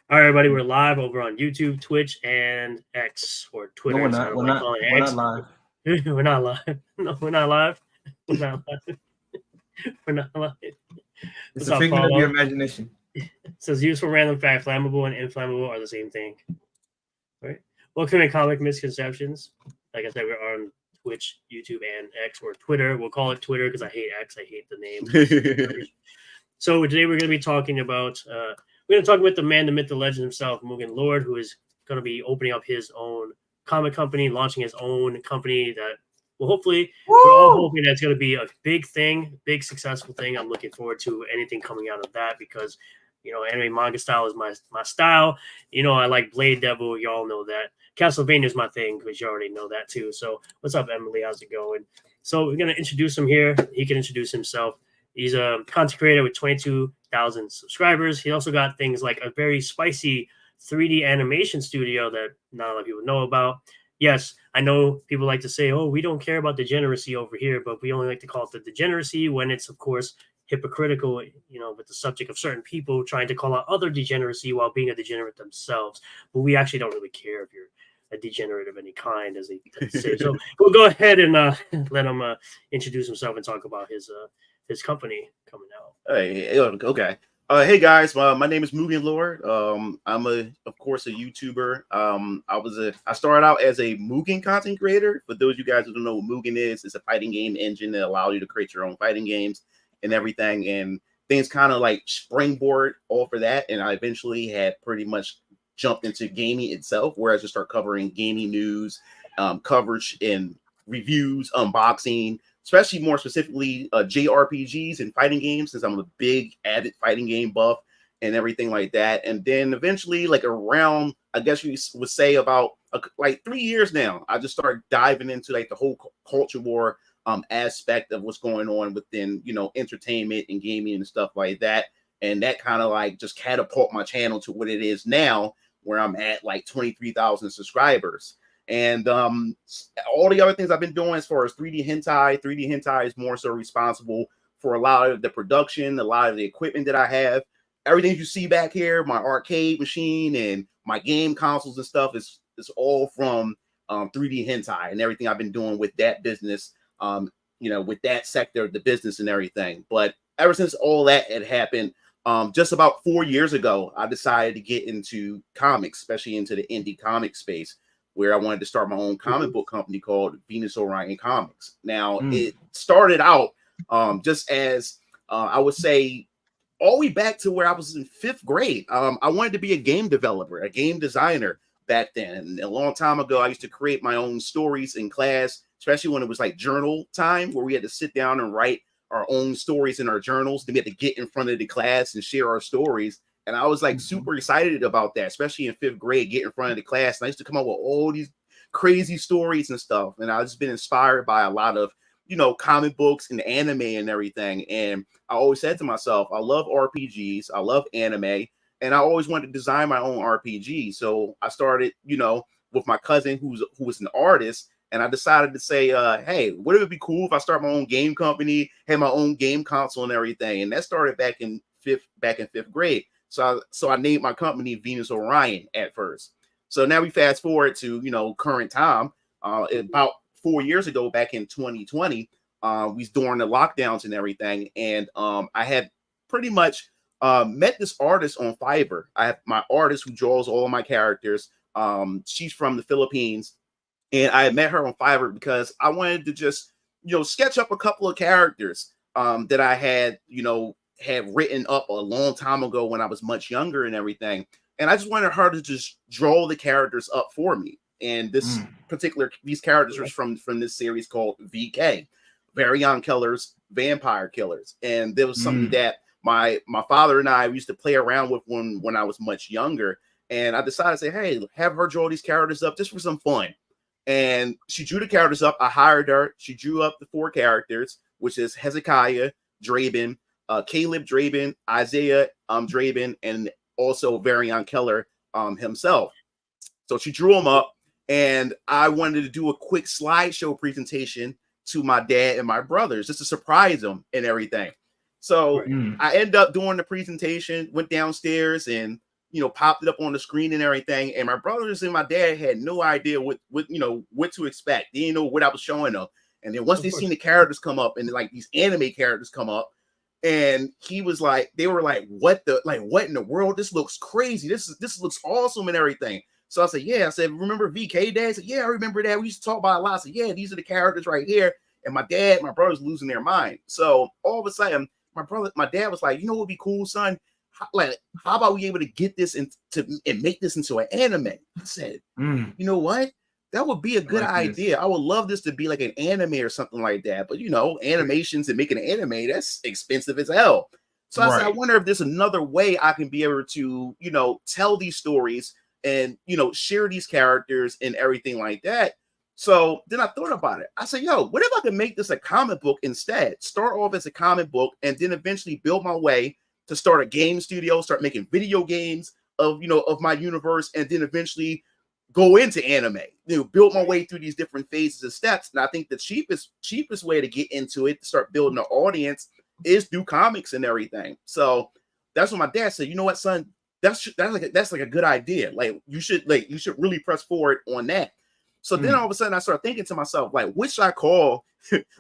All right, everybody, we're live over on YouTube, Twitch, and X, or No, Twitter, we're as I not. don't We're like not. calling it We're not X. live. We're not live. No, we're not live. We're not live. We're not live. It's What's a up, figment of your Paulo? imagination. It says useful random fact, flammable and inflammable are the same thing. Right? Welcome to Comic Misconceptions. Like I said, we're on Twitch, YouTube, and X, or Twitter. We'll call it Twitter because I hate X. I hate the name. So today we're going to be talking about the man, the myth, the legend himself, MugenLord, who is going to be opening up his own comic company, launching his own company that will hopefully we're all hoping that's going to be a big thing, big successful thing. I'm looking forward to anything coming out of that because anime manga style is my style. I like Blade Devil. Y'all know that. Castlevania is my thing because you already know that too. So what's up, Emily? How's it going? So we're gonna introduce him here. He can introduce himself. He's a content creator with 22,000 subscribers. He also got things like a very spicy 3D animation studio that not a lot of people know about. Yes, I know people like to say, oh, we don't care about degeneracy over here, but we only like to call it the degeneracy when it's, of course, hypocritical, with the subject of certain people trying to call out other degeneracy while being a degenerate themselves. But we actually don't really care if you're a degenerate of any kind, as they say. So we'll go ahead and let him introduce himself and talk about his company coming out. Hey, okay. Hey guys, my name is MugenLord. I'm of course, a YouTuber. I started out as a Mugen content creator. For those of you guys who don't know what Mugen is, it's a fighting game engine that allows you to create your own fighting games and everything. And things kind of like springboard off of that. And I eventually had pretty much jumped into gaming itself, where I just start covering gaming news, coverage and reviews, unboxing, especially more specifically JRPGs and fighting games, since I'm a big avid fighting game buff and everything like that. And then eventually, like around, I guess you would say about like 3 years now, I just started diving into like the whole culture war aspect of what's going on within, entertainment and gaming and stuff like that. And that kind of like just catapult my channel to what it is now, where I'm at like 23,000 subscribers. And all the other things I've been doing as far as 3D hentai is more so responsible for a lot of the production, a lot of the equipment that I have. Everything you see back here, my arcade machine and my game consoles and stuff is all from 3D hentai and everything I've been doing with that business, with that sector of the business and everything. But ever since all that had happened, just about 4 years ago, I decided to get into comics, especially into the indie comic space, where I wanted to start my own comic book company called Venus Orion Comics. Now, it started out just as, I would say, all the way back to where I was in 5th grade. I wanted to be a game developer, a game designer back then. And a long time ago, I used to create my own stories in class, especially when it was like journal time, where we had to sit down and write our own stories in our journals. Then we had to get in front of the class and share our stories. And I was like super excited about that, especially in 5th grade, get in front of the class. And I used to come up with all these crazy stories and stuff. And I've just been inspired by a lot of, comic books and anime and everything. And I always said to myself, I love RPGs, I love anime, and I always wanted to design my own RPG. So I started, with my cousin who was an artist. And I decided to say, hey, would it be cool if I start my own game company, had my own game console and everything? And that started back in fifth grade. So I named my company Venus Orion at first. So now we fast forward to, current time. About 4 years ago, back in 2020, we was during the lockdowns and everything. And I had pretty much met this artist on Fiverr. I have my artist who draws all of my characters. She's from the Philippines. And I met her on Fiverr because I wanted to just, sketch up a couple of characters that I had written up a long time ago when I was much younger and everything. And I just wanted her to just draw the characters up for me. And these characters are from this series called VK, Varion Killers, Vampire Killers. And there was something that my father and I used to play around with when I was much younger. And I decided to say, hey, have her draw these characters up just for some fun. And she drew the characters up. I hired her. She drew up the 4 characters, which is Hezekiah Draben, Caleb Draben, Isaiah Draben, and also Varion Keller himself. So she drew them up, and I wanted to do a quick slideshow presentation to my dad and my brothers just to surprise them and everything. So I ended up doing the presentation, went downstairs, and popped it up on the screen and everything. And my brothers and my dad had no idea what to expect. They didn't know what I was showing them. And then once they seen the characters come up and like these anime characters come up, and he was like, they were like, what in the world? This looks crazy. This looks awesome and everything. So I said, yeah. I said, remember VK Dad? I said, yeah, I remember that. We used to talk about a lot. I said, yeah, these are the characters right here. And my brother's losing their mind. So all of a sudden, my dad was like, you know what would be cool, son? How about we able to get this and make this into an anime? I said, you know what? That would be a good idea. I would love this to be like an anime or something like that. But animations and making an anime, that's expensive as hell. So I said, I wonder if there's another way I can be able to, tell these stories and share these characters and everything like that. So then I thought about it. I said, yo, what if I could make this a comic book instead? Start off as a comic book and then eventually build my way to start a game studio, start making video games of my universe, and then eventually go into anime. Build my way through these different phases and steps. And I think the cheapest way to get into it, to start building an audience, is through comics and everything. So that's what my dad said. You know what, son? That's like a good idea. Like you should really press forward on that. So then all of a sudden I started thinking to myself, like, what should I call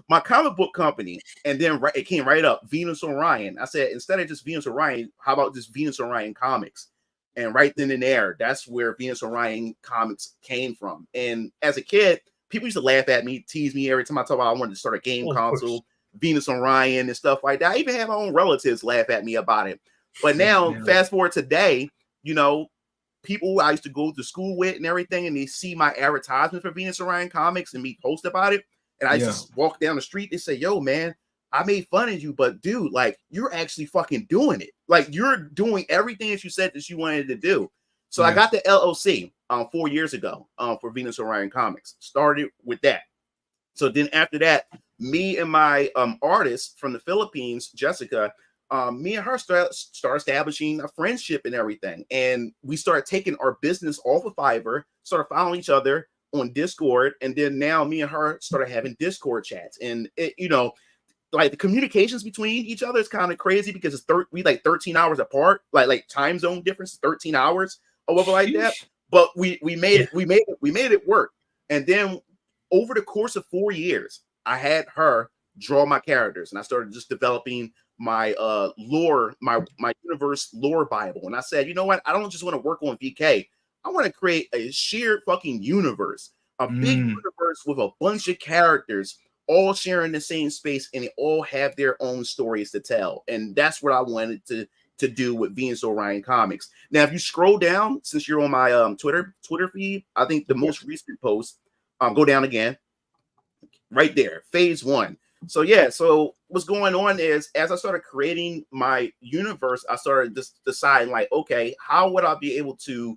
my comic book company? And then it came right up, Venus Orion. I said, instead of just Venus Orion, how about just Venus Orion Comics? And right then and there, that's where Venus Orion Comics came from. And as a kid, people used to laugh at me, tease me every time I talk about I wanted to start a game console, Venus Orion and stuff like that. I even had my own relatives laugh at me about it. But now, fast forward today, people who I used to go to school with and everything, and they see my advertisement for Venus Orion Comics and me post about it. And I just walk down the street, they say, yo, man, I made fun of you, but dude, like, you're actually fucking doing it. Like, you're doing everything that you said that you wanted to do. So I got the LLC 4 years ago for Venus Orion Comics. Started with that. So then after that, me and my artist from the Philippines, Jessica, me and her start establishing a friendship and everything. And we started taking our business off of Fiverr, started following each other on Discord. And then now me and her started having Discord chats. And it, like the communications between each other is kind of crazy because it's we like 13 hours apart, like time zone difference, 13 hours or whatever like that. But we made it work. And then over the course of 4 years, I had her draw my characters, and I started just developing my lore, my universe lore Bible. And I said, you know what? I don't just want to work on VK. I want to create a shared fucking universe, a big universe with a bunch of characters all sharing the same space, and they all have their own stories to tell. And that's what I wanted to do with Venus Orion Comics. Now, if you scroll down, since you're on my Twitter feed, I think the most recent post, go down again, right there, phase 1. So yeah, so what's going on is, as I started creating my universe, I started just deciding, like, okay, how would I be able to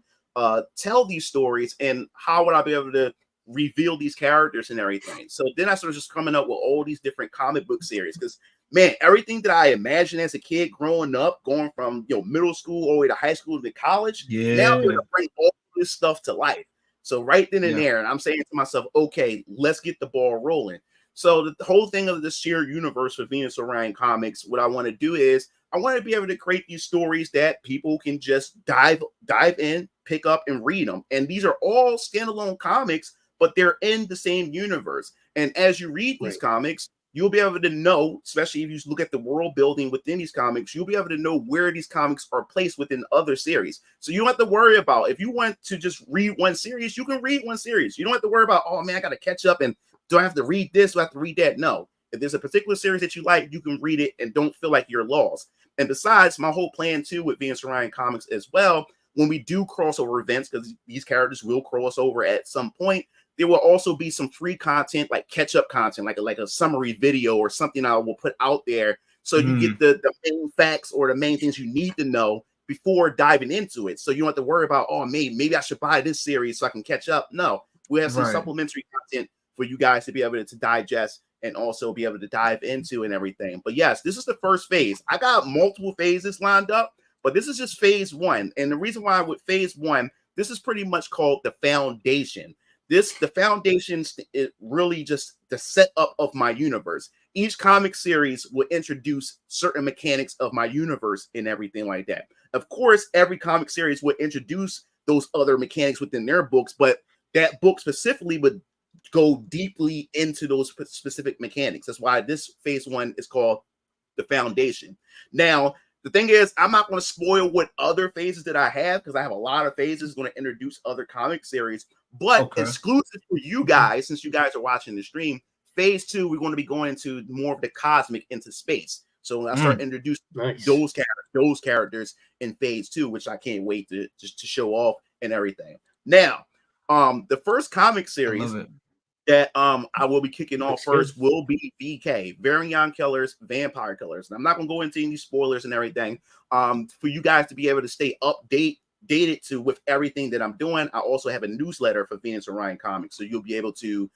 tell these stories, and how would I be able to reveal these characters and everything? So then I started just coming up with all these different comic book series, because man, everything that I imagined as a kid growing up, going from middle school all the way to high school to college, now I'm gonna bring all this stuff to life. So right then and there, and I'm saying to myself, okay, let's get the ball rolling. So the whole thing of the shared universe for Venus Orion Comics, what I want to do is I want to be able to create these stories that people can just dive in, pick up, and read them. And these are all standalone comics, but they're in the same universe. And as you read these comics, you'll be able to know, especially if you look at the world building within these comics, you'll be able to know where these comics are placed within other series. So you don't have to worry about, if you want to just read one series, you can read one series. You don't have to worry about, oh man, I got to catch up, and do I have to read this? Do I have to read that? No. If there's a particular series that you like, you can read it and don't feel like you're lost. And besides, my whole plan too with Venus Orion Comics as well, when we do crossover events, because these characters will cross over at some point, there will also be some free content, like catch-up content, like a summary video or something I will put out there, so you get the main facts or the main things you need to know before diving into it. So you don't have to worry about, oh, maybe I should buy this series so I can catch up. No, we have some supplementary content for you guys to be able to digest and also be able to dive into and everything. But yes, this is the first phase. I got multiple phases lined up, but this is just phase 1. And the reason why with phase 1, this is pretty much called the foundation. The foundation is really just the setup of my universe. Each comic series will introduce certain mechanics of my universe and everything like that. Of course, every comic series would introduce those other mechanics within their books, but that book specifically would go deeply into those specific mechanics. That's why this phase 1 is called the Foundation. Now, the thing is, I'm not going to spoil what other phases that I have, because I have a lot of phases going to introduce other comic series. But exclusive for you guys, since you guys are watching the stream, phase 2, we're going to be going into more of the cosmic, into space. So when I start introducing those characters in phase 2, which I can't wait to just to show off and everything. Now, the first comic series that I will be kicking off first will be VK, Variant Killers, Vampire Killers. And I'm not going to go into any spoilers and everything. For you guys to be able to stay updated to with everything that I'm doing, I also have a newsletter for Venus Orion Comics, so you'll be able to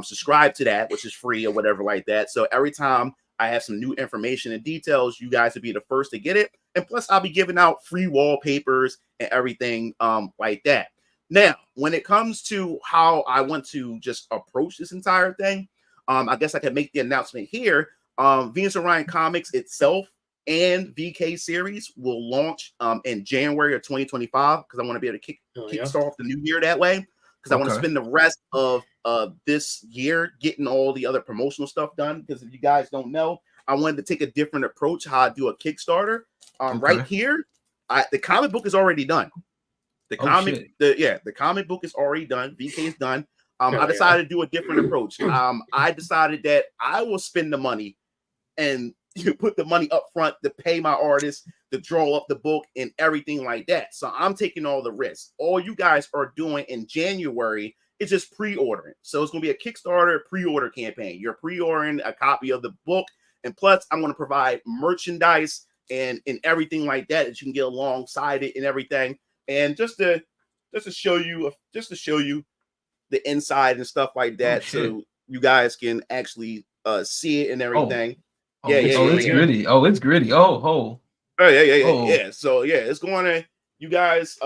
subscribe to that, which is free or whatever like that. So every time I have some new information and details, you guys will be the first to get it. And plus, I'll be giving out free wallpapers and everything like that. Now, when it comes to how I want to just approach this entire thing, I guess I can make the announcement here. Venus Orion Comics itself and VK series will launch in January of 2025, because I want to be able to kickstart off the new year that way, because I want to spend the rest of this year getting all the other promotional stuff done. Because if you guys don't know, I wanted to take a different approach how I do a Kickstarter. Right here, the comic book is already done. The comic book is already done. VK is done. I decided to do a different approach. I decided that I will spend the money and put the money up front to pay my artists to draw up the book and everything like that. So I'm taking all the risks. All you guys are doing in January is just pre-ordering. So it's going to be a Kickstarter pre-order campaign. You're pre-ordering a copy of the book, and plus I'm going to provide merchandise and everything like that you can get alongside it and everything. And just to show you the inside and stuff like that, so you guys can actually see it and everything. It's gritty. Oh, it's gritty. Yeah. So yeah, it's going to, you guys.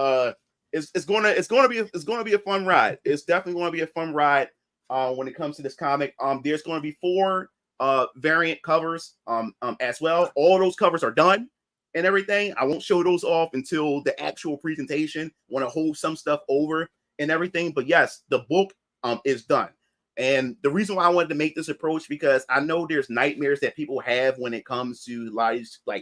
It's going to be a fun ride. It's definitely going to be a fun ride when it comes to this comic. There's going to be 4 variant covers as well. All those covers are done and everything. I won't show those off until the actual presentation. Want to hold some stuff over and everything, but yes, the book is done. And the reason why I wanted to make this approach, because I know there's nightmares that people have when it comes to like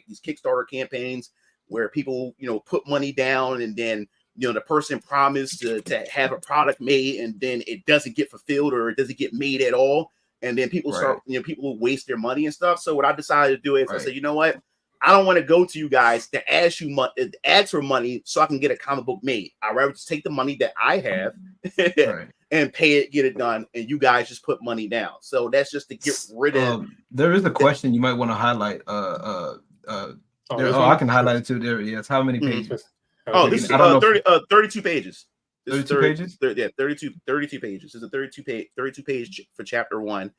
these Kickstarter campaigns where people, put money down, and then, the person promised to have a product made, and then it doesn't get fulfilled, or it doesn't get made at all. And then people start, people will waste their money and stuff. So what I decided to do is I said, you know what? I don't want to go to you guys to ask for money so I can get a comic book made. I'd rather just take the money that I have and pay it, get it done, and you guys just put money down. So that's just to get rid of. There is a question you might want to highlight. I can highlight it too. There, yes. How many pages? This is 32 pages. 32 pages? 32 pages. This is a 32 page for chapter 1.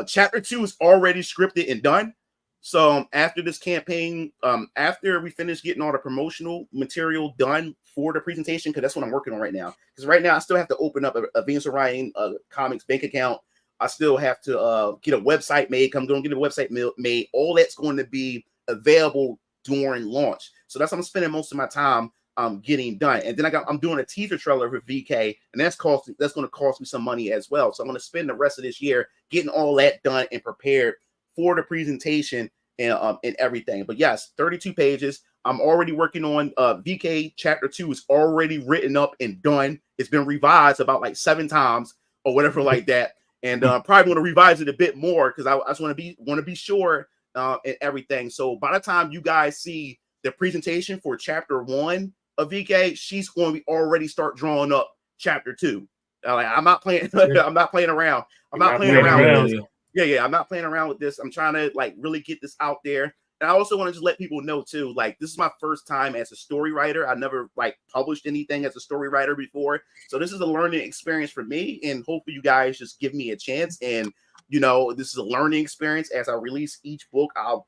Chapter 2 is already scripted and done. So after this campaign, after we finish getting all the promotional material done for the presentation, because that's what I'm working on right now. Because right now I still have to open up a Venus Orion Comics bank account. I still have to get a website made. I'm going to get a website made. All that's going to be available during launch. So that's what I'm spending most of my time getting done. And then I'm doing a teaser trailer for VK, and that's going to cost me some money as well. So I'm going to spend the rest of this year getting all that done and prepared for the presentation and everything. But yes, 32 pages. I'm already working on VK chapter 2 is already written up and done. It's been revised about like 7 times or whatever like that. And probably want to revise it a bit more, because I just want to be sure and everything. So by the time you guys see the presentation for chapter 1 of VK, she's going to be already start drawing up chapter 2. I'm not playing. I'm not playing around. I'm not playing around with this. Yeah. I'm not playing around with this. I'm trying to really get this out there. And I also want to just let people know too, this is my first time as a story writer. I never published anything as a story writer before. So this is a learning experience for me, and hopefully you guys just give me a chance. And this is a learning experience. As I release each book, I'll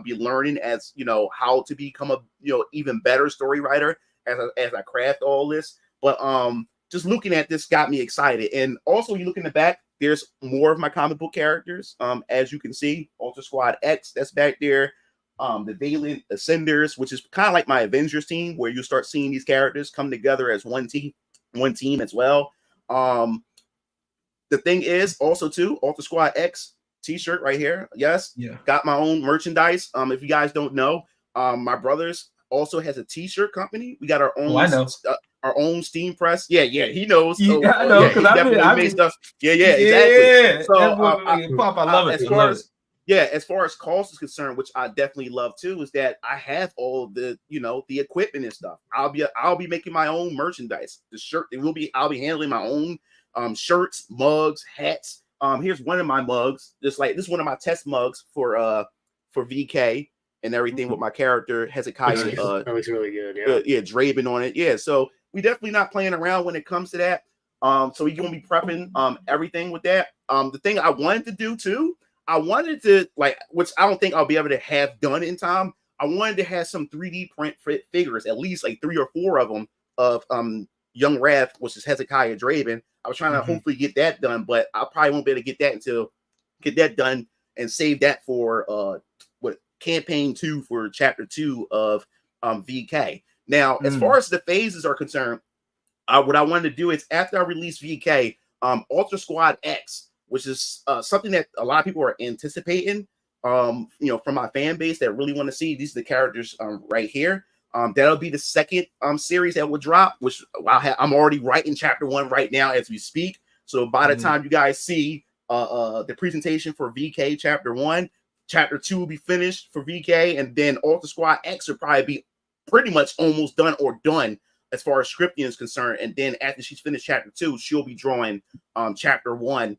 be learning as how to become a even better story writer as I craft all this. But just looking at this got me excited. And also, you look in the back, there's more of my comic book characters. As you can see, Ultra Squad X, that's back there. the Valiant Ascenders, which is kind of like my Avengers team, where you start seeing these characters come together as one team as well. The thing is also too, Ultra Squad X t-shirt right here. Yes, got my own merchandise. If you guys don't know, my brothers also has a t-shirt company. We got our own. Our own steam press. Yeah, he knows. I know because I made stuff. Exactly. So I love it. As far as cost is concerned, which I definitely love too, is that I have all the the equipment and stuff. I'll be making my own merchandise. The shirt I'll be handling my own shirts, mugs, hats. Here's one of my mugs. This is one of my test mugs for VK and everything with my character Hezekiah. That looks really good. Draven on it. Yeah, so we definitely not playing around when it comes to that. So we're gonna be prepping everything with that. The thing I wanted to do too, I wanted to which I don't think I'll be able to have done in time. I wanted to have some 3D print figures, at least like 3 or 4 of them of Young Wrath, which is Hezekiah Draven. I was trying to hopefully get that done, but I probably won't be able to get that done and save that for campaign 2 for chapter 2 of VK. Now, as far as the phases are concerned, what I wanted to do is after I release VK, Ultra Squad X, which is something that a lot of people are anticipating, from my fan base that really want to see. These are the characters right here. That'll be the second series that will drop, which I'm already writing chapter 1 right now as we speak. So by the time you guys see the presentation for VK chapter 1, chapter 2 will be finished for VK, and then Ultra Squad X will probably be pretty much almost done as far as scripting is concerned. And then after she's finished chapter 2, she'll be drawing chapter 1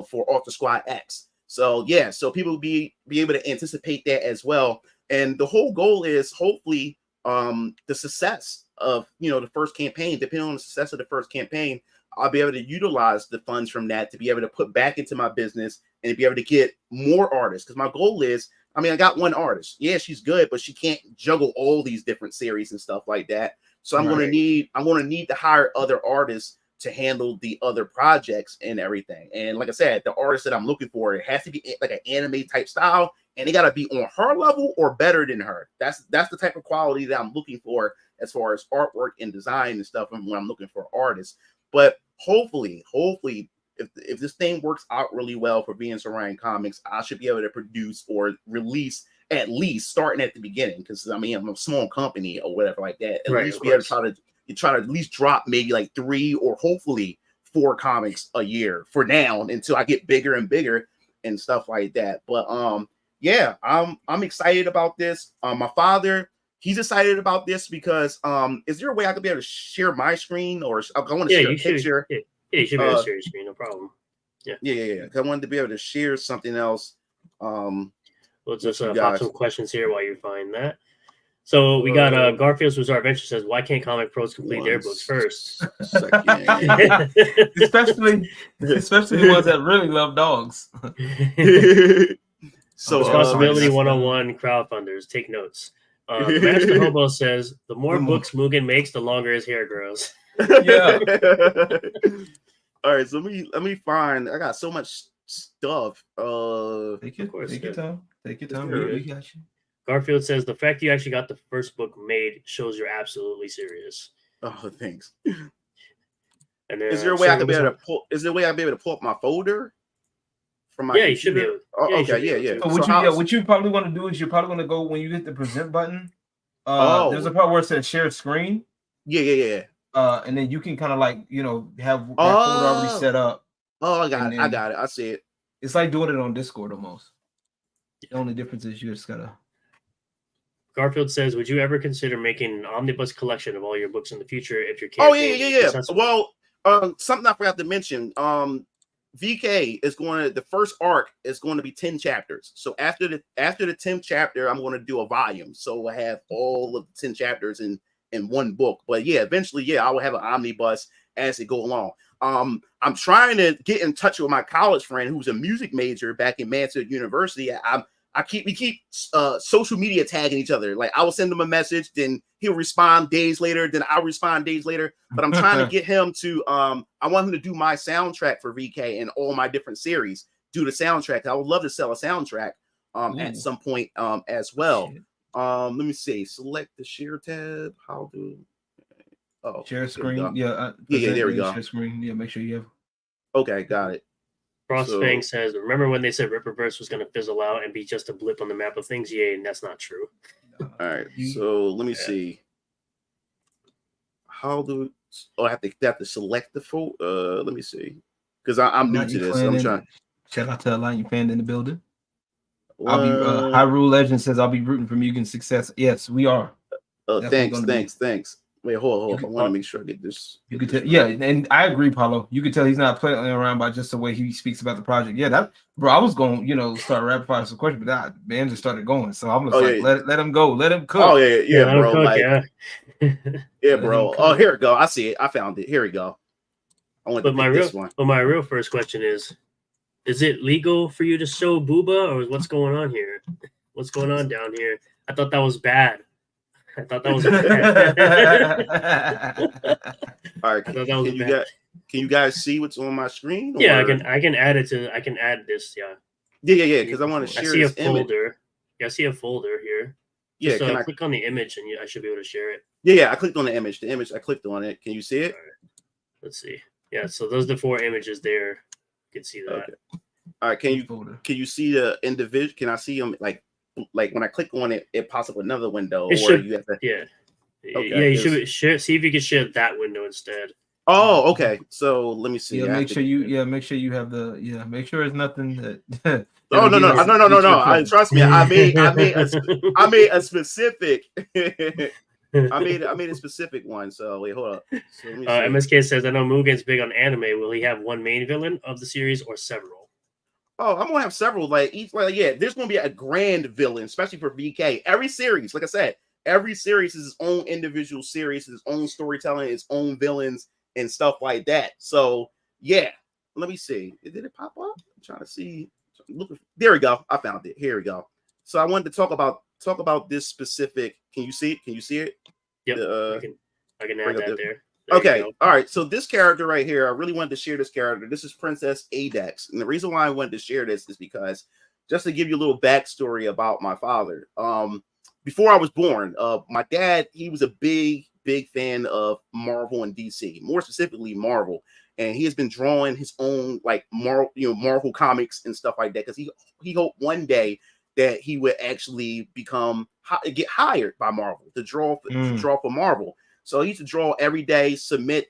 for Ultra Squad X. So so people will be able to anticipate that as well. And the whole goal is hopefully the success of the first campaign. Depending on the success of the first campaign, I'll be able to utilize the funds from that to be able to put back into my business and be able to get more artists. Because my goal is, I got one artist. Yeah, she's good, but she can't juggle all these different series and stuff like that. So I'm going to need to hire other artists to handle the other projects and everything. And like I said, the artist that I'm looking for, it has to be like an anime type style, and they got to be on her level or better than her. That's the type of quality that I'm looking for as far as artwork and design and stuff, and when I'm looking for artists. But hopefully, if this thing works out really well for VN's Orion Comics, I should be able to produce or release at least starting at the beginning, because I'm a small company or whatever like that. At least be able to try to at least drop maybe like 3 or hopefully 4 comics a year for now until I get bigger and bigger and stuff like that. But I'm excited about this. My father, he's excited about this because is there a way I could be able to share my screen, or I want to share a picture? Yeah, you should be able to share your screen, no problem. Yeah. I wanted to be able to share something else. We'll just pop some questions here while you find that. So we got Garfield's Bizarre Adventure says, why can't comic pros complete their books first? especially the ones that really love dogs. So responsibility 101 crowdfunders, take notes. The Master Hobo says, the more books Mugen makes, the longer his hair grows. Yeah. All right, so let me find. I got so much stuff. Take your time. Take your time. We got you. Garfield says, the fact you actually got the first book made shows you're absolutely serious. Oh, thanks. And then, is there a way I can be able to pull? Is there a way I'll be able to pull up my folder from my? You should be able. Yeah. So what you probably want to do is you're probably going to go when you hit the present button. There's a part where it says share screen. Yeah. And then you can kind of have that folder already set up. Oh, I got it. I see it. It's like doing it on Discord almost. The only difference is you just gotta. Garfield says, would you ever consider making an omnibus collection of all your books in the future if your campaign is successful? Well, something I forgot to mention. VK is the first arc is going to be 10 chapters. So after the 10th chapter, I'm going to do a volume. So I have all of the 10 chapters in one book. But eventually, I will have an omnibus as it go along. I'm trying to get in touch with my college friend who's a music major back in Mansfield University. We keep social media tagging each other. Like I will send him a message, then he'll respond days later, then I'll respond days later. But I'm trying to get him to I want him to do my soundtrack for VK and all my different series. Do the soundtrack. I would love to sell a soundtrack at some point as well. Shit. Let me see. Select the share tab. How do share screen? Yeah, there we go. Share screen. Yeah, make sure you have. Okay, got it. Frostfang says, "Remember when they said Ripperverse was going to fizzle out and be just a blip on the map of things? Yeah, and that's not true." All right, so let me see. How do I have to select the photo? Let me see, because I'm new to this. So I'm trying. Shout out to Alliance fan in the building. I'll be Hyrule Legend says I'll be rooting for Mugen's success. Yes, we are. Thanks. Wait, hold on. I want to make sure I get this. You could tell, yeah, and I agree, Paulo. You could tell he's not playing around by just the way he speaks about the project. Yeah, that bro, I was going, start rapid fire some questions, but that man just started going. So I'm just let him go, let him cook. Oh yeah, bro. Cook, yeah, bro. Oh, here we go. I see it. I found it. Here we go. I want to pick this one. But my real first question is it legal for you to show booba, or what's going on here? What's going on down here? I thought that was bad. I thought that was all right. Can you guys see what's on my screen? Or? Yeah, I can add it to. I can add this. Yeah. Because I want to share. I see a folder. Yeah, I see a folder here. Yeah. So I click on the image and I should be able to share it. Yeah. I clicked on the image. I clicked on it. Can you see it? Right. Let's see. Yeah. So those are the 4 images there. You can see that. Okay. All right. Can you see the individual? Can I see them like when I click on it, it pops up another window? You have to, yeah. Okay, you should share. See if you can share that window instead. Oh, okay. So let me see. Yeah, make sure you have the. Yeah, make sure it's nothing that. No. Trust me. I made a specific. I made a specific one. So wait, hold up. So MSK says, "I know Mugen's big on anime. Will he have one main villain of the series or several?" Oh, I'm gonna have several. There's gonna be a grand villain, especially for VK. Every series, like I said, every series is its own individual series, its own storytelling, its own villains and stuff like that. So yeah, let me see. Did it pop up? I'm trying to see. There we go. I found it. Here we go. So I wanted to talk about this specific. Can you see it? Can you see it? Yep. I can add that there. Okay. All right. So this character right here, I really wanted to share this character. This is Princess Adax. And the reason why I wanted to share this is because just to give you a little backstory about my father. Before I was born, my dad, he was a big fan of Marvel and DC, more specifically Marvel. And he has been drawing his own Marvel comics and stuff like that because he hoped one day that he would actually get hired by Marvel to draw for Marvel. So he used to draw every day, submit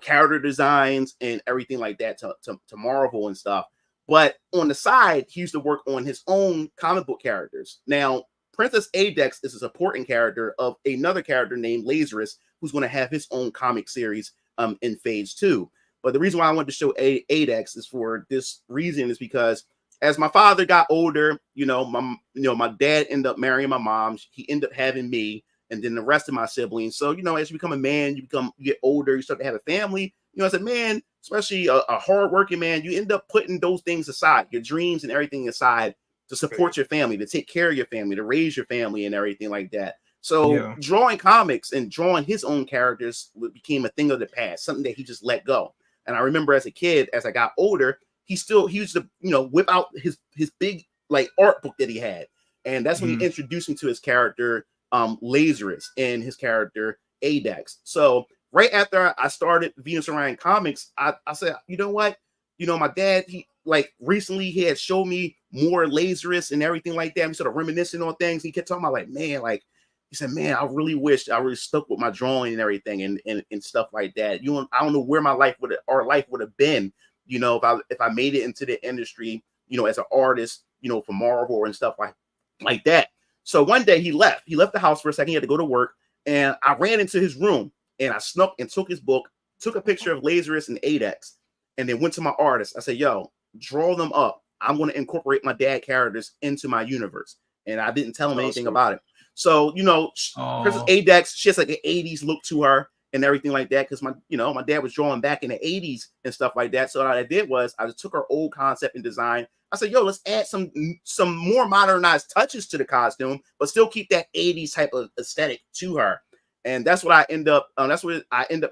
character designs and everything like that to Marvel and stuff. But on the side, he used to work on his own comic book characters. Now, Princess Adax is a supporting character of another character named Lazarus, who's going to have his own comic series in phase 2. But the reason why I wanted to show Adax is for this reason is because as my father got older, my dad ended up marrying my mom. He ended up having me. And then the rest of my siblings. So, as you become a man, you get older, you start to have a family. As a man, especially a hardworking man, you end up putting those things aside, your dreams and everything aside to support your family, to take care of your family, to raise your family and everything like that. So drawing comics and drawing his own characters became a thing of the past, something that he just let go. And I remember as a kid, as I got older, he used to, whip out his big art book that he had. And that's when he introduced me to his character, Lazarus, and his character Adax. So right after I started Venus Orion Comics, I said, you know what? My dad, he recently he had showed me more Lazarus and everything like that. We sort of reminiscing on things. He kept talking about he said, man, I really wish I really stuck with my drawing and everything and stuff like that. I don't know where our life would have been, if I made it into the industry, as an artist, for Marvel and stuff like that. So one day he left the house for a second. He had to go to work, and I ran into his room and I snuck and took his book, took a picture of Lazarus and Adax, and then went to my artist. I said, yo, draw them up. I'm going to incorporate my dad characters into my universe. And I didn't tell him anything about it. So, Princess Adax, she has an 80s look to her and everything like that. Cause my dad was drawing back in the 80s and stuff like that. So what I did was I just took her old concept and design. I said, yo, let's add some more modernized touches to the costume, but still keep that 80s type of aesthetic to her. And that's what I end up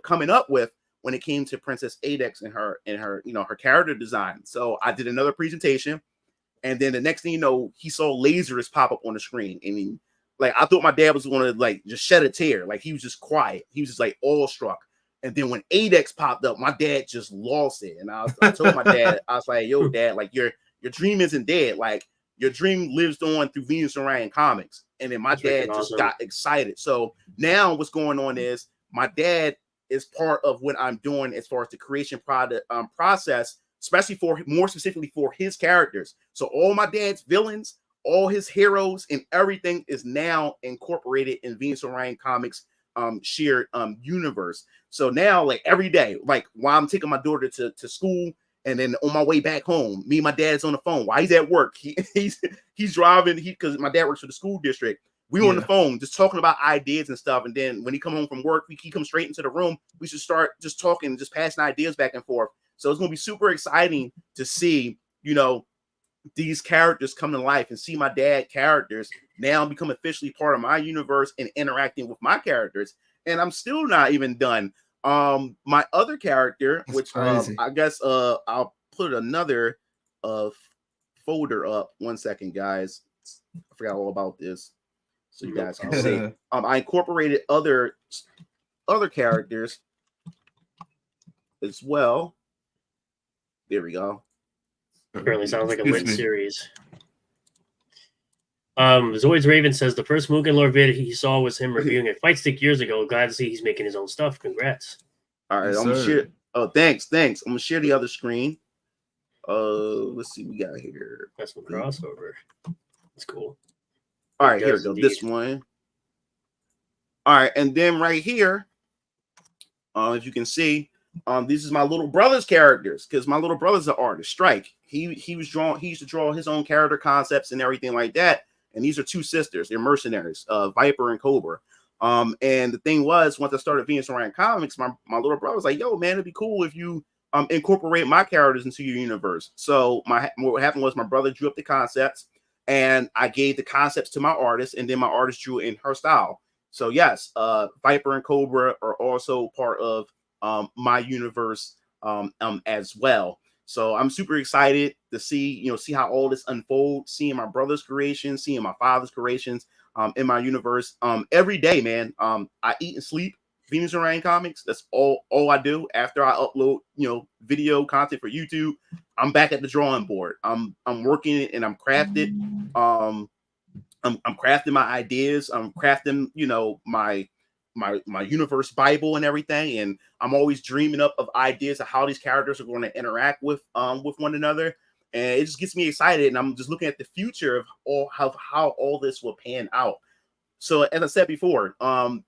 coming up with when it came to Princess Adax and her her character design. So I did another presentation And then the next thing you know, he saw lasers pop up on the screen. And he, like, I thought my dad was going to like just shed a tear. Like, he was just quiet. He was just like awestruck. And then when Adax popped up, my dad just lost it. And I told my dad, I was like, yo, Dad, like your dream isn't dead. Like, your dream lives on through Venus and Orion comics. And then my dad just got excited. So now what's going on is my dad is part of what I'm doing as far as the creation process, especially more specifically for his characters. So all my dad's villains, all his heroes, and everything is now incorporated in Venus and Orion comics shared universe. So now, like, every day, like while I'm taking my daughter to school, and then on my way back home, me and my dad's on the phone while he's at work. He's driving, because my dad works for the school district. We were on the phone just talking about ideas and stuff. And then when he come home from work, he comes straight into the room. We should start just talking, just passing ideas back and forth. So it's going to be super exciting to see, you know, these characters come to life and see my dad characters now become officially part of my universe and interacting with my characters. And I'm still not even done. My other character, which I guess I'll put another folder up. 1 second, guys. I forgot all about this, so you guys can see. I incorporated other characters as well. There we go. Apparently sounds like a lit series. Zoids Raven says the first MugenLord vid he saw was him reviewing a fight stick years ago. Glad to see he's making his own stuff. Congrats. All right, I'm gonna share. Oh, thanks. I'm gonna share the other screen. Let's see what we got here. That's some crossover. That's cool. All right, here we go. Indeed. This one. All right, and then right here, if you can see, this is my little brother's characters, because my little brother's an artist. Strike. He used to draw his own character concepts and everything like that. And these are two sisters. They're mercenaries, Viper and Cobra. And the thing was, once I started Venus and Orion comics, my little brother was like, "Yo, man, it'd be cool if you incorporate my characters into your universe." So what happened was my brother drew up the concepts, and I gave the concepts to my artist, and then my artist drew it in her style. So yes, Viper and Cobra are also part of my universe as well. So I'm super excited to see how all this unfolds, seeing my brother's creations, seeing my father's creations in my universe. Every day, man, I eat and sleep Venus and Orion comics. That's all I do. After I upload, video content for YouTube, I'm back at the drawing board. I'm working and I'm crafting. I'm crafting my ideas. I'm crafting, my universe Bible and everything, and I'm always dreaming up of ideas of how these characters are going to interact with one another, and it just gets me excited. And I'm just looking at the future of how all this will pan out. So as I said before,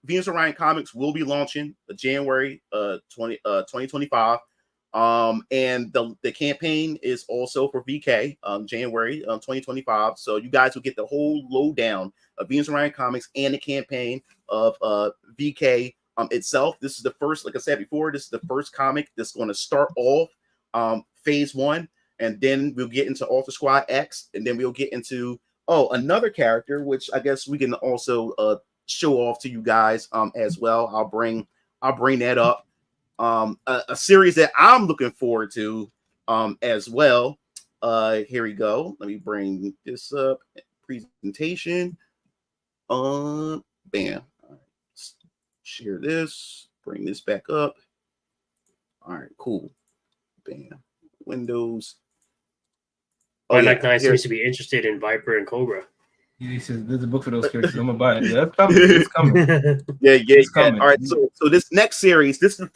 Venus and Orion comics will be launching January 2025, and the campaign is also for VK January 2025. So you guys will get the whole lowdown of Venus and Orion comics and the campaign of VK itself. This is the first, like I said before, this is the first comic that's going to start off phase 1, and then we'll get into Alter Squad X, and then we'll get into another character, which I guess we can also show off to you guys as well. I'll bring that up. A series that I'm looking forward to as well. Here we go. Let me bring this up. Presentation. Bam. All right. Share this. Bring this back up. All right. Cool. Bam. Windows. Nine seems to be interested in Viper and Cobra. Yeah, he says there's a book for those characters. I'm gonna buy it. Yeah, that's coming. It's coming. It's coming. All right. So this next series, this is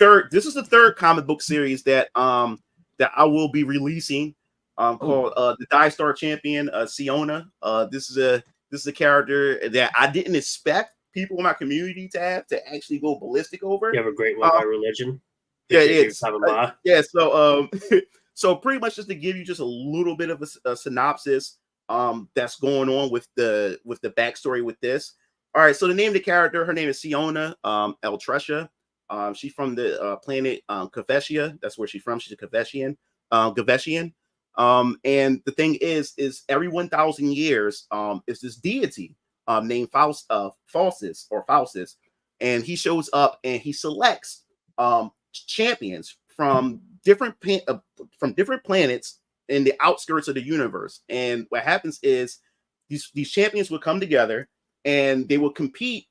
the third comic book series that I will be releasing. Called the Die Star Champion, Siona. This is a character that I didn't expect people in my community to actually go ballistic over. You have a great one by religion. So so pretty much just to give you just a little bit of a synopsis that's going on with the backstory with this. All right, so the name of the character, her name is Siona Eltresha. She's from the planet Kaveshia. That's where she's from. She's a Kaveshian. And the thing is every 1,000 years is this deity named Faustus, and he shows up and he selects champions from different planets in the outskirts of the universe. And what happens is these champions would come together and they would compete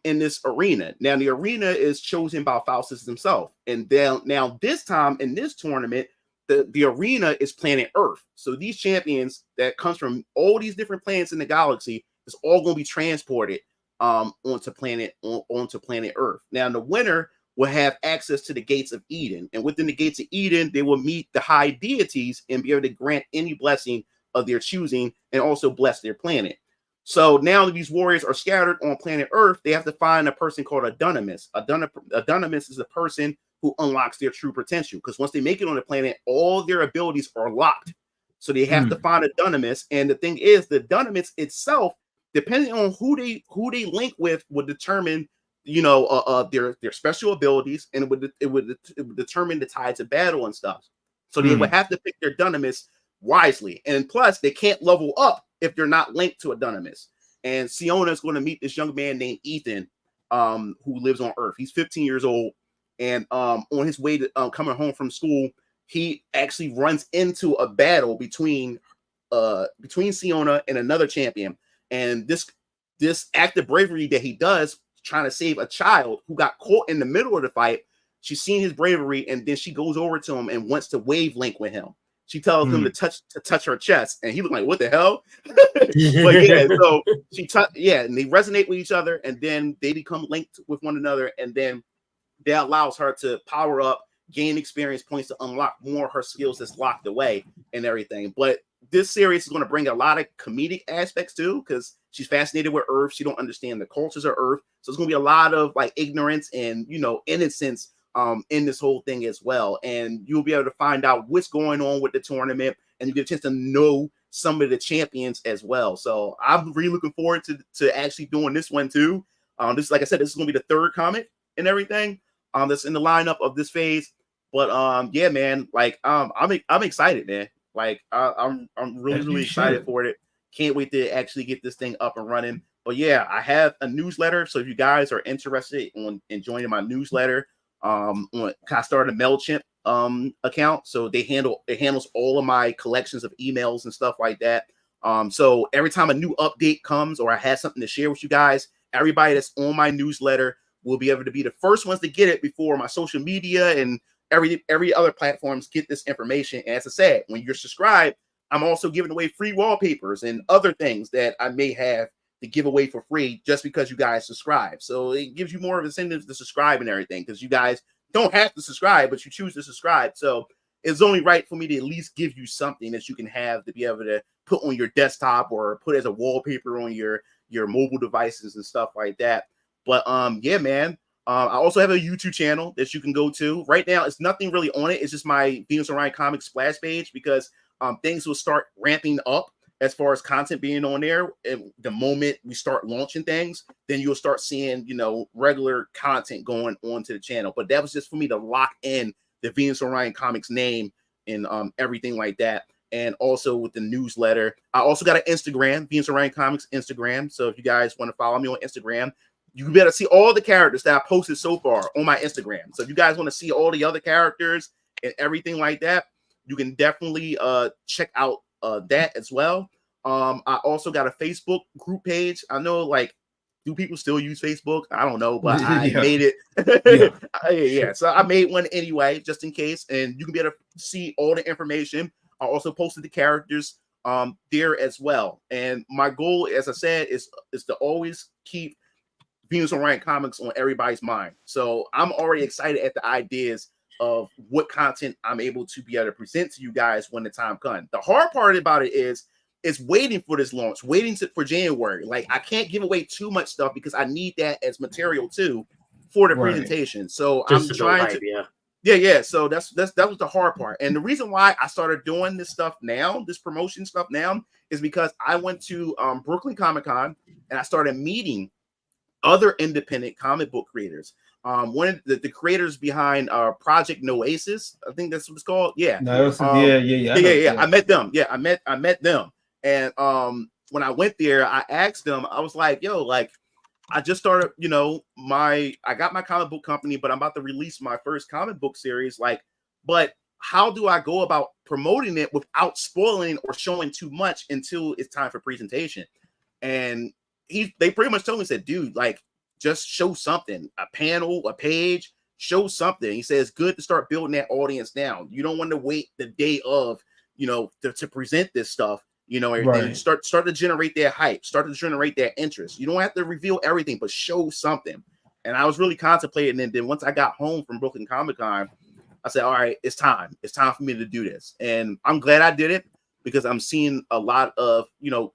in this arena. Now the arena is chosen by Faustus himself. And then now this time in this tournament, the arena is planet Earth. So these champions that comes from all these different planets in the galaxy is all going to be transported onto planet Earth. Now the winner will have access to the gates of Eden, and within the gates of Eden, they will meet the high deities and be able to grant any blessing of their choosing, and also bless their planet. So now that these warriors are scattered on planet Earth, they have to find a person called a Dunamis. A Dunamis is a person who unlocks their true potential, because once they make it on the planet, all their abilities are locked. So they have to find a Dunamis, and the thing is, the Dunamis itself, depending on who they link with, would determine their special abilities, and it would determine the tides of battle and stuff. So they would have to pick their Dunamis wisely, and plus they can't level up if they're not linked to a Dunamis. And Siona is going to meet this young man named Ethan, who lives on Earth. He's 15 years old, and on his way to coming home from school, he actually runs into a battle between Siona and another champion. And this act of bravery that he does, trying to save a child who got caught in the middle of the fight, she's seen his bravery, and then she goes over to him and wants to wavelink with him. She tells him to touch her chest, and he looked like, what the hell? But yeah, so and they resonate with each other, and then they become linked with one another, and then that allows her to power up, gain experience points to unlock more of her skills that's locked away and everything. But this series is going to bring a lot of comedic aspects too, because she's fascinated with Earth. She don't understand the cultures of Earth, so it's going to be a lot of like ignorance and innocence in this whole thing as well. And you'll be able to find out what's going on with the tournament, and you get a chance to know some of the champions as well. So I'm really looking forward to actually doing this one too. This, like I said, this is going to be the third comic and everything that's in the lineup of this phase. But yeah, man, like I'm excited, man. Like I'm really excited for it. Can't wait to actually get this thing up and running. But yeah, I have a newsletter, so if you guys are interested in joining my newsletter, I started a MailChimp account, so it handles all of my collections of emails and stuff like that. So every time a new update comes or I have something to share with you guys, everybody that's on my newsletter will be able to be the first ones to get it before my social media and every other platforms get this information. And as I said, when you're subscribed, I'm also giving away free wallpapers and other things that I may have to give away for free just because you guys subscribe. So it gives you more of incentives to subscribe and everything, because you guys don't have to subscribe, but you choose to subscribe. So it's only right for me to at least give you something that you can have to be able to put on your desktop or put as a wallpaper on your mobile devices and stuff like that. But yeah, man. I also have a YouTube channel that you can go to. Right now, it's nothing really on it. It's just my Venus Orion Comics splash page, because things will start ramping up as far as content being on there. And the moment we start launching things, then you'll start seeing, regular content going on to the channel. But that was just for me to lock in the Venus Orion Comics name and everything like that. And also with the newsletter, I also got an Instagram, Venus Orion Comics Instagram. So if you guys want to follow me on Instagram, you better see all the characters that I posted so far on my Instagram. So if you guys want to see all the other characters and everything like that, you can definitely check out that as well. I also got a Facebook group page. I know, like, do people still use Facebook? I don't know, but I made it. Yeah. So I made one anyway, just in case. And you can be able to see all the information. I also posted the characters there as well. And my goal, as I said, is to always keep Venus Orion Comics on everybody's mind. So I'm already excited at the ideas of what content I'm able to be able to present to you guys when the time comes. The hard part about it is waiting for this launch, for January. Like, I can't give away too much stuff because I need that as material too for the presentation. So just I'm trying to, yeah. So that was the hard part. And the reason why I started doing this stuff now, this promotion stuff now, is because I went to Brooklyn Comic-Con and I started meeting other independent comic book creators. One of the creators behind Project Noasis, I think that's what it's called. Yeah. I met them. Yeah, I met them. And when I went there, I asked them, I was like, yo, like, I just started, I got my comic book company, but I'm about to release my first comic book series. Like, but how do I go about promoting it without spoiling or showing too much until it's time for presentation? And they pretty much told me, said, dude, like, just show something, a panel, a page, show something. He says, good to start building that audience down. You don't want to wait the day of, to present this stuff, everything. Right. You start to generate their hype, start to generate their interest. You don't have to reveal everything, but show something. And I was really contemplating. And then once I got home from Brooklyn Comic-Con, I said, all right, it's time. It's time for me to do this. And I'm glad I did it because I'm seeing a lot of,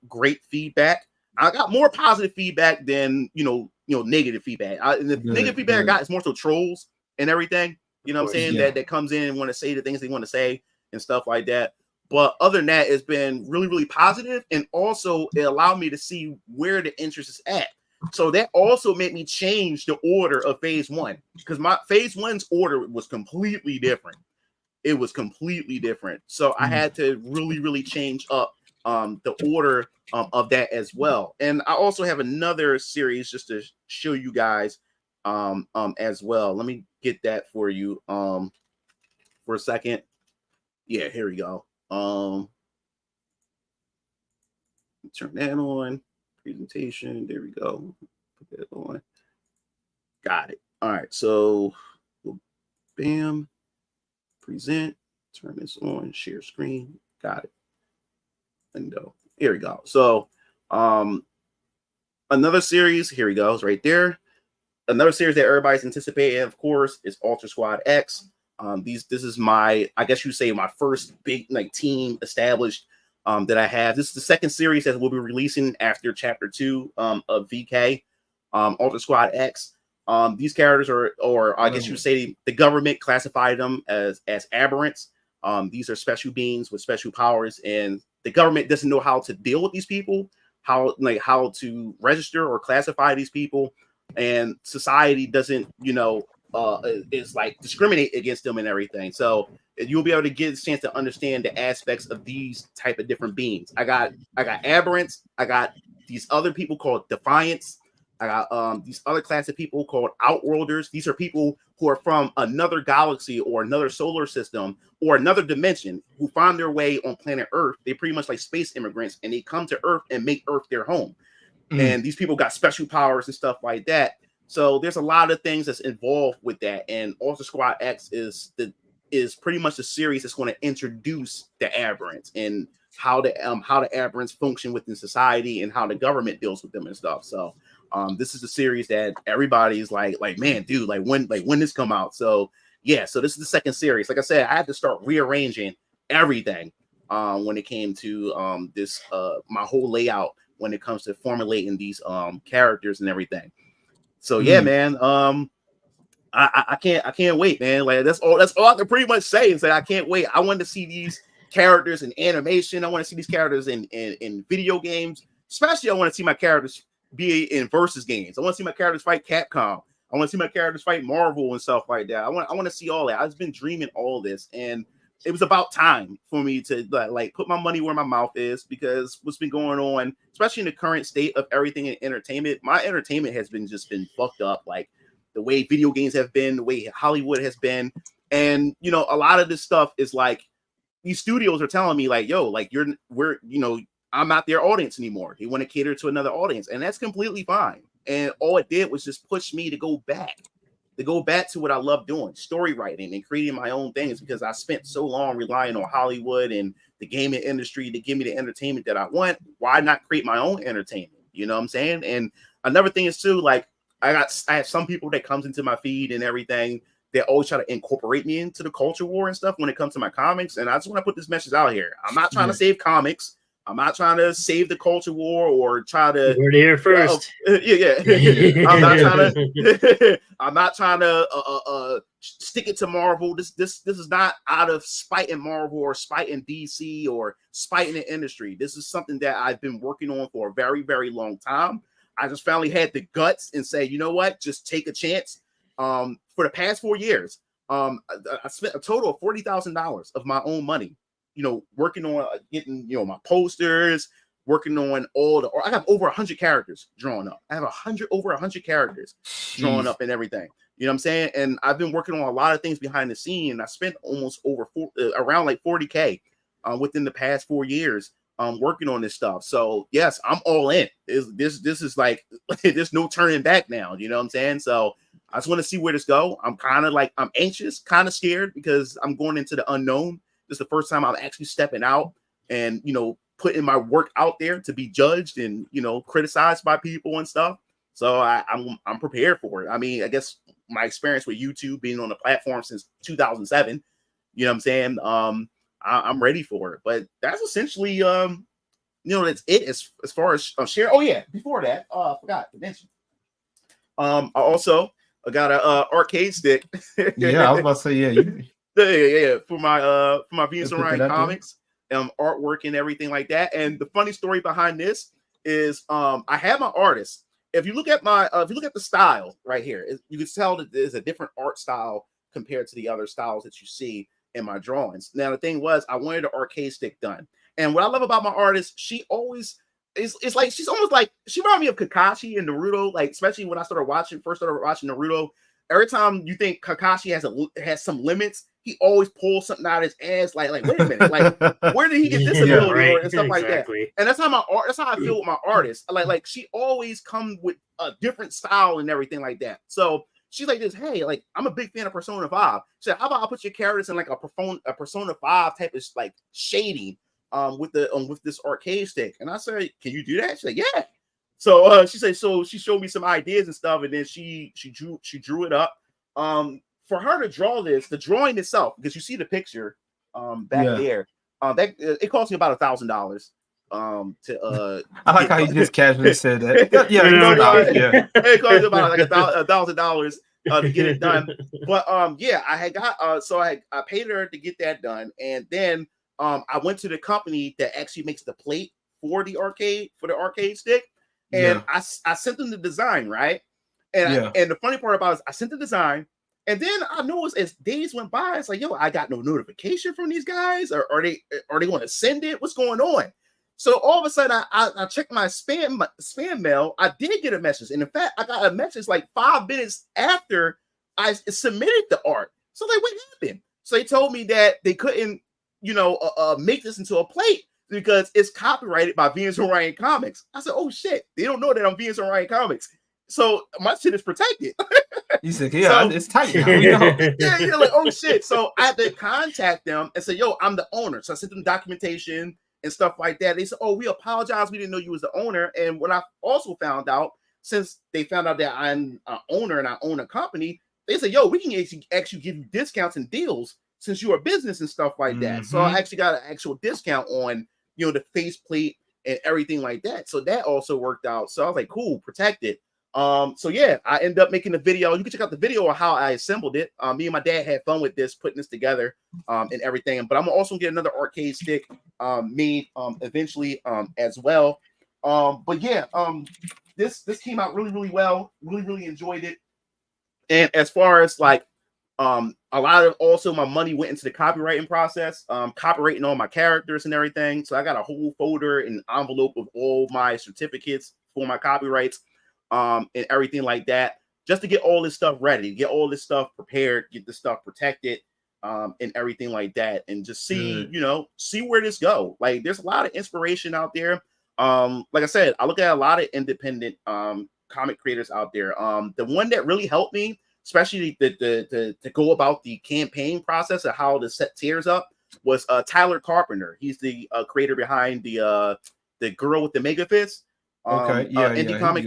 great feedback. I got more positive feedback than, negative feedback. Negative feedback I got is more so trolls and everything, what I'm saying, that comes in and want to say the things they want to say and stuff like that. But other than that, it's been really, really positive. And also it allowed me to see where the interest is at. So that also made me change the order of phase 1 because my phase 1's order was completely different. It was completely different. So I had to really, really change up the order of that as well. And I also have another series just to show you guys as well. Let me get that for you for a second. Yeah, here we go. Turn that on. Presentation. There we go. Put that on. Got it. All right. So, bam. Present. Turn this on. Share screen. Got it. And go. Here we go. So, another series. Here we go. It's right there. Another series that everybody's anticipating, of course, is Ultra Squad X. This is my, I guess you say, my first big team established that I have. This is the second series that we'll be releasing after Chapter 2 of VK, Ultra Squad X. These characters or I guess you say the government classified them as aberrants. These are special beings with special powers, and the government doesn't know how to deal with these people, how to register or classify these people, and society doesn't, is discriminate against them and everything. So you'll be able to get a chance to understand the aspects of these type of different beings. I got aberrants. I got these other people called defiants. I got these other class of people called outworlders. These are people who are from another galaxy or another solar system or another dimension who find their way on planet Earth. They're pretty much like space immigrants, and they come to Earth and make Earth their home. And these people got special powers and stuff like that. So there's a lot of things that's involved with that. And Ultra Squad X is pretty much the series that's going to introduce the aberrants and how the aberrants function within society and how the government deals with them and stuff. So this is a series that everybody's like, man, dude, when this come out? So yeah, so this is the second series. Like I said, I had to start rearranging everything when it came to this my whole layout when it comes to formulating these characters and everything. So yeah, man, I can't wait, man. Like that's all I can pretty much say is that I can't wait. I want to see these characters in animation. I want to see these characters in video games. Especially I want to see my characters be in versus games. I want to see my characters fight Capcom. I want to see my characters fight Marvel and stuff like that. I want to see all that. I've been dreaming all this, and it was about time for me to like put my money where my mouth is, because what's been going on, especially in the current state of everything in entertainment, my entertainment has been fucked up. Like the way video games have been, the way Hollywood has been. And, a lot of this stuff is like, these studios are telling me like, yo, like I'm not their audience anymore. They want to cater to another audience, and that's completely fine. And all it did was just push me to go back to what I love doing, story writing and creating my own things, because I spent so long relying on Hollywood and the gaming industry to give me the entertainment that I want. Why not create my own entertainment? You know what I'm saying? And another thing is too, like I have some people that comes into my feed and everything. They always try to incorporate me into the culture war and stuff when it comes to my comics. And I just want to put this message out here. I'm not trying to save comics. I'm not trying to save the culture war or try to. We're here first. I'm not trying to stick it to Marvel. This is not out of spite in Marvel or spite in DC or spite in the industry. This is something that I've been working on for a very, very long time. I just finally had the guts and say, you know what, just take a chance. For the past 4 years, I spent a total of $40,000 of my own money, working on getting, my posters, working on I have over 100 characters drawn up. I have over 100 characters drawn up and everything. You know what I'm saying? And I've been working on a lot of things behind the scene, and I spent almost around like 40K within the past 4 years working on this stuff. So yes, I'm all in. This is like there's no turning back now. You know what I'm saying? So I just want to see where this go. I'm kind of like I'm anxious, kind of scared because I'm going into the unknown. This is the first time I'm actually stepping out and putting my work out there to be judged and criticized by people and stuff. So I'm prepared for it. I mean, I guess my experience with YouTube being on the platform since 2007, you know what I'm saying? I'm ready for it. But that's essentially that's it as far as share. Oh yeah, before that, I forgot to mention. I also got a arcade stick. Yeah, I was about to say yeah, for my Venus and Orion comics, artwork and everything like that. And the funny story behind this is I have my artist. If you look at the style right here, you can tell that there's a different art style compared to the other styles that you see in my drawings. Now the thing was, I wanted an arcade stick done, and what I love about my artist, she always it's like she's almost like she reminded me of Kakashi and Naruto. Like especially when I first started watching Naruto. Every time you think Kakashi has some limits, he always pulls something out of his ass. Like wait a minute, like where did he get this ability right. and stuff like that? And that's how I feel with my artist. Like she always comes with a different style and everything like that. So she's like this. Hey, like I'm a big fan of Persona 5. She said, how about I put your characters in like a Persona 5 type of like shading with this arcade stick? And I said, can you do that? She's like, yeah. So she said, so she showed me some ideas and stuff, and then she drew it up. For her to draw this, the drawing itself, because you see the picture back there, that it cost me about $1,000. I like how you just casually said that. It cost about like $1,000 to get it done. But I had got so I paid her to get that done, and then I went to the company that actually makes the plate for the arcade stick. And I sent them the design, right? And and the funny part about it is I sent the design, and then I noticed as days went by, it's like, yo, I got no notification from these guys. Or are they going to send it? What's going on? So all of a sudden, I checked my spam mail. I did get a message, and in fact, I got a message like 5 minutes after I submitted the art. So like, what happened? So they told me that they couldn't, make this into a plate because it's copyrighted by Venus and Orion Comics. I said, oh shit, they don't know that I'm Venus and Orion Comics. So my shit is protected. You said, yeah, it's tight now. Yeah, like, oh shit. So I had to contact them and say, yo, I'm the owner. So I sent them documentation and stuff like that. They said, oh, we apologize. We didn't know you was the owner. And what I also found out, since they found out that I'm an owner and I own a company, they said, yo, we can actually give you discounts and deals since you're a business and stuff like that. So I actually got an actual discount on the faceplate and everything like that. So that also worked out. So I was like, cool, protected. So yeah, I ended up making a video. You can check out the video of how I assembled it. Me and my dad had fun with this, putting this together and everything. But I'm also gonna get another arcade stick made eventually as well. But yeah, this came out really, really well. Really enjoyed it. And as far as like a lot of also my money went into the copywriting process, copywriting all my characters and everything. So I got a whole folder and envelope of all my certificates for my copyrights and everything like that, just to get all this stuff ready, get all this stuff prepared, get the stuff protected and everything like that, and just see, see where this go. Like there's a lot of inspiration out there. Like I said, I look at a lot of independent comic creators out there. The one that really helped me, especially to go about the campaign process of how to set tiers up, was Tyler Carpenter. He's the creator behind the girl with the mega fist. Indie comic.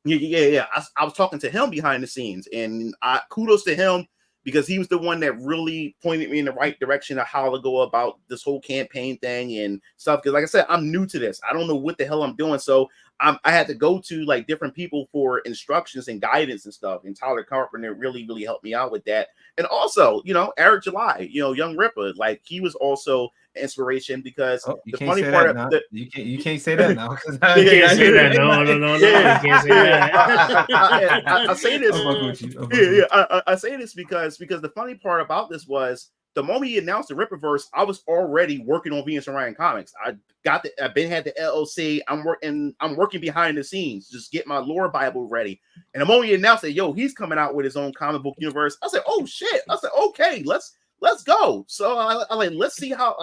Yeah. I was talking to him behind the scenes, and kudos to him because he was the one that really pointed me in the right direction of how to go about this whole campaign thing and stuff. Because like I said, I'm new to this. I don't know what the hell I'm doing. So I had to go to like different people for instructions and guidance and stuff. And Tyler Carpenter really helped me out with that. And also, Eric July, Young Ripper, like he was also inspiration because the funny part of you can't say that now. You can't say that. No. You can't say that. I say this. I say this because the funny part about this was the moment he announced the Rippaverse, I was already working on Venus Orion Comics. I've had the LLC. I'm working behind the scenes, just get my lore Bible ready. And the moment he announced that, yo, he's coming out with his own comic book universe, I said, oh shit. I said, okay, let's go. So I like, let's see how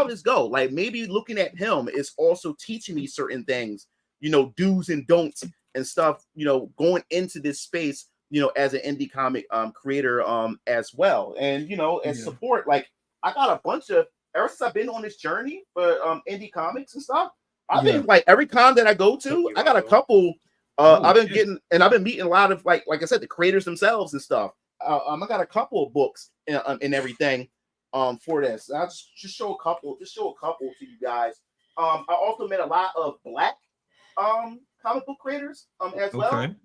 this go. Like, maybe looking at him is also teaching me certain things, you know, do's and don'ts and stuff, you know, going into this space, you know, as an indie comic creator as well. And, you know, as support, like, I got a bunch of, ever since I've been on this journey for indie comics and stuff, I've been like, every con that I go to, I got a couple, I've been meeting a lot of, like I said, the creators themselves and stuff. I got a couple of books and everything for this. I'll just show a couple to you guys. I also met a lot of Black comic book creators as well.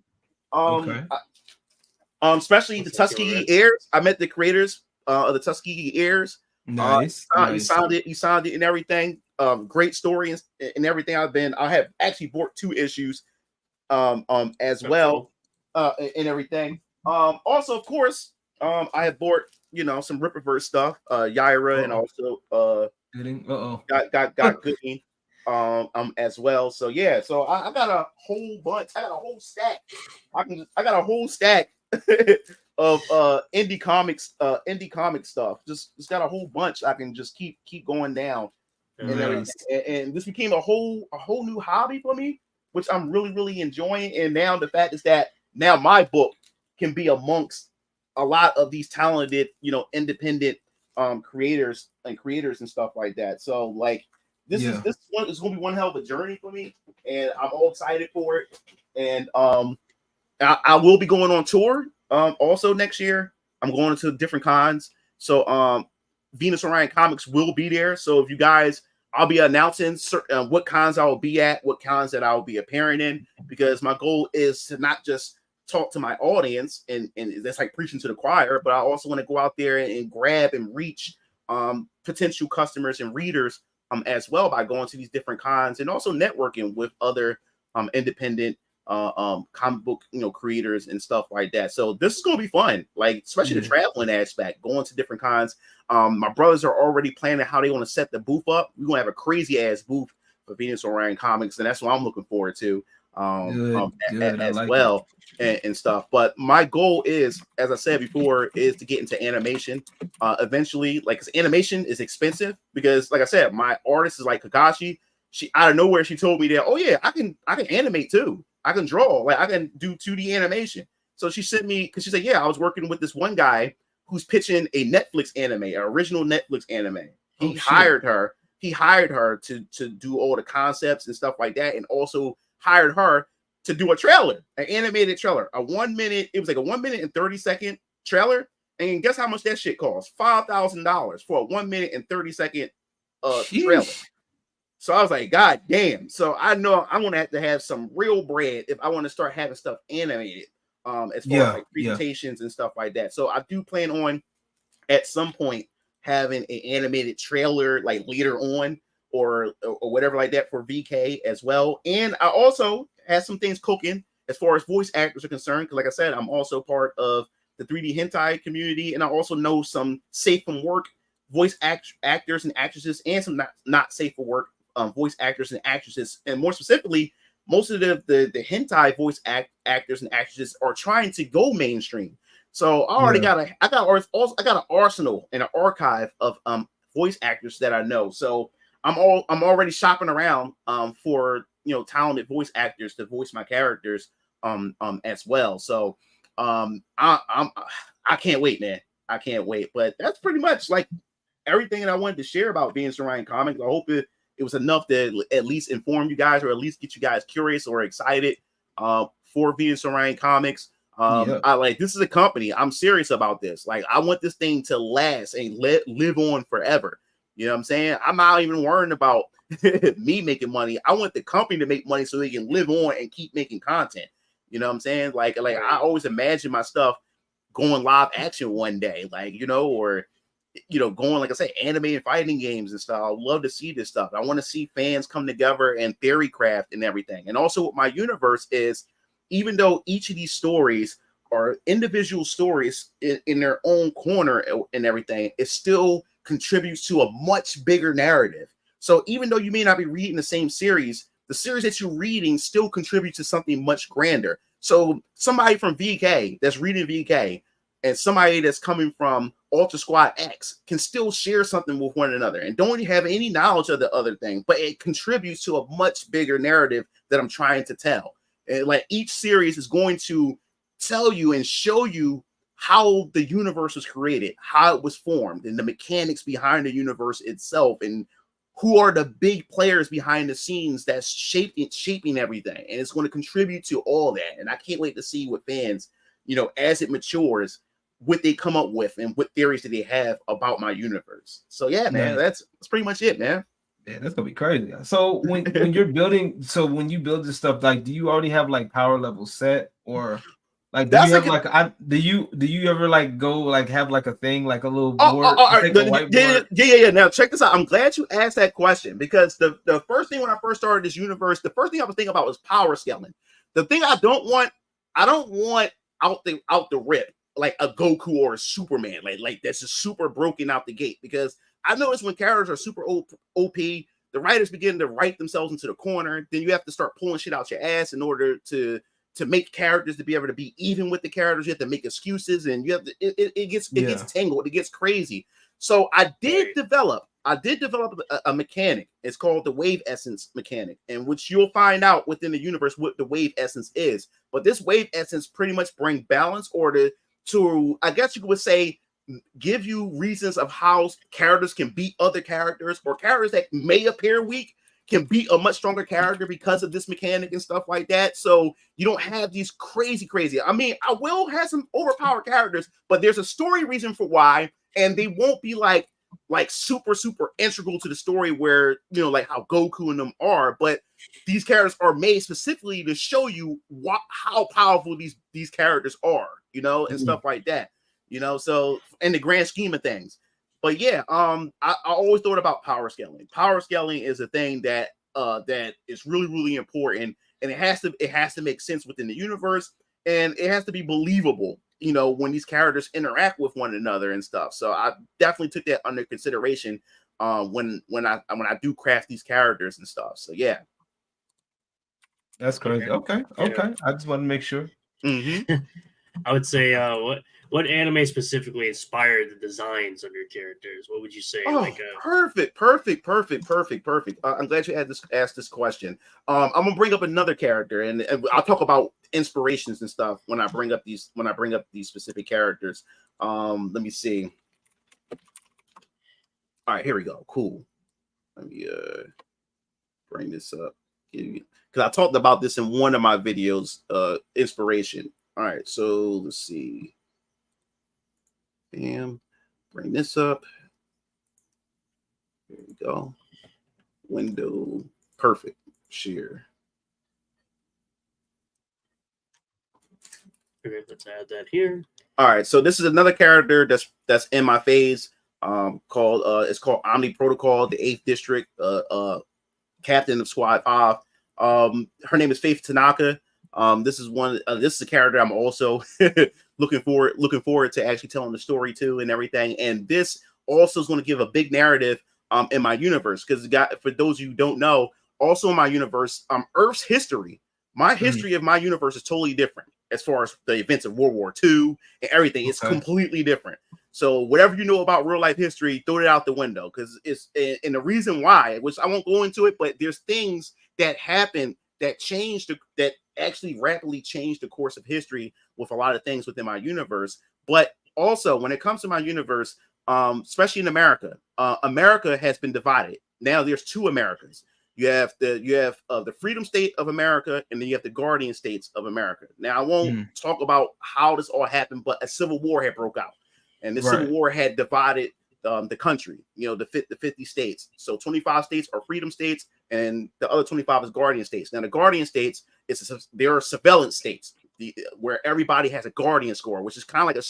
Especially the Tuskegee Heirs. I met the creators of the Tuskegee Heirs. Nice. You signed it and everything. Great story and everything. I have actually bought 2 issues as well and everything. Also, of course, I have bought, you know, some Rippaverse stuff, Yaira, and also got Gooding as well. So yeah, so I got a whole bunch. I got a whole stack. I got a whole stack of indie comic stuff. Just got a whole bunch. I can just keep going down. Nice. And this became a whole new hobby for me, which I'm really enjoying. And now the fact is that now my book can be amongst a lot of these talented, you know, independent creators and stuff like that. So like this is going to be one hell of a journey for me, and I'm all excited for it. And I will be going on tour also next year. I'm going to different cons. So Venus Orion Comics will be there. So if you guys, I'll be announcing what cons I will be at, what cons that I will be appearing in, because my goal is to not just talk to my audience and that's like preaching to the choir, but I also want to go out there and grab and reach potential customers and readers as well by going to these different cons and also networking with other independent comic book, you know, creators and stuff like that. So this is going to be fun, like especially the traveling aspect, going to different cons. My brothers are already planning how they want to set the booth up. We're going to have a crazy ass booth for Venus Orion Comics, and that's what I'm looking forward to as well and stuff. But my goal is, as I said before, is to get into animation eventually. Like, 'cause animation is expensive, because like I said, my artist is like Kakashi. She out of nowhere, she told me that, oh yeah, I can animate too. I can draw, like I can do 2D animation. So she sent me, because she said, yeah, I was working with this one guy who's pitching a Netflix anime, an original Netflix anime. He hired her to do all the concepts and stuff like that, and also hired her to do a trailer, an animated trailer, it was like a 1 minute and 30-second trailer. And guess how much that shit costs? $5,000 for a 1 minute and 30-second trailer. So I was like, God damn. So I know I'm gonna have to have some real bread if I want to start having stuff animated, as far as like presentations and stuff like that. So I do plan on at some point having an animated trailer like later on, or whatever like that, for VK as well. And I also have some things cooking as far as voice actors are concerned, because like I said, I'm also part of the 3D hentai community, and I also know some safe from work voice actors and actresses, and some not safe for work voice actors and actresses. And more specifically, most of the hentai voice actors and actresses are trying to go mainstream. So I already got an arsenal and an archive of voice actors that I know. So I'm already shopping around for, you know, talented voice actors to voice my characters as well. So I can't wait, man. I can't wait. But that's pretty much like everything that I wanted to share about Venus Orion Comics. I hope it was enough to at least inform you guys, or at least get you guys curious or excited for Venus Orion Comics. I like, this is a company. I'm serious about this. Like, I want this thing to last and live on forever. You know what I'm saying? I'm not even worrying about me making money. I want the company to make money so they can live on and keep making content. You know what I'm saying? Like I always imagine my stuff going live action one day, like, you know, or, you know, going, like I say, animated fighting games and stuff. I love to see this stuff. I want to see fans come together and theory craft and everything. And also what my universe is, even though each of these stories are individual stories in their own corner and everything, it still contributes to a much bigger narrative. So even though you may not be reading the same series, the series that you're reading still contributes to something much grander. So somebody from VK that's reading VK and somebody that's coming from Ultra Squad X can still share something with one another and don't have any knowledge of the other thing, but it contributes to a much bigger narrative that I'm trying to tell. And like each series is going to tell you and show you how the universe was created, how it was formed, and the mechanics behind the universe itself, and who are the big players behind the scenes that's shaping everything. And it's going to contribute to all that. And I can't wait to see what fans, you know, as it matures, what they come up with and what theories that they have about my universe. So yeah, man, that's pretty much it, man. Yeah, that's gonna be crazy. So when you're building, so when you build this stuff, like, do you already have like power level set, or like do you have do you ever like go like have like a thing like a little board? Yeah. Now check this out. I'm glad you asked that question, because the first thing when I first started this universe, the first thing I was thinking about was power scaling. The thing I don't want out the rip like a Goku or a Superman, like that's just super broken out the gate. Because I noticed when characters are super OP, the writers begin to write themselves into the corner. Then you have to start pulling shit out your ass in order to make characters to be able to be even with the characters. You have to make excuses, and you have to, it gets tangled, it gets crazy. So I did develop a mechanic. It's called the wave essence mechanic, and which you'll find out within the universe what the wave essence is. But this wave essence pretty much bring balance, or to I guess you would say, give you reasons of how characters can beat other characters, or characters that may appear weak can beat a much stronger character because of this mechanic and stuff like that. So you don't have these crazy. I mean, I will have some overpowered characters, but there's a story reason for why, and they won't be like super integral to the story where, you know, like how Goku and them are. But these characters are made specifically to show you how powerful these characters are, you know, and stuff like that. You know, so in the grand scheme of things. But yeah, I always thought about power scaling. Power scaling is a thing that is really, really important, and it has to make sense within the universe, and it has to be believable, you know, when these characters interact with one another and stuff. So I definitely took that under consideration when I do craft these characters and stuff. So yeah. That's crazy. Okay. I just want to make sure. I would say what anime specifically inspired the designs of your characters? What would you say? Oh, perfect. I'm glad you asked this question. I'm gonna bring up another character, and I'll talk about inspirations and stuff when I bring up these specific characters. Let me see. All right, here we go. Cool. Let me bring this up, because I talked about this in one of my videos. Inspiration. All right, so let's see. Bam, bring this up. There we go. Window, perfect. Share. Okay, let's add that here. All right, so this is another character that's in my phase. It's called Omni Protocol, the 8th District, Captain of Squad 5. Her name is Faith Tanaka. This is a character I'm also looking forward to actually telling the story to and everything. And this also is going to give a big narrative in my universe, because for those of you who don't know, also in my universe, Earth's history, my history of my universe is totally different as far as the events of World War II and everything. It's completely different. So whatever you know about real life history, throw it out the window, because it's, and the reason why, which I won't go into it, but there's things that happen that actually rapidly changed the course of history with a lot of things within my universe. But also when it comes to my universe, especially in America, America has been divided. Now there's two Americas. You have the Freedom State of America, and then you have the Guardian States of America. Now I won't talk about how this all happened, but a civil war had broke out, and the civil war had divided the country, you know, the 50 states. So 25 states are freedom states, and the other 25 is guardian states. Now the guardian states, there are surveillance states where everybody has a guardian score, which is kind of like a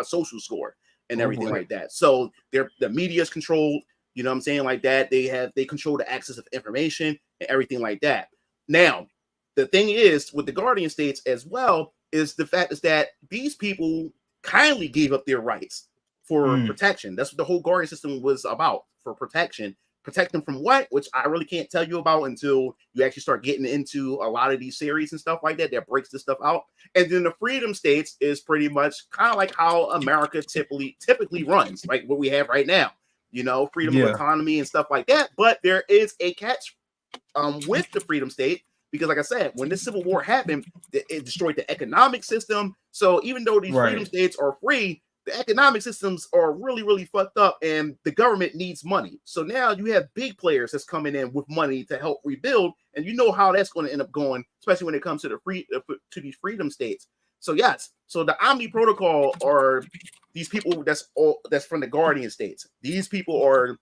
social score and everything like that. So the media is controlled, you know what I'm saying, like that. They control the access of information and everything like that. Now the thing is with the guardian states as well is the fact is that these people kindly gave up their rights for protection. That's what the whole Guardian system was about, for protection. Protect them from what? Which I really can't tell you about until you actually start getting into a lot of these series and stuff like that breaks this stuff out. And then the freedom states is pretty much kind of like how America typically runs, like what we have right now. You know, freedom of autonomy and stuff like that. But there is a catch with the freedom state, because like I said, when this Civil War happened, it destroyed the economic system. So even though these freedom states are free, the economic systems are really, really fucked up, and the government needs money. So now you have big players that's coming in with money to help rebuild, and you know how that's going to end up going, especially when it comes to to these freedom states. So yes, so the Omni Protocol are these people that's from the Guardian states. These people are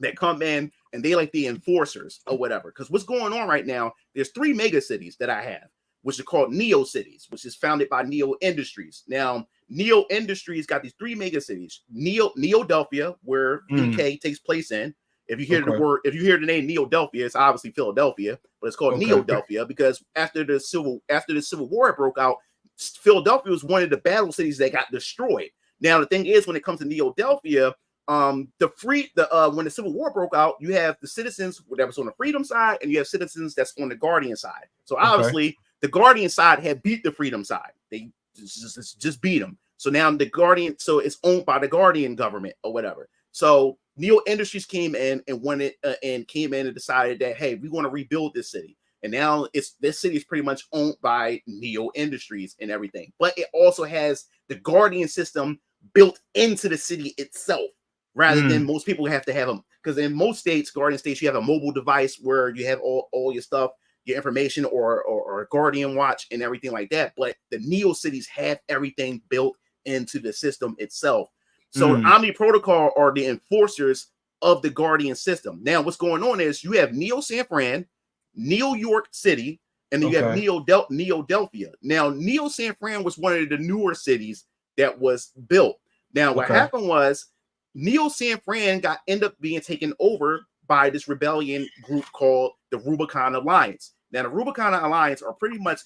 that come in and they like the enforcers or whatever. Because what's going on right now, there's 3 mega cities that I have, which are called Neo cities, which is founded by Neo Industries. Now, Neo Industries got these 3 mega cities. Neodelphia, where UK takes place in. If you hear the word, if you hear the name Neodelphia, it's obviously Philadelphia, but it's called Neodelphia because after the Civil War broke out, Philadelphia was one of the battle cities that got destroyed. Now the thing is, when it comes to Neodelphia, when the Civil War broke out, you have the citizens that was on the freedom side, and you have citizens that's on the Guardian side. So obviously, the Guardian side had beat the freedom side. They just beat them. So now the Guardian, so it's owned by the Guardian government or whatever. So Neo Industries came in and came in and decided that, hey, we want to rebuild this city. And now this city is pretty much owned by Neo Industries and everything. But it also has the Guardian system built into the city itself, rather than most people have to have them. Because in most states, Guardian states, you have a mobile device where you have all your stuff, your information, or Guardian Watch and everything like that. But the Neo cities have everything built into the system itself. So Omni Protocol are the enforcers of the Guardian system. Now, what's going on is you have Neo San Fran, Neo York City, and then you have Neodelphia. Now, Neo San Fran was one of the newer cities that was built. Now, what happened was Neo San Fran ended up being taken over by this rebellion group called the Rubicon Alliance. Now, the Rubicon Alliance are pretty much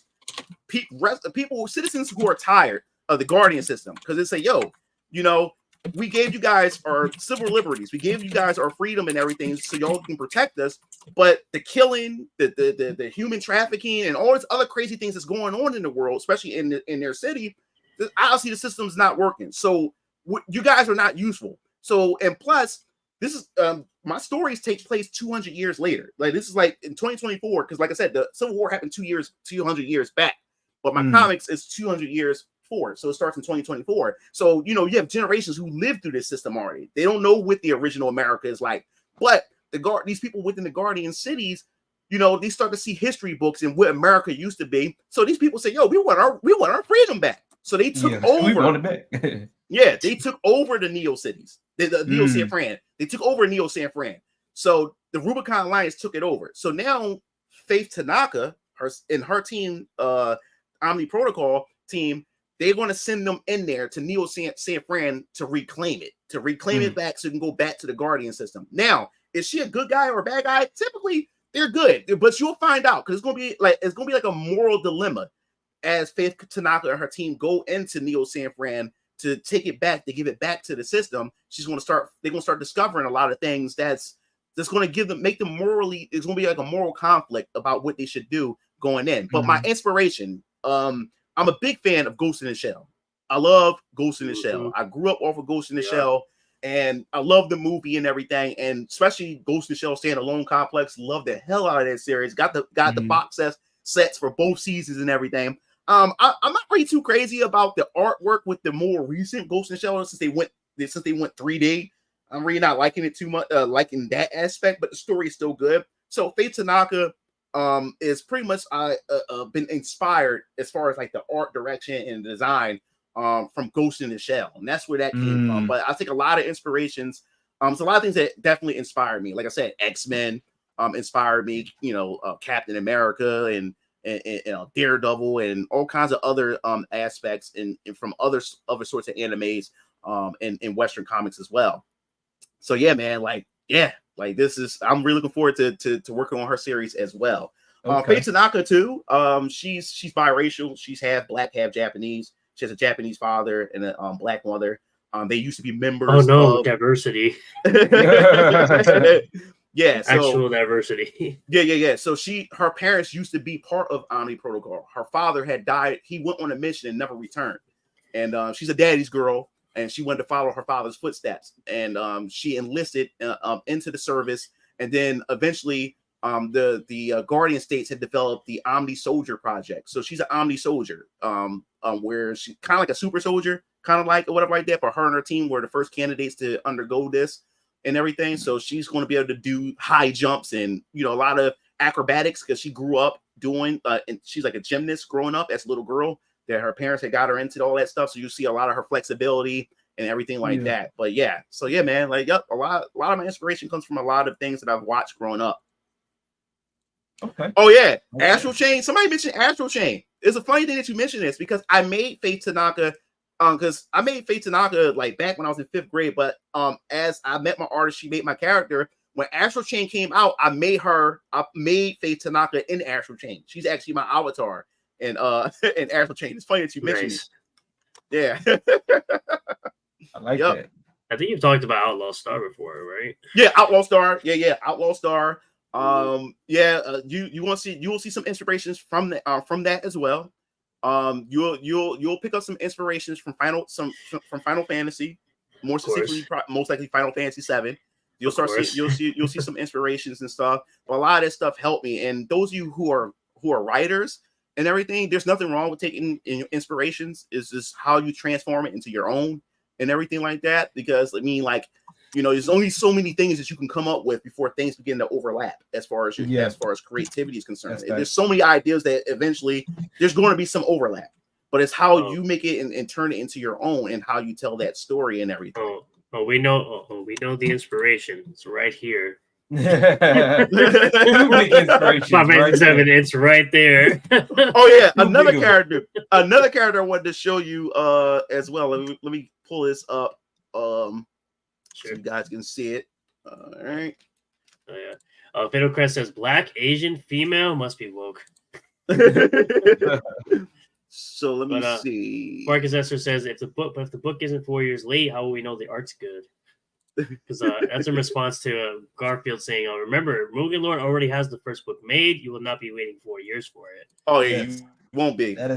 citizens who are tired of the Guardian system, because they say, yo, you know, we gave you guys our civil liberties, we gave you guys our freedom and everything so y'all can protect us, but the killing, the human trafficking, and all these other crazy things that's going on in the world, especially in their city, obviously the system's not working. So you guys are not useful. So, and plus, this is my stories take place 200 years later. Like, this is like in 2024, because like I said, the Civil War happened 200 years back, but my comics is 200 years forward. So it starts in 2024. So, you know, you have generations who lived through this system already. They don't know what the original America is like, but these people within the Guardian cities, you know, they start to see history books and what America used to be. So these people say, yo, we want our freedom back. So they took over. We want it back. Yeah, they took over the Neo cities, the Neo San Fran. They took over Neo San Fran. So the Rubicon Alliance took it over. So now Faith Tanaka, her team, Omni Protocol team, they're going to send them in there to Neo San Fran to reclaim it back so it can go back to the Guardian system. Now, is she a good guy or a bad guy? Typically, they're good, but you'll find out, because it's going to be like a moral dilemma as Faith Tanaka and her team go into Neo San Fran to take it back, to give it back to the system. They're going to start discovering a lot of things that's going to make them morally, it's going to be like a moral conflict about what they should do going in. But my inspiration, I'm a big fan of Ghost in the Shell. I love Ghost in the Shell. I grew up off of Ghost in the Shell, and I love the movie and everything, and especially Ghost in the Shell standalone complex. Love the hell out of that series. Got the box sets for both seasons and everything. I'm not really too crazy about the artwork with the more recent Ghost in the Shell since they went 3D. I'm really not liking it too much, liking that aspect, but the story is still good. So Faith Tanaka is pretty much been inspired as far as like the art direction and design from Ghost in the Shell, and that's where that came from. But I think a lot of inspirations, so a lot of things that definitely inspired me. Like I said, X-Men inspired me, you know, Captain America and Daredevil and all kinds of other aspects and from other sorts of animes and Western comics as well. So yeah, man, like this is, I'm really looking forward to working on her series as well. Faye Tanaka too. She's biracial. She's half black, half Japanese. She has a Japanese father and a black mother. They used to be members. Oh no, diversity. Yeah, so actual diversity. Yeah. So her parents used to be part of Omni Protocol. Her father had died. He went on a mission and never returned. And she's a daddy's girl, and she wanted to follow her father's footsteps. And she enlisted into the service. And then eventually, the Guardian States had developed the Omni Soldier Project. So she's an Omni Soldier, where she's kind of like a super soldier, kind of like or whatever like that. But her and her team were the first candidates to undergo this and everything. So she's going to be able to do high jumps and, a lot of acrobatics because she grew up doing, and she's like a gymnast growing up as a little girl that her parents had got her into all that stuff. So you see a lot of her flexibility and everything like that. But yeah, so yeah, man, like, yep, a lot of my inspiration comes from a lot of things that I've watched growing up. Okay. Oh yeah, okay. Astral Chain. Somebody mentioned Astral Chain. It's a funny thing that you mentioned this because I made Faye Tanaka, like back when I was in 5th grade. But as I met my artist, she made my character. When Astral Chain came out, I made Faye Tanaka in Astral Chain. She's actually my avatar in Astral Chain. It's funny that you mentioned it. Yeah. I like that. I think you've talked about Outlaw Star before, right? Yeah, Outlaw Star. Yeah, Outlaw Star. You will see some inspirations from that as well. You'll pick up some inspirations from Final Fantasy, more specifically, most likely Final Fantasy 7. You'll see some inspirations and stuff. But a lot of that stuff helped me. And those of you who are writers and everything, there's nothing wrong with taking inspirations. It's just how you transform it into your own and everything like that. Because I mean, like, there's only so many things that you can come up with before things begin to overlap as far as creativity is concerned. There's so many ideas that eventually there's going to be some overlap, but it's how you make it and turn it into your own and how you tell that story and everything. We know the inspiration. It's right here. It's right there. Oh yeah, another character I wanted to show you as well. Let me pull this up. So you guys can see it. All right. Oh yeah. Fatal Crest says black, Asian, female must be woke. So let me see. Marcus Esther says if the book isn't 4 years late, how will we know the art's good? Because that's in response to Garfield saying, remember, MugenLord already has the first book made. You will not be waiting 4 years for it. Oh yeah, you won't be. And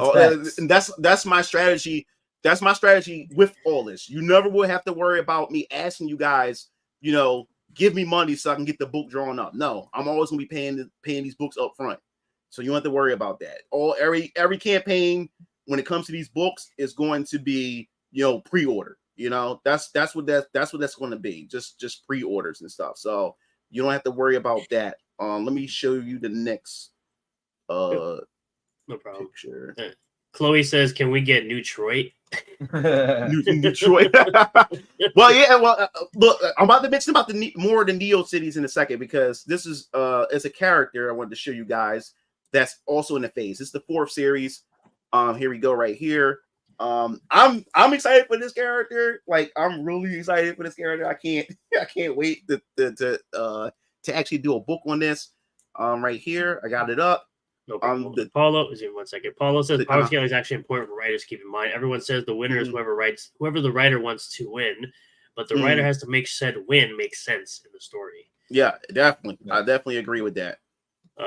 that's my strategy. That's my strategy with all this. You never will have to worry about me asking you guys, give me money so I can get the book drawn up. No, I'm always gonna be paying these books up front. So you don't have to worry about that. Every campaign when it comes to these books is going to be, pre-order. That's what that's going to be. Just pre-orders and stuff. So you don't have to worry about that. Let me show you the next no problem. Picture. Chloe says, "Can we get Detroit?" Detroit. Well, yeah. Well, look, I'm about to mention about more of the Neo cities in a second because this is as a character I wanted to show you guys that's also in the phase. It's the 4th series. Here we go, right here. I'm excited for this character. Like, I'm really excited for this character. I can't wait to actually do a book on this. Right here, I got it up. No problem. Paulo, is it 1 second? Paulo says power scaling is actually important for writers. Keep in mind, everyone says the winner is whoever the writer wants to win, but the writer has to make said win make sense in the story. Yeah, definitely. I definitely agree with that.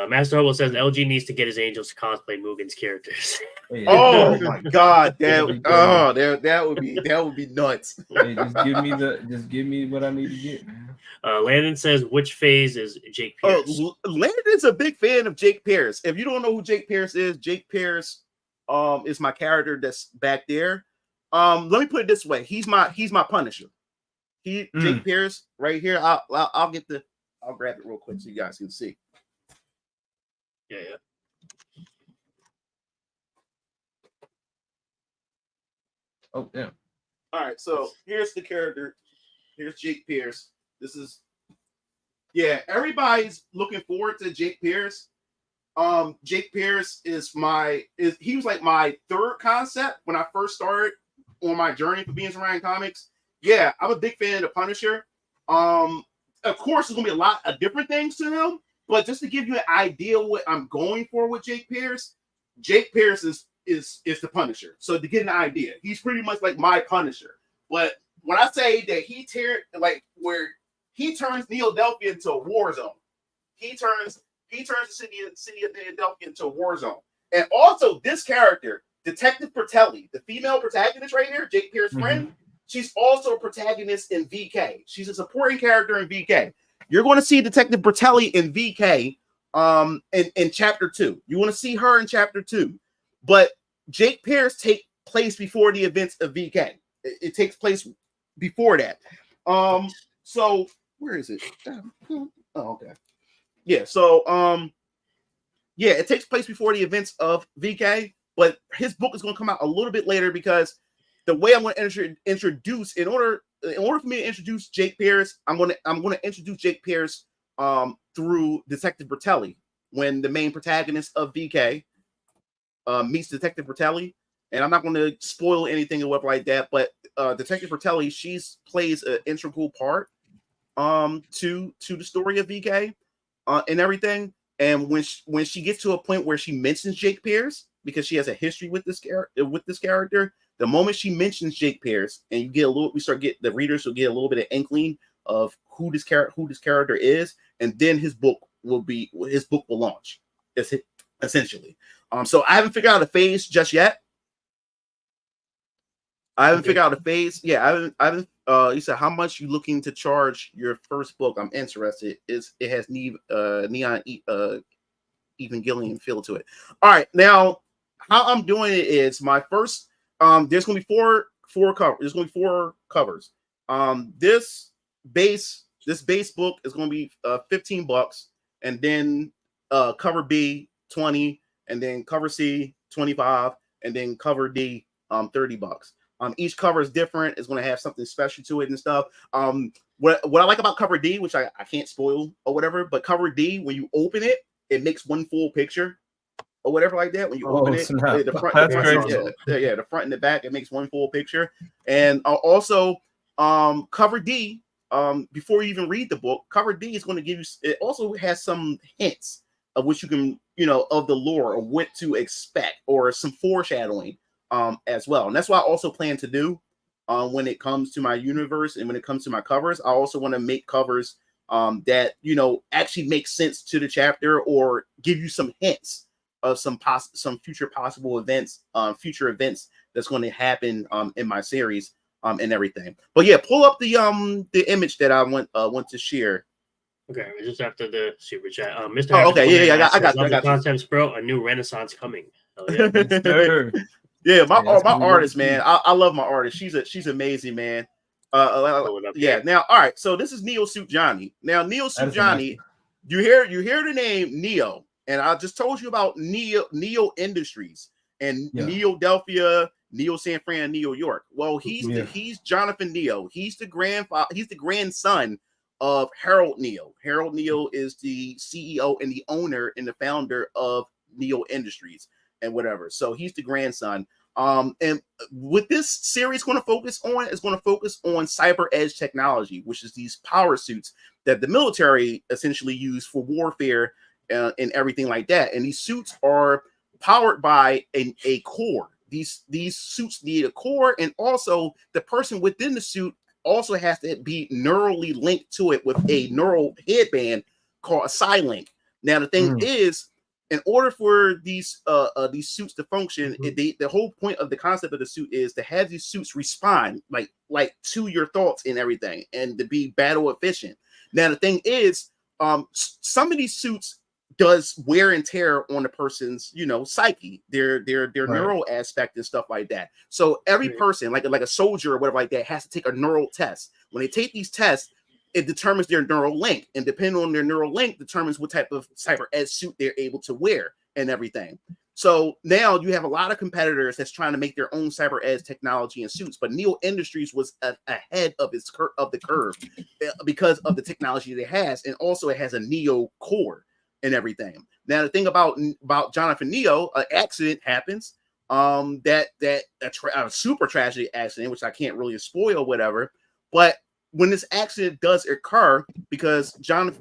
Master Hobo says LG needs to get his angels to cosplay Mugen's characters. Oh my god, that would be nuts. Hey, just give me what I need to get, man. Landon says, which phase is Jake Pierce? Landon's a big fan of Jake Pierce. If you don't know who Jake Pierce is is my character that's back there. Let me put it this way: he's my Punisher. Jake Pierce right here. I'll grab it real quick so you guys can see. Yeah. Oh, damn. All right, so here's the character. Here's Jake Pierce. Everybody's looking forward to Jake Pierce. Jake Pierce he was like my 3rd concept when I first started on my journey for being Orion Comics. Yeah, I'm a big fan of the Punisher. Of course, there's gonna be a lot of different things to him, But just to give you an idea what I'm going for with Jake Pierce is the Punisher. So to get an idea, he's pretty much like my Punisher. But when I say that where he turns Neo-Delphia into a war zone, he turns the city of Philadelphia into a war zone. And also, this character, Detective Bertelli, the female protagonist right here, Jake Pierce's friend, she's also a protagonist in VK. She's a supporting character in VK. You're going to see Detective Bertelli in VK in Chapter 2. You want to see her in Chapter 2. But Jake Pierce takes place before the events of VK. It takes place before that. So, where is it? Oh, okay. Yeah, so it takes place before the events of VK, but his book is going to come out a little bit later because the way I'm going to introduce in order for me to introduce Jake Pierce, I'm going to introduce Jake Pierce through Detective Bertelli when the main protagonist of VK meets Detective Bertelli, and I'm not going to spoil anything or whatever like that, but Detective Bertelli, she plays an integral part to the story of VK. And everything, and when she gets to a point where she mentions Jake Pierce because she has a history with this character, the moment she mentions Jake Pierce, and the readers will get a little bit of inkling of who this character is, and then his book will launch, essentially. So I haven't figured out a phase just yet. I haven't figured out a phase. Yeah, I haven't. You said how much you looking to charge your first book? I'm interested. It has neon Evangelion feel to it. All right, now how I'm doing it is my first. There's going to be four covers. There's going to be 4 covers. This base book is going to be $15, and then cover B 20, and then cover C 25, and then cover D $30. Each cover is different. It's going to have something special to it and stuff. What I like about cover D, which I can't spoil or whatever, but cover D, when you open it, it makes one full picture or whatever like that. When you open it, the front and the back, it makes one full picture. And also, cover D, before you even read the book, cover D is going to give you. It also has some hints of what you can, of the lore or what to expect, or some foreshadowing. As well, and that's what I also plan to do when it comes to my universe and when it comes to my covers. I also want to make covers that actually make sense to the chapter or give you some hints of some future possible events, future events that's going to happen in my series and everything. But yeah, pull up the image that I want to share. Okay, just after the super chat, Mr. Oh, okay, yeah, I got the concepts, bro. A new renaissance coming. Hell yeah. Yeah, my artist, man. I love my artist. She's amazing, man. Yeah. Now, all right. So this is Neo Suit Johnny. Now, Neo Suit Johnny, you hear the name Neo, and I just told you about Neo Industries and Neo-Delphia, Neo San Fran, Neo York. Well, he's Jonathan Neo. He's the grandson of Harold Neo. Harold Neo is the CEO and the owner and the founder of Neo Industries and whatever. So he's the grandson. And what this series is going to focus on cyber edge technology, which is these power suits that the military essentially use for warfare and everything like that. And these suits are powered by a core. These suits need a core, and also the person within the suit also has to be neurally linked to it with a neural headband called a Psylink. Now the thing is, in order for these suits to function, the whole point of the concept of the suit is to have these suits respond like to your thoughts and everything, and to be battle efficient. Now the thing is, some of these suits does wear and tear on a person's psyche, their neural aspect and stuff like that. So every person, like a soldier or whatever like that, has to take a neural test. When they take these tests, it determines their neural link, and depending on their neural link determines what type of cyber edge suit they're able to wear and everything. So now you have a lot of competitors that's trying to make their own cyber edge technology and suits, but Neo Industries was ahead of the curve because of the technology that it has, and also it has a Neo core and everything. Now the thing about Jonathan Neo, an accident happens, a super tragic accident, which I can't really spoil, whatever, but when this accident does occur, because John,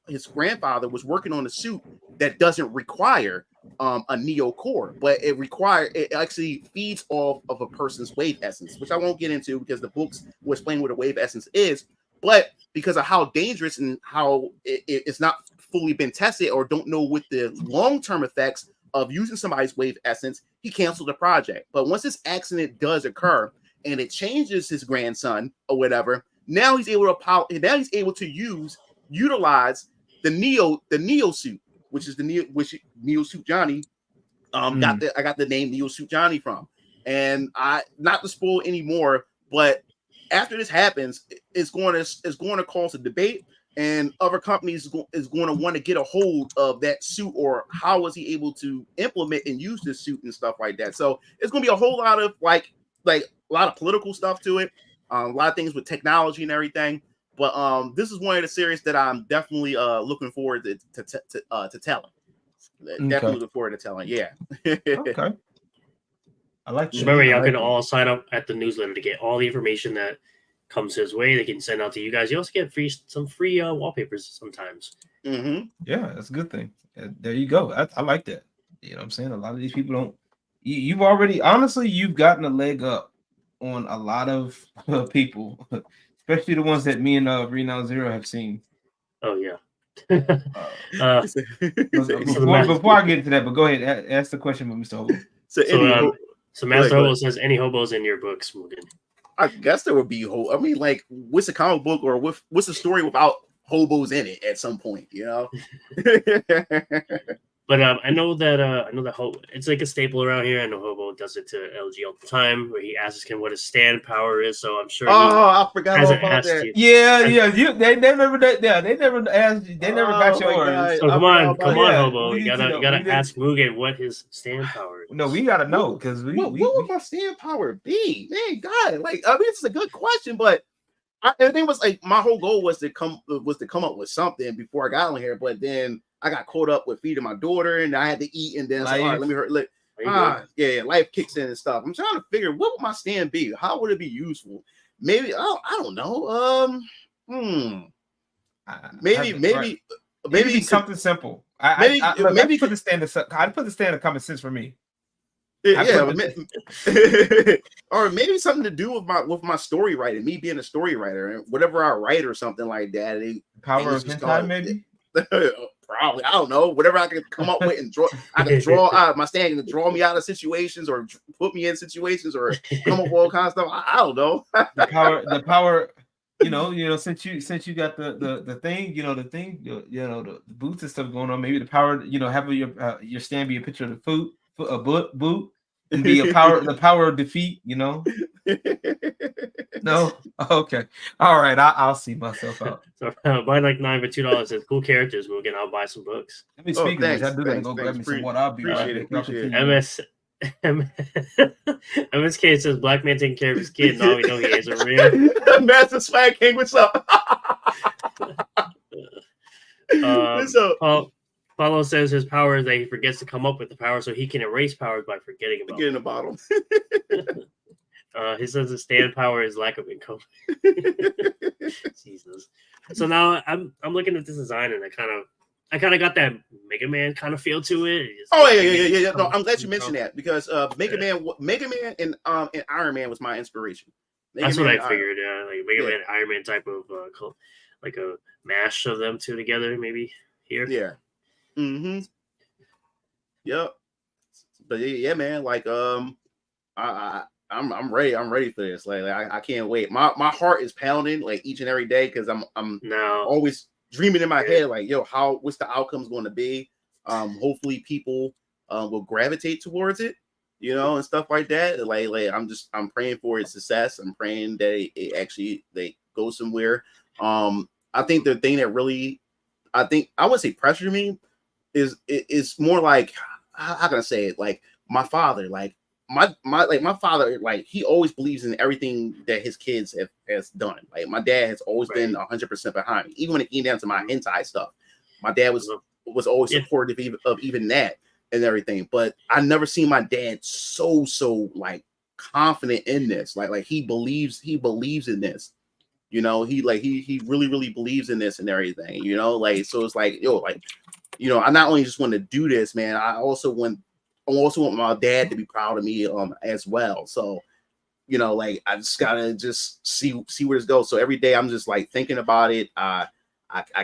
his grandfather was working on a suit that doesn't require a Neo core, but it actually feeds off of a person's wave essence, which I won't get into because the books will explain what a wave essence is. But because of how dangerous and how it's not fully been tested, or don't know what the long-term effects of using somebody's wave essence, he canceled the project. But once this accident does occur and it changes his grandson or whatever, now he's able to utilize the Neo suit, which is Neo suit Johnny. I got the name Neo suit Johnny from. And not to spoil anymore, but after this happens, it's going to cause a debate, and other companies is going to want to get a hold of that suit, or how was he able to implement and use this suit and stuff like that. So it's going to be a whole lot of like a lot of political stuff to it, a lot of things with technology and everything. But this is one of the series that I'm definitely looking forward to telling. Definitely looking forward to telling. Yeah. Okay. I like that. Remember, y'all can all sign up at the newsletter to get all the information that comes his way. They can send out to you guys. You also get some free wallpapers sometimes. Mm-hmm. Yeah, that's a good thing. There you go. I like that. You know what I'm saying? A lot of these people don't. You've already, honestly, you've gotten a leg up on a lot of people, especially the ones that me and Renown Zero have seen. Oh yeah. Before I get into that, but go ahead, ask the question, Mr. Hobo. So Master Hobo says, any hobos in your books, Mugen? I guess there would be. I mean, like, what's a comic book, or what's a story without hobos in it at some point? You know. But I know that Hobo, it's like a staple around here. I know Hobo does it to LG all the time, where he asks him what his stand power is. So I'm sure. I forgot all about that. They never asked you. They never got yours. So come on, Hobo. You gotta ask Mugen what his stand power is. No, we gotta know, because what would my stand power be? Man, God, like, I mean, it's a good question, but the thing was, like, my whole goal was to come up with something before I got on here, but then I got caught up with feeding my daughter, and I had to eat, and then I was like, all right, let me hurt. Life kicks in and stuff. I'm trying to figure, what would my stand be? How would it be useful? Maybe I don't know. Maybe something simple. I'd put the stand of common sense for me. Or maybe something to do with my story writing, me being a story writer, and whatever I write or something like that. Power of hentai, maybe. Probably, I don't know. Whatever I can come up with and draw. I can draw my stand to draw me out of situations, or put me in situations, or come up with all kinds of stuff. I don't know. the power. You know, since you got the thing, the boots and stuff going on. Maybe the power. Have your stand be a picture of the boot. And be the power of defeat, No? Okay. All right. I'll see myself out. So buy like 9 for $2. It's cool characters, Mugen. I'll buy some books. Let me speak of this. I do gotta go grab me some water. I'll be right back. MSK says Black Man taking care of his kid. No, we know he is a real. Master Swag King, what's up? Paulo says his power is that he forgets to come up with the power, so he can erase powers by forgetting about them. Get in the bottom. He says his stand power is lack of income. Jesus. So now I'm looking at this design, and I kind of got that Mega Man kind of feel to it. Yeah. No, I'm glad you mentioned that, because Mega Man and Iron Man was my inspiration. That's what I figured. Like Mega Man and Iron Man type of like a mash of them two together, maybe here. Yeah. Mm-hmm. Yep. But yeah, man. Like I'm ready. I'm ready for this. Like I can't wait. My heart is pounding like each and every day, because I'm now always dreaming in my head, like, what's the outcome's going to be? Hopefully people will gravitate towards it, and stuff like that. Like I'm praying for its success. I'm praying that it actually go somewhere. I think the thing that really, I wouldn't say pressure me, is more like, how can I say it? Like my father, like my father, like he always believes in everything that his kids has done. Like my dad has always been 100% behind me, even when it came down to my hentai stuff. My dad was always supportive of even that and everything. But I never seen my dad so like confident in this. Like he believes in this. You know, he really believes in this and everything. You know, like so it's like yo, like you know, I not only just want to do this, man. I also want my dad to be proud of me as well. So you know, like I just gotta just see where this goes. So every day I'm just like thinking about it. I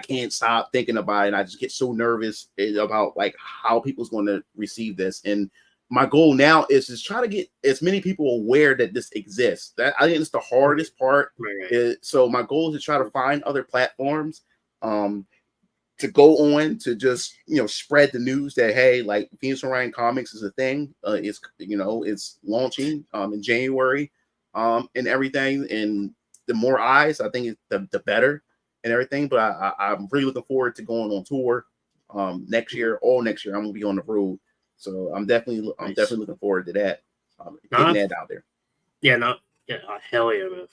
can't stop thinking about it. I just get so nervous about like how people's going to receive this. And my goal now is just try to get as many people aware that this exists. That I think it's the hardest part. Right. So my goal is to try to find other platforms to go on to just spread the news that hey, like Venus Orion Comics is a thing. It's it's launching in January and everything. And the more eyes, I think the better and everything. But I'm really looking forward to going on tour next year. All next year, I'm gonna be on the road. So I'm definitely looking forward to that. Getting that out there. Yeah, hell yeah, man.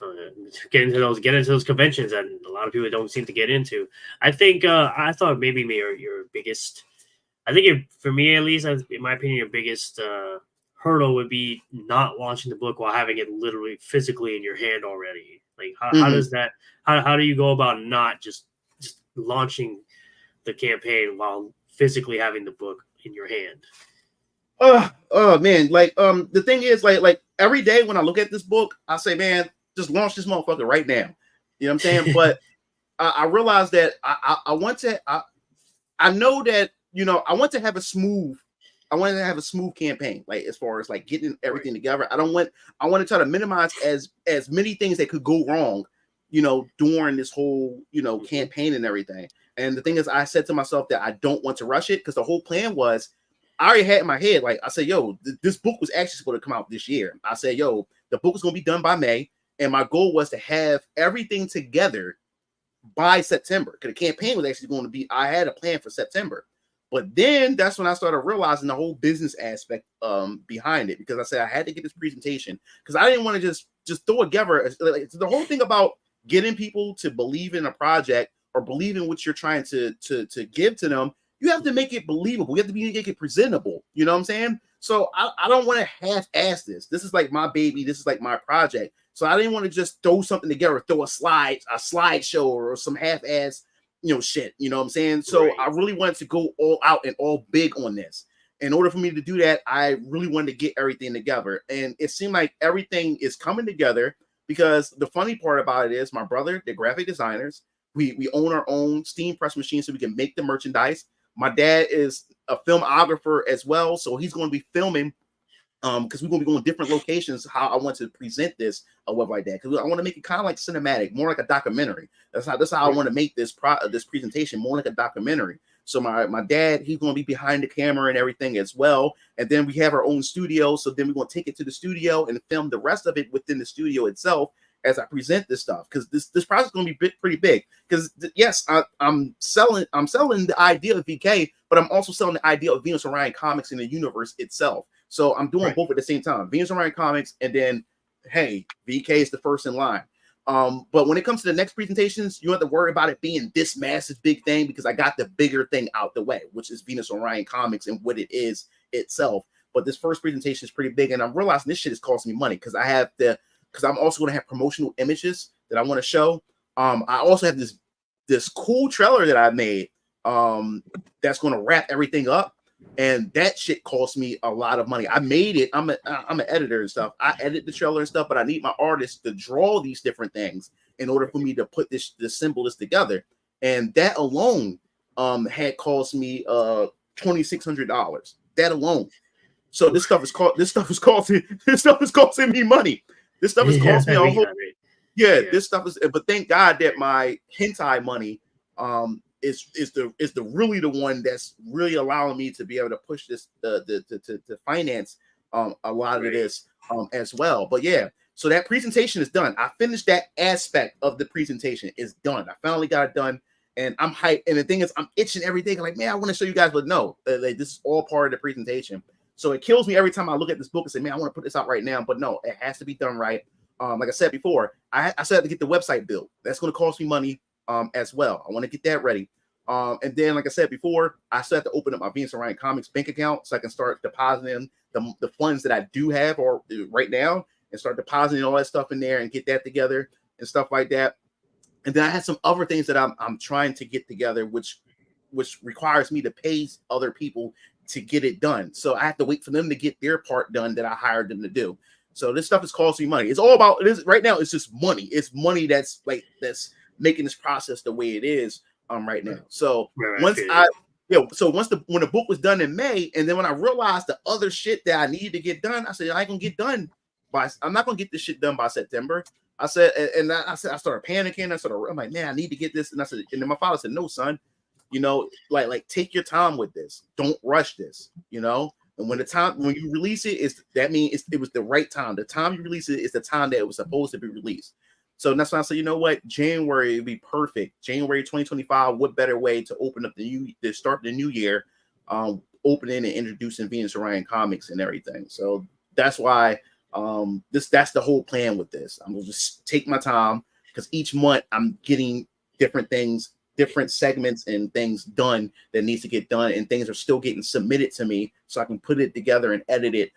Get into those conventions that a lot of people don't seem to get into. I think I thought maybe your biggest, I think for me at least, in my opinion, your biggest hurdle would be not launching the book while having it literally physically in your hand already. Like how does that? How do you go about not just launching the campaign while physically having the book in your hand? Oh man, like the thing is like every day when I look at this book, I say, man, just launch this motherfucker right now. You know what I'm saying? But I realize that I want to I know that I want to have a smooth campaign, like as far as like getting everything together. I want to try to minimize as many things that could go wrong, during this whole campaign and everything. And the thing is, I said to myself that I don't want to rush it because the whole plan was I already had in my head, like I said, yo, this book was actually supposed to come out this year. I said, yo, the book was going to be done by May. And my goal was to have everything together by September. Because the campaign was actually going to be, I had a plan for September. But then that's when I started realizing the whole business aspect behind it. Because I said I had to get this presentation. Because I didn't want to just throw it together. Like, the whole thing about getting people to believe in a project or believe in what you're trying to give to them, you have to make it believable. You have to make it presentable. You know what I'm saying? So I don't want to half-ass this. This is like my baby. This is like my project. So I didn't want to just throw something together, throw a slideshow or some half-ass, shit. You know what I'm saying? So I really wanted to go all out and all big on this. In order for me to do that, I really wanted to get everything together. And it seemed like everything is coming together because the funny part about it is my brother, the graphic designers, we own our own steam press machine so we can make the merchandise. My dad is a filmographer as well, so he's going to be filming because we're going to be going different locations. How I want to present this web like that because I want to make it kind of like cinematic, more like a documentary. That's how I want to make this presentation more like a documentary. So my dad, he's going to be behind the camera and everything as well. And then we have our own studio, so then we're going to take it to the studio and film the rest of it within the studio itself as I present this stuff, because this project is going to be pretty big. Because yes, I'm selling the idea of VK, but I'm also selling the idea of Venus Orion Comics in the universe itself. So I'm doing both at the same time: Venus Orion Comics, and then hey, VK is the first in line. But when it comes to the next presentations, you don't have to worry about it being this massive big thing because I got the bigger thing out the way, which is Venus Orion Comics and what it is itself. But this first presentation is pretty big, and I'm realizing this shit is costing me money because I'm also going to have promotional images that I want to show. I also have this cool trailer that I made that's going to wrap everything up, and that shit cost me a lot of money. I made it. I'm an editor and stuff. I edit the trailer and stuff, but I need my artists to draw these different things in order for me to put this together. And that alone had cost me $2,600. That alone. So this stuff is costing me money. This stuff is costing me a whole. This stuff is. But thank God that my hentai money is really the one that's really allowing me to be able to push this to finance a lot of this as well. But yeah, so that presentation is done. I finished that aspect of the presentation. It's done. I finally got it done, and I'm hyped. And the thing is, I'm itching every day. Like, man, I want to show you guys, but no, this is all part of the presentation. So it kills me every time I look at this book and say, man, I want to put this out right now. But no, it has to be done right. Like I said before, I still have to get the website built. That's going to cost me money as well. I want to get that ready. And then, like I said before, I still have to open up my Venus Orion Comics bank account so I can start depositing the funds that I do have right now and start depositing all that stuff in there and get that together and stuff like that. And then I had some other things that I'm trying to get together, which requires me to pay other people to get it done. So I have to wait for them to get their part done that I hired them to do. So this stuff is costing me money. It's all about it is right now. It's just money. It's money that's making this process the way it is right now. So once when the book was done in May, and then when I realized the other shit that I needed to get done, I said I ain't gonna get done I'm not gonna get this shit done by September. I said, and I started panicking. I'm like, man, I need to get this. And I said, and then my father said, no, son, you know, like take your time with this. Don't rush this, you know. And when you release it, it was the right time. The time you release it is the time that it was supposed to be released. So that's why I said, you know what, January would be perfect. January 2025. What better way to open up to start the new year, opening and introducing Venus Orion comics and everything. So that's why. That's the whole plan with this. I'm gonna just take my time because each month I'm getting different things, different segments and things done that needs to get done, and things are still getting submitted to me so I can put it together and edit it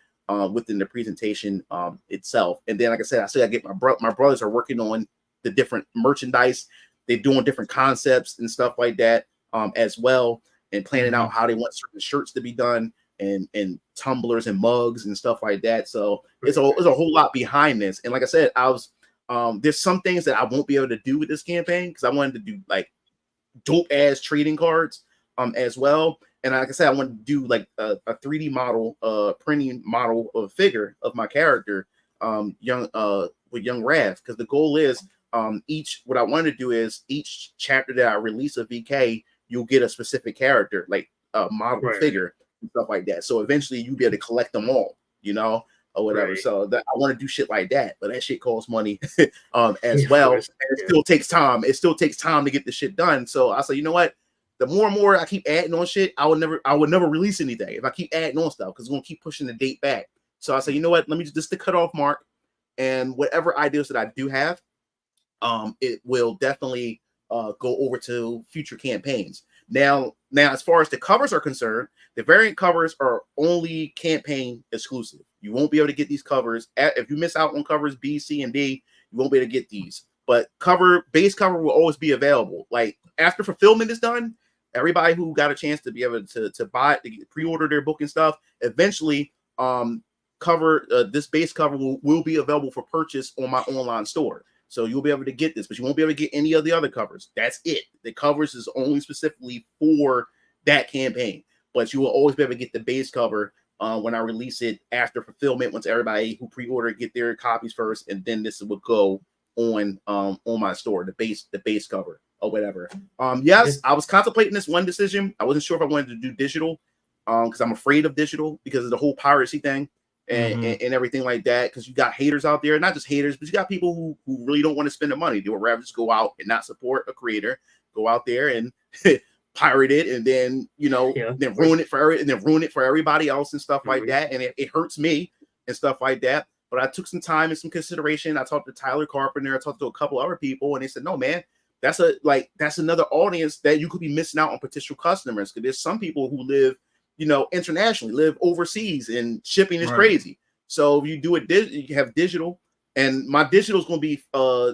within the presentation itself. And then, like I said, I still gotta get my brothers are working on the different merchandise. They're doing different concepts and stuff like that as well, and planning out how they want certain shirts to be done. And tumblers and mugs and stuff like that. So it's a whole lot behind this. And like I said, there's some things that I won't be able to do with this campaign because I wanted to do like dope ass trading cards as well. And like I said, I wanted to do like a 3D model, printing model of a figure of my character, with young Rav, because the goal is what I want to do is each chapter that I release of VK, you'll get a specific character, like a model figure. And stuff like that. So eventually you'll be able to collect them all, you know, or whatever. So I want to do shit like that, but that shit costs money as well. And it still takes time. It still takes time to get the shit done. So I said, you know what? The more and more I keep adding on shit, I would never release anything if I keep adding on stuff because it's gonna keep pushing the date back. So I said, you know what? Let me just the cutoff mark, and whatever ideas that I do have, it will definitely go over to future campaigns. Now, as far as the covers are concerned, the variant covers are only campaign exclusive. You won't be able to get these covers. If you miss out on covers B, C, and D, you won't be able to get these. But base cover will always be available. Like after fulfillment is done, everybody who got a chance to be able to buy it, to pre-order their book and stuff, eventually this base cover will be available for purchase on my online store. So you'll be able to get this, but you won't be able to get any of the other covers. That's it. The covers is only specifically for that campaign, but you will always be able to get the base cover when I release it after fulfillment. Once everybody who pre-order get their copies first, and then this will go on my store, the base cover or whatever. Yes, I was contemplating this one decision. I wasn't sure if I wanted to do digital because I'm afraid of digital because of the whole piracy thing. And everything like that, because you got haters out there, not just haters, but you got people who really don't want to spend the money. They would rather just go out and not support a creator, go out there and pirate it, and then then ruin it for everybody else and stuff like that. And it hurts me and stuff like that. But I took some time and some consideration. I talked to Tyler Carpenter, I talked to a couple other people, and they said, no, man, that's another audience that you could be missing out on potential customers. Because there's some people who live internationally, live overseas, and shipping is crazy. So if you do it, you have digital, and my digital is going to be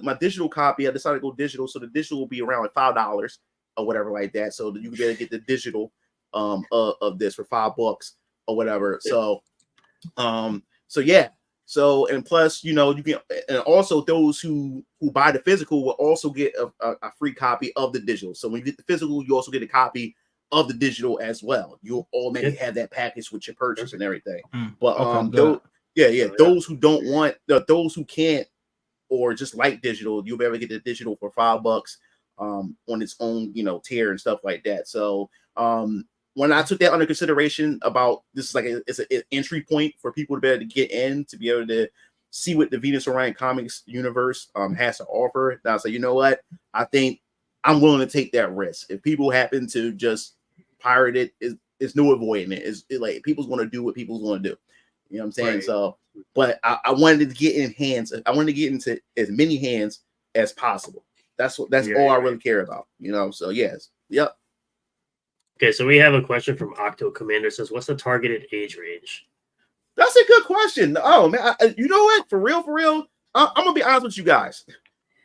my digital copy. I decided to go digital, so the digital will be around like $5 or whatever like that. So that you can be able to get the digital of this for $5 or whatever. So yeah. So and plus, you can, and also those who buy the physical will also get a free copy of the digital. So when you get the physical, you also get a copy of the digital as well. You'll already have that package with your purchase and everything. But those who don't want, those who can't or just like digital, you'll be able to get the digital for $5 on its own tier and stuff like that. So when I took that under consideration about this is like it's an entry point for people to be able to get in, to be able to see what the Venus Orion comics universe has to offer. And I was like, you know what, I think I'm willing to take that risk. If people happen to just pirate it, it's no avoiding it. It's like people's going to do what people's going to do. You know what I'm saying? Right. So, but I wanted to get in hands. I wanted to get into as many hands as possible. That's all I really care about. So yes, yep. Okay, so we have a question from Octo Commander. Says, what's the targeted age range? That's a good question. Oh man, you know what? For real, I'm gonna be honest with you guys.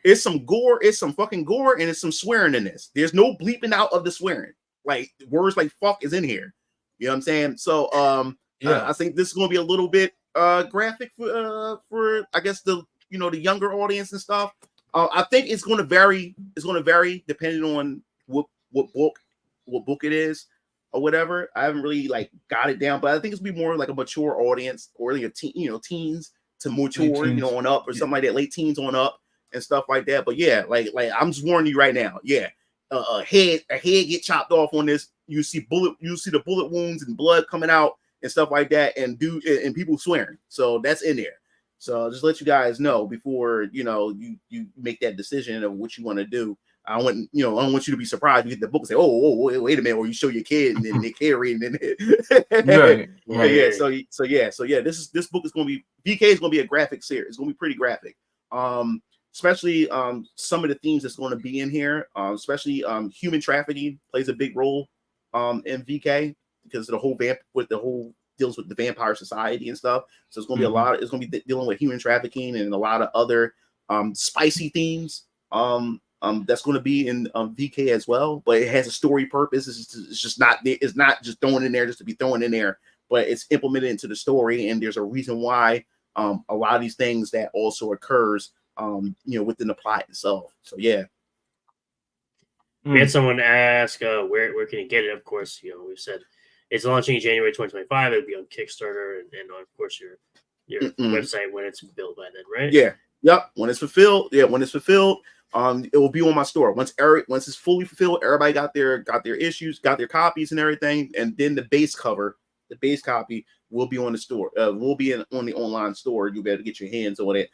It's some gore, it's some fucking gore, and it's some swearing in this. There's no bleeping out of the swearing. Like words like fuck is in here. You know what I'm saying? So I think this is gonna be a little bit graphic for I guess the the younger audience and stuff. I think it's gonna vary. It's gonna vary depending on what book it is or whatever. I haven't really like got it down, but I think it's gonna be more like a mature audience or like a teens to mature, on up or something like that, late teens on up and stuff like that. But yeah, like I'm just warning you right now. Yeah, a head get chopped off on this. You see the bullet wounds and blood coming out and stuff like that, and people swearing. So that's in there. So just let you guys know before you make that decision of what you want to do. I don't want you to be surprised. You get the book and say, "Oh, wait a minute," or you show your kid and then they kid reading it. Right. Yeah. So yeah. This book is going to be VK is going to be a graphic series. It's going to be pretty graphic. Especially some of the themes that's going to be in here. Especially human trafficking plays a big role in VK because the whole deals with the vampire society and stuff. So it's going to be a lot. It's going to be dealing with human trafficking and a lot of other spicy themes. That's going to be in VK as well, but it has a story purpose. It's not just thrown in there just to be thrown in there, but it's implemented into the story, and there's a reason why a lot of these things that also occurs within the plot itself. So yeah. We had someone ask where can you get it? Of course, we've said it's launching in January 2025. It'll be on Kickstarter and of course your website when it's built by then, right? Yeah. Yep. When it's fulfilled. It will be on my store. Once it's fully fulfilled, everybody got their issues, got their copies and everything, and then the base copy will be on the store. Will be on the online store. You'll be able to get your hands on it.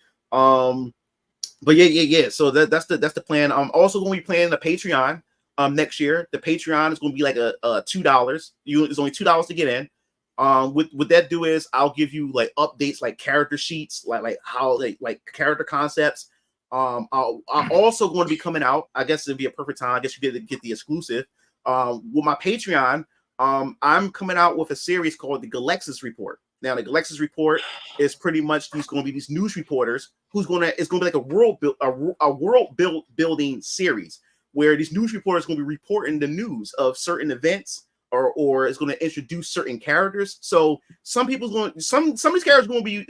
But yeah. So that's the plan. I'm also going to be planning a Patreon next year. The Patreon is going to be like a $2. It's only $2 to get in. What that do is I'll give you like updates, like character sheets, like how like character concepts. I'm also going to be coming out. I guess it'd be a perfect time. I guess you get the exclusive. With my Patreon, I'm coming out with a series called the Galexis Report. Now, the Galexis Report is pretty much going to be these news reporters it's going to be like a world building series where these news reporters are going to be reporting the news of certain events or it's going to introduce certain characters. So some of these characters it's going to be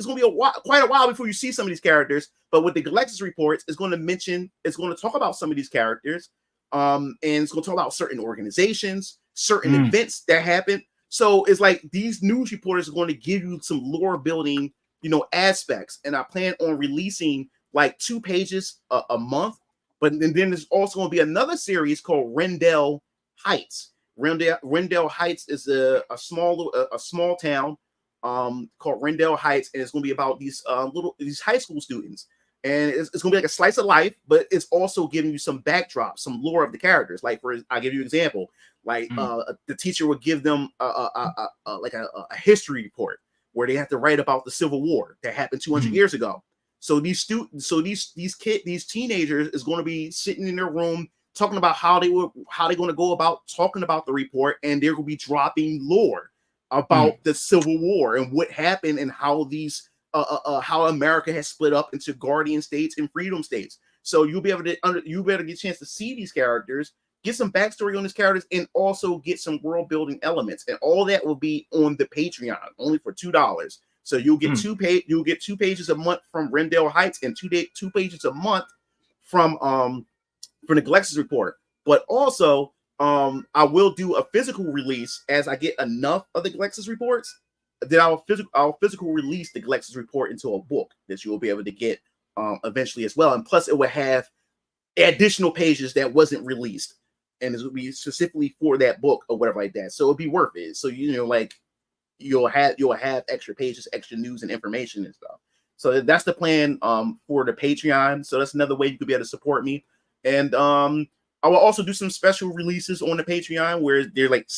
quite a while before you see some of these characters. But with the Galexis Reports, it's going to talk about some of these characters, and it's going to talk about certain organizations, certain events that happen. So it's like these news reporters are going to give you some lore building, aspects. And I plan on releasing like 2 pages a month. But then there's also going to be another series called Rendell Heights. Rendell Heights is a small town called Rendell Heights, and it's going to be about these high school students, and it's going to be like a slice of life, but it's also giving you some backdrop, some lore of the characters. Like I'll give you an example. Like the teacher would give them a history report where they have to write about the Civil War that happened 200 years ago. So these teenagers is going to be sitting in their room talking about how they're going to go about talking about the report, and they're going to be dropping lore about the Civil War and what happened and how these how America has split up into guardian states and freedom states. So you'll be able to get a chance to see these characters, get some backstory on these characters, and also get some world building elements. And all that will be on the Patreon, only for $2. So you'll get 2 pages a month from Rendell Heights and 2 pages a month from the Galexis Report. But also, I will do a physical release as I get enough of the Galexis Reports. Then I'll physical release the Galexis Report into a book that you will be able to get eventually as well. And plus, it will have additional pages that wasn't released, and it will be specifically for that book or whatever like that. So it'll be worth it. So you'll have extra pages, extra news and information and stuff. So that's the plan for the Patreon. So that's another way you could be able to support me. And I will also do some special releases on the Patreon where they're like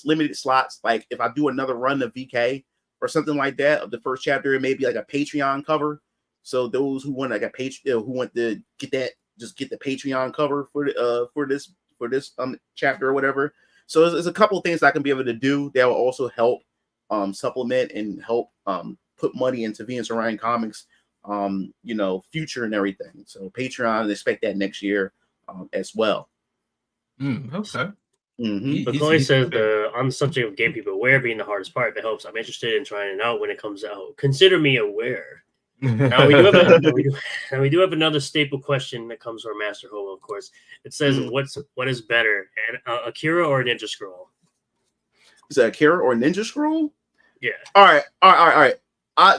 limited slots. Like if I do another run of VK or something like that of the first chapter, it may be like a Patreon cover. So those who want like who want to get that, just get the Patreon cover for this chapter or whatever. So there's a couple of things I can be able to do that will also help supplement and help put money into Venus Orion Comics future and everything. So Patreon, expect that next year as well. Okay. Mm-hmm. But Chloe says on the subject of getting people aware being the hardest part, if it helps, I'm interested in trying it out when it comes out. Consider me aware. Now we do have another staple question that comes from Master Homo, of course. It says, "What is better, Akira or Ninja Scroll?" Is that Akira or Ninja Scroll? Yeah. All right.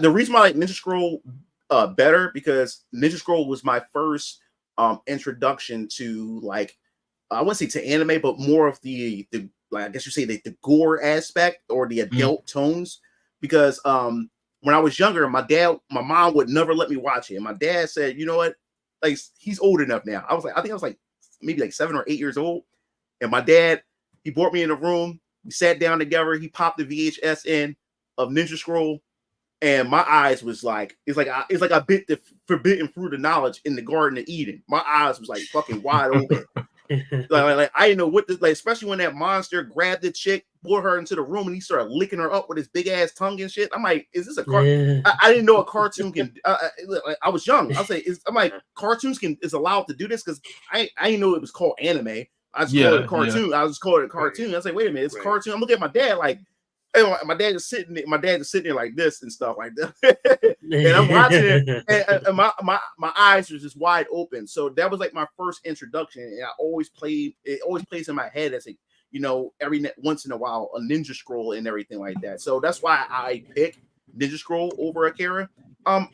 The reason why I like Ninja Scroll better because Ninja Scroll was my first introduction to like I wouldn't say to anime, but more of the like I guess you say the gore aspect or the adult tones because when I was younger, my mom would never let me watch it. And my dad said, you know what? Like he's old enough now. I think I was like maybe like 7 or 8 years old. And my dad, he brought me in the room. We sat down together. He popped the VHS in of Ninja Scroll. And my eyes was like, it's like I bit the forbidden fruit of knowledge in the Garden of Eden. My eyes was like fucking wide open. like I didn't know what this, like, especially when that monster grabbed the chick, brought her into the room, and he started licking her up with his big ass tongue and shit. I'm like, is this a cartoon? I didn't know a cartoon can. I was young. I'm like, cartoons is allowed to do this because I didn't know it was called anime. I just called it a cartoon. I just called it a cartoon. I was like, wait a minute, it's a cartoon. I'm looking at my dad like. And my dad is sitting there like this and stuff like that. And I'm watching it, and my eyes were just wide open. So that was like my first introduction, and it always plays in my head as every once in a while a Ninja Scroll and everything like that. So that's why I pick Ninja Scroll over Akira. I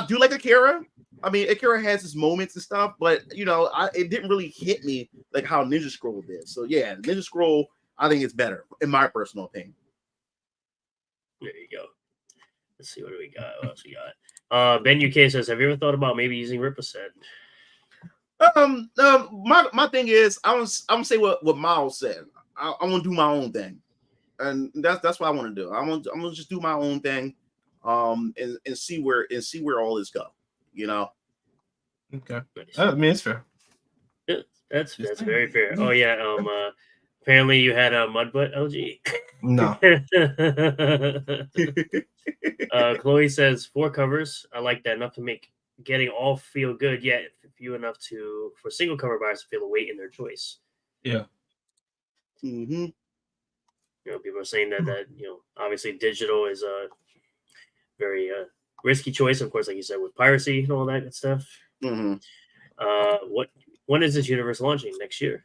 do like Akira. I mean, Akira has its moments and stuff, but it didn't really hit me like how Ninja Scroll did. So yeah, Ninja Scroll I think it's better in my personal opinion. There you go. Let's see what do we got. What else we got? Ben UK says, "Have you ever thought about maybe using Riposet?" My thing is, I'm gonna say what Miles said. I want to do my own thing, and that's what I want to do. I'm gonna just do my own thing, and see where all this go. Okay. I mean, it's fair. Yeah, that's very fair. Oh yeah. Apparently you had a mudbutt LG. No. Chloe says 4 covers. I like that enough to make getting all feel good, yet few enough for single cover buyers to feel the weight in their choice. Yeah. Mm-hmm. People are saying that obviously digital is a very risky choice, of course, like you said, with piracy and all that good stuff. Mm-hmm. When is this universe launching? Next year?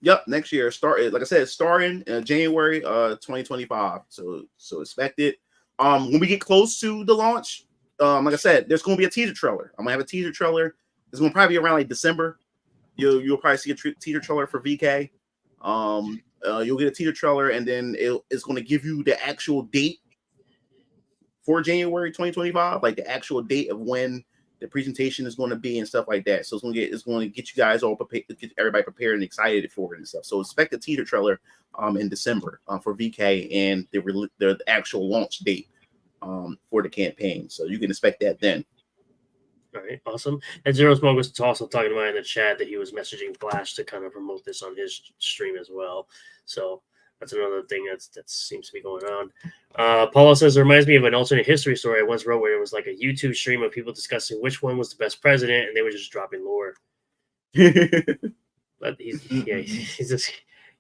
Yep, next year. Like I said, starting January 2025. So expect it. When we get close to the launch, like I said, there's going to be a teaser trailer. I'm gonna have a teaser trailer. It's going to probably be around like December. You'll probably see a teaser trailer for VK. You'll get a teaser trailer, and then it's going to give you the actual date for January 2025, like the actual date of when the presentation is going to be and stuff like that. So it's going to get you guys all prepared, get everybody prepared and excited for it and stuff. So expect the teaser trailer in December for VK and the actual launch date for the campaign. So you can expect that then. All right, awesome. And Zero Smoke was also talking about in the chat that he was messaging Flash to kind of promote this on his stream as well. So that's another thing that seems to be going on. Paula says, it reminds me of an alternate history story I once wrote where it was like a YouTube stream of people discussing which one was the best president, and they were just dropping lore. But he's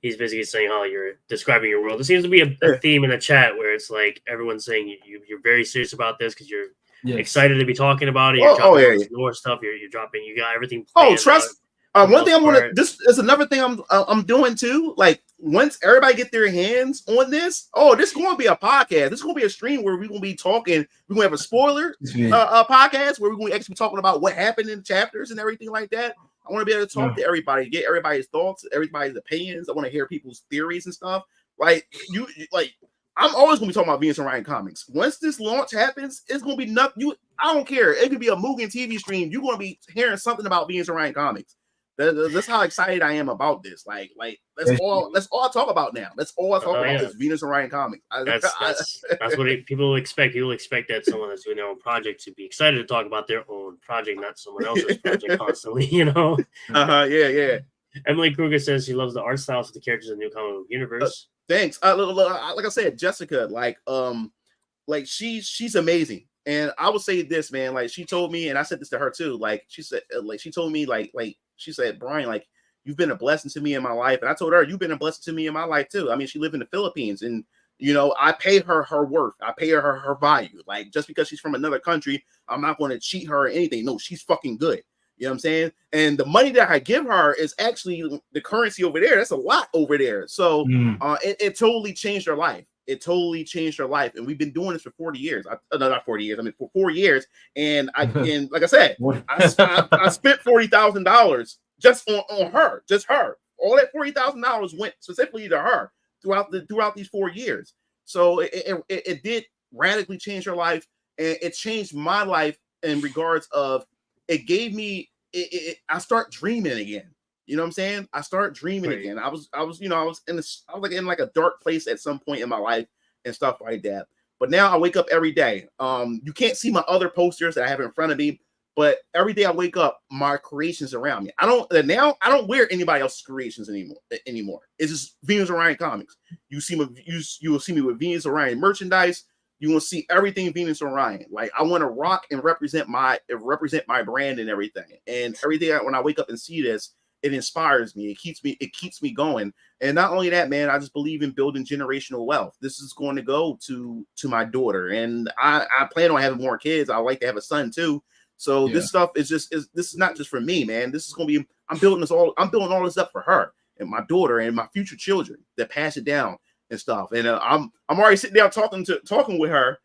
basically saying how you're describing your world. There seems to be a theme in the chat where it's like everyone's saying you're very serious about this because you're excited to be talking about it. You're dropping lore stuff. You're dropping. You got everything. Oh, trust. One thing I'm gonna. This is another thing I'm doing too. Like once everybody get their hands on this, this is going to be a podcast. This is going to be a stream where we're going to be talking. We're going to have a spoiler podcast where we're going to actually be talking about what happened in the chapters and everything like that. I want to be able to talk to everybody, get everybody's thoughts, everybody's opinions. I want to hear people's theories and stuff. I'm always going to be talking about Venus and Orion comics. Once this launch happens, it's going to be nothing. I don't care. It could be a Mugen TV stream. You're going to be hearing something about Venus and Orion comics. That's how excited I am about this. Like that's all I talk about now. That's all I talk about is Venus and Orion comics. That's what people expect. People expect that someone that's doing their own project to be excited to talk about their own project, not someone else's project constantly. Yeah. Emily Kruger says she loves the art styles of the characters in the new comic book universe. Thanks. Like I said, Jessica, she's amazing. And I would say this, man, like she told me, and I said this to her too. Like she said, like she told me, like she said, Brian, like you've been a blessing to me in my life. And I told her, you've been a blessing to me in my life too. I mean, she lived in the Philippines, and you know, I pay her her worth. I pay her value. Like just because she's from another country, I'm not going to cheat her or anything. No, she's fucking good. You know what I'm saying? And the money that I give her is actually the currency over there. That's a lot over there. So it totally changed her life. It totally changed her life. And we've been doing this for 40 years. No, not 40 years. I mean, for 4 years. And and like I said, I spent $40,000 just on her, just her. All that $40,000 went specifically to her throughout these 4 years. So it did radically change her life. And it changed my life in regards of, it gave me, I start dreaming again. You know what I'm saying? I start dreaming again. I was in like a dark place at some point in my life and stuff like that. But now I wake up every day. You can't see my other posters that I have in front of me, but every day I wake up, my creations around me. I don't wear anybody else's creations anymore. It's just Venus Orion comics. You will see me with Venus Orion merchandise. You will see everything Venus Orion. Like I want to rock and represent my brand and everything. And every day when I wake up and see this, it inspires me. It keeps me going. And not only that, man, I just believe in building generational wealth. This is going to go to my daughter, and I plan on having more kids. I like to have a son too. So this stuff is this is not just for me, man. This is going to be, I'm building all this up for her and my daughter and my future children that pass it down and stuff. And I'm already sitting down talking with her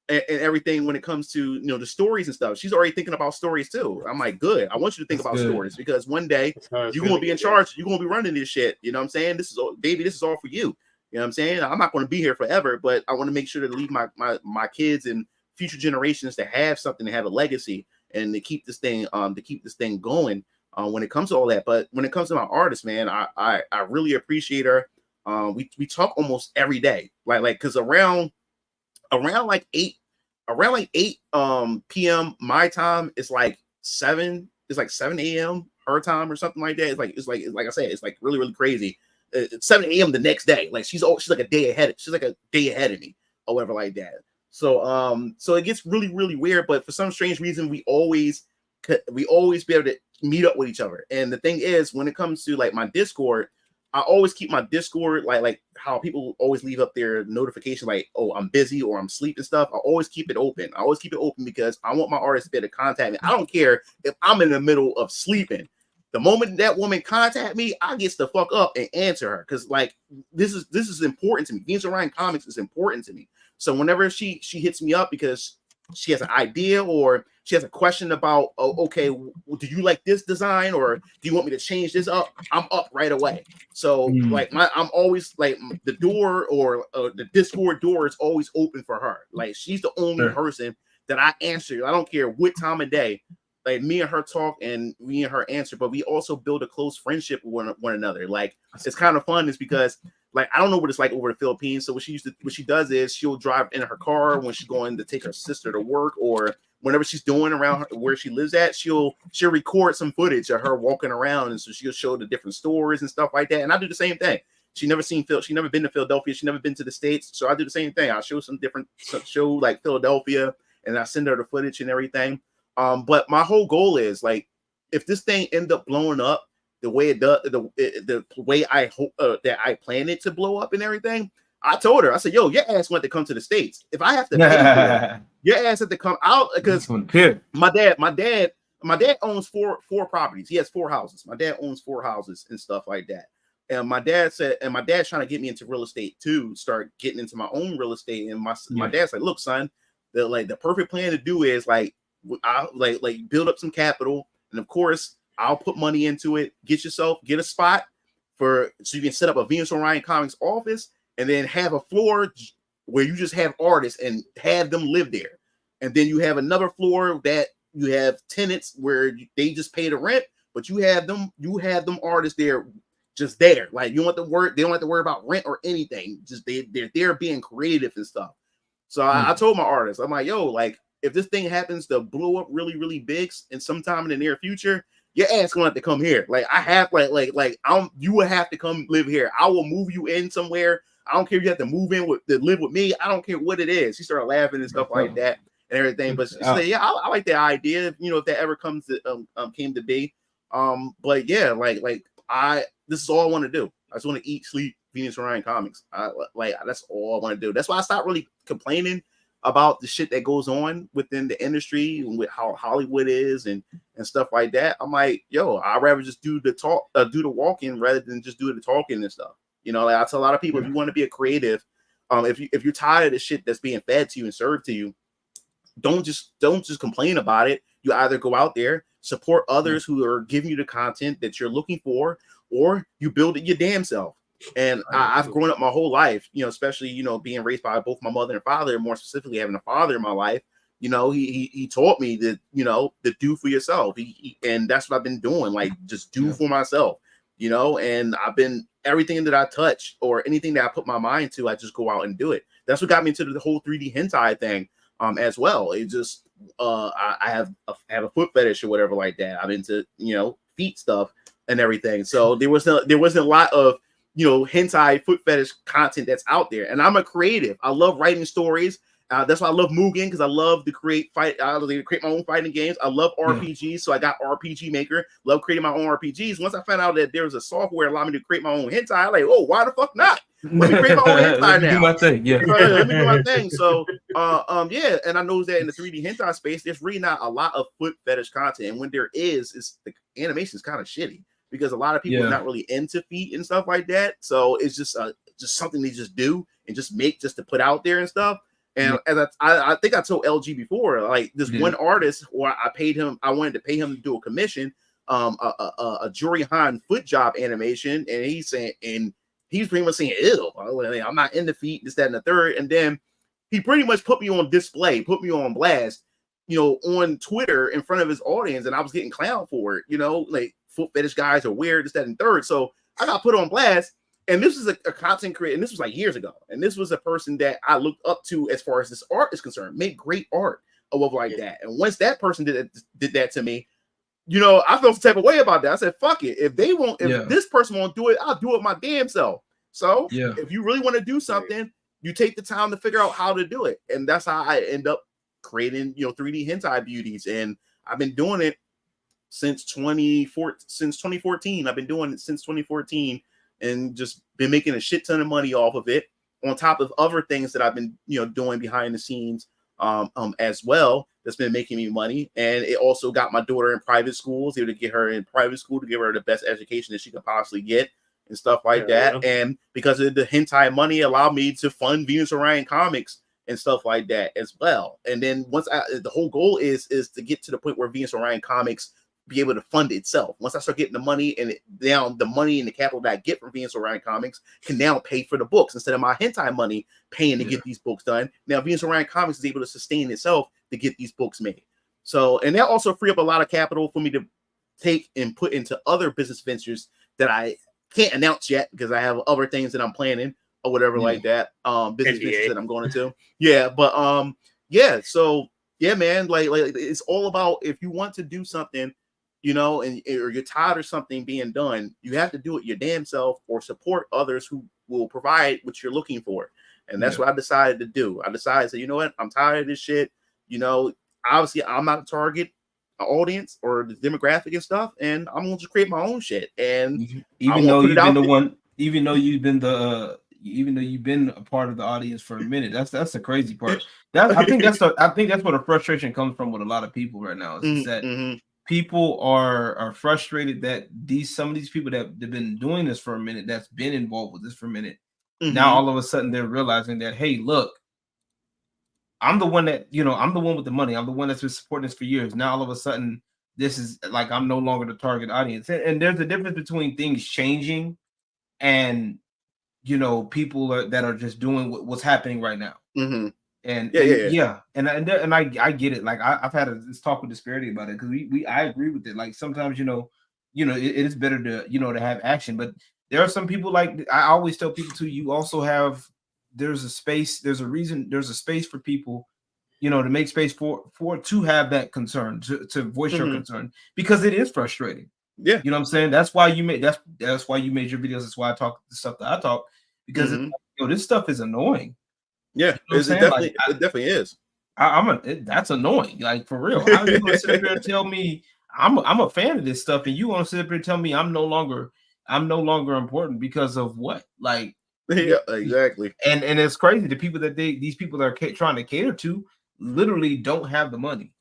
and everything when it comes to, you know, the stories and stuff. She's already thinking about stories too. I'm like, good. I want you to think about stories, because one day you're going to be in charge. You're going to be running this shit. You know what I'm saying? This is all for you. You know what I'm saying? I'm not going to be here forever, but I want to make sure to leave my kids and future generations to have something, to have a legacy, and to keep this thing going when it comes to all that. But when it comes to my artist, man, I really appreciate her. We talk almost every day, like because around like 8 p.m. my time, it's like 7 a.m. her time or something like that. It's like I said, it's like really, really crazy. It's 7 a.m. the next day. Like she's like a day ahead. She's like a day ahead of me or whatever like that. So so it gets really, really weird, but for some strange reason we always be able to meet up with each other. And the thing is, when it comes to like my Discord, I always keep my Discord like how people always leave up their notification like, oh, I'm busy or I'm asleep and stuff. I always keep it open. Because I want my artists to be able to contact me. I don't care if I'm in the middle of sleeping. The moment that woman contact me, I get the fuck up and answer her, because like this is important to me. Venus Orion Comics is important to me. So whenever she hits me up because she has an idea or she has a question about, oh, okay, do you like this design or do you want me to change this up? I'm up right away. So like I'm always like the door or the Discord door is always open for her. Like she's the only person that I answer. I don't care what time of day. Like me and her talk and me and her answer, but we also build a close friendship with one another. Like it's kind of fun, is because like I don't know what it's like over the Philippines. So what she does is she'll drive in her car when she's going to take her sister to work, or whenever she's doing around where she lives at, she'll record some footage of her walking around, and so she'll show the different stores and stuff like that. And I do the same thing. She never been to Philadelphia. She never been to the States. So I do the same thing. I'll show show like Philadelphia, and I send her the footage and everything. But my whole goal is like, if this thing end up blowing up the way it does, the way I hope that I plan it to blow up and everything, I told her, I said, yo, your ass want to come to the States. If I have to pay for it, your ass have to come out, because my dad owns four properties. He has 4 houses. My dad owns 4 houses and stuff like that. And my dad's trying to get me into real estate too, start getting into my own real estate. And my dad's like, look, son, the perfect plan to do is like, I'll like build up some capital, and of course I'll put money into it. Get a spot so you can set up a Venus Orion Comics office, and then have a floor where you just have artists and have them live there. And then you have another floor that you have tenants where they just pay the rent, but you have them artists there, just there. Like they don't have to worry about rent or anything. Just they're there being creative and stuff. So I told my artists, I'm like, yo, like, if this thing happens to blow up really, really big and sometime in the near future, your ass gonna have to come here. Like I have you will have to come live here. I will move you in somewhere. I don't care if you have to move in to live with me. I don't care what it is. She started laughing and stuff like that. and everything. But she said, yeah, I like the idea, you know, if that ever comes to came to be. But yeah, this is all I want to do. I just want to eat, sleep Venus Orion comics. That's all I want to do. That's why I stopped really complaining about the shit that goes on within the industry and with how Hollywood is and stuff like that. I'm like, yo, I'd rather just do the walking rather than just do the talking and stuff. You know, like I tell a lot of people, if you want to be a creative, if you're tired of the shit that's being fed to you and served to you, don't just complain about it. You either go out there, support others who are giving you the content that you're looking for, or you build it your damn self. And I've grown up my whole life, you know, especially, you know, being raised by both my mother and father, more specifically having a father in my life. You know, he taught me that, you know, to do for yourself. And that's what I've been doing, like just do for myself, you know, and I've been everything that I touch or anything that I put my mind to, I just go out and do it. That's what got me into the whole 3D hentai thing as well. It just I have a foot fetish or whatever like that. I'm into, you know, feet stuff and everything. So there wasn't a lot of, you know, hentai foot fetish content that's out there. And I'm a creative. I love writing stories. That's why I love Mugen, because I love to create my own fighting games. I love RPGs, so I got RPG Maker. Love creating my own RPGs. Once I found out that there was a software allowing me to create my own hentai, I'm like, oh, why the fuck not? Let me create my own hentai Let me now. do my thing. Yeah. Let me do my thing. So, yeah, and I know that in the 3D hentai space, there's really not a lot of foot fetish content, and when there is, the animation is kind of shitty because a lot of people are not really into feet and stuff like that. So it's just something they just do and just make just to put out there and stuff. And as I think I told LG before, like this one artist, or I wanted to pay him to do a commission, a Juri Han foot job animation, and he's pretty much saying, ew, I'm not into feet, this, that, and the third. And then he pretty much put me on display, put me on blast, you know, on Twitter in front of his audience, and I was getting clowned for it, you know, like foot fetish guys are weird, this, that, and third. So I got put on blast. And this is a content creator, and this was like years ago. And this was a person that I looked up to as far as this art is concerned, make great art of like that. And once that person did that to me, you know, I felt some type of way about that. I said, fuck it. If this person won't do it, I'll do it my damn self. So if you really want to do something, you take the time to figure out how to do it. And that's how I end up creating, you know, 3D hentai beauties. And I've been doing it since 2014. I've been doing it since 2014. And just been making a shit ton of money off of it, on top of other things that I've been, you know, doing behind the scenes, as well. That's been making me money, and it also got my daughter in private schools, able to get her in private school to give her the best education that she could possibly get, and stuff like that. And because of the hentai money, allowed me to fund Venus Orion comics and stuff like that as well. And then the whole goal is to get to the point where Venus Orion comics be able to fund itself. Once I start getting the money and the money and the capital that I get from Venus Orion Comics can now pay for the books instead of my hentai money paying to get these books done. Now Venus Orion Comics is able to sustain itself to get these books made. So, and that also free up a lot of capital for me to take and put into other business ventures that I can't announce yet because I have other things that I'm planning or whatever like that. Business ventures that I'm going into. So yeah, man, like it's all about, if you want to do something, you know, or you're tired of something being done, you have to do it your damn self or support others who will provide what you're looking for. And that's what I decided to do. I decided to say, you know what, I'm tired of this shit. You know, obviously I'm not a target audience or the demographic and stuff, and I'm gonna just create my own shit. And even though you've been a part of the audience for a minute, that's the crazy part. I think that's where the frustration comes from with a lot of people right now. Is that people are frustrated that some of these people that have been doing this for a minute, that's been involved with this for a minute, now all of a sudden they're realizing that, hey, look, I'm the one with the money. I'm the one that's been supporting this for years. Now all of a sudden, this is like, I'm no longer the target audience. And there's a difference between things changing and, you know, people that are just doing what's happening right now. And I get it. Like I've had this talk with Disparity about it, because I agree with it. Like sometimes, it is better to have action, but there are some people, like I always tell people too, you also have, there's a space for people, to make space to have that concern, to voice your concern, because it is frustrating. Yeah. You know what I'm saying? That's why you made that's why you made your videos. That's why I talk the stuff that I talk, because this stuff is annoying. Yeah, it definitely is. That's annoying. Like for real. How are you gonna sit up here and tell me I'm a fan of this stuff, and you want to sit up here and tell me I'm no longer important because of what? Like, Yeah, exactly. And it's crazy. The people that these people are trying to cater to literally don't have the money.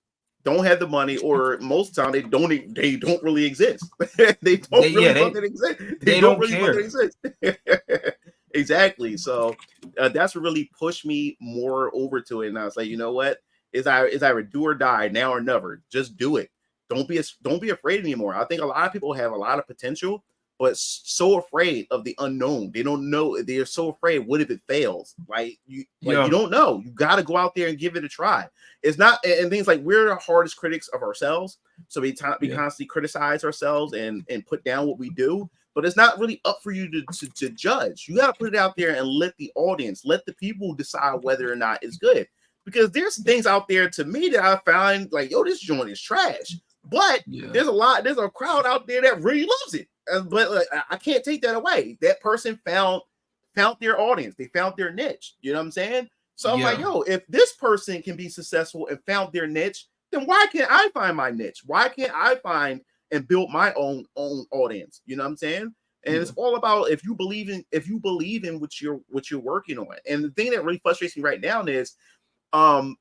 Don't have the money, or most of the time they don't really exist. They don't really fucking exist. They don't really fucking exist. Exactly. So that's what really pushed me more over to it. And I was like, you know what? Is either do or die, now or never. Just do it. Don't be afraid anymore. I think a lot of people have a lot of potential, but so afraid of the unknown. They don't know. They're so afraid. What if it fails? You don't know. You got to go out there and give it a try. It's not, and things like we're the hardest critics of ourselves. So we constantly criticize ourselves and put down what we do. But it's not really up for you to judge. You got to put it out there and let the audience, let the people decide whether or not it's good. Because there's things out there to me that I find like, yo, this joint is trash. But there's a crowd out there that really loves it. But I can't take that away. That person found their audience. They found their niche. You know what I'm saying? So I'm like, yo, if this person can be successful and found their niche, then why can't I find my niche? Why can't I find and build my own audience? You know what I'm saying? And it's all about if you believe in what you're working on. And the thing that really frustrates me right now is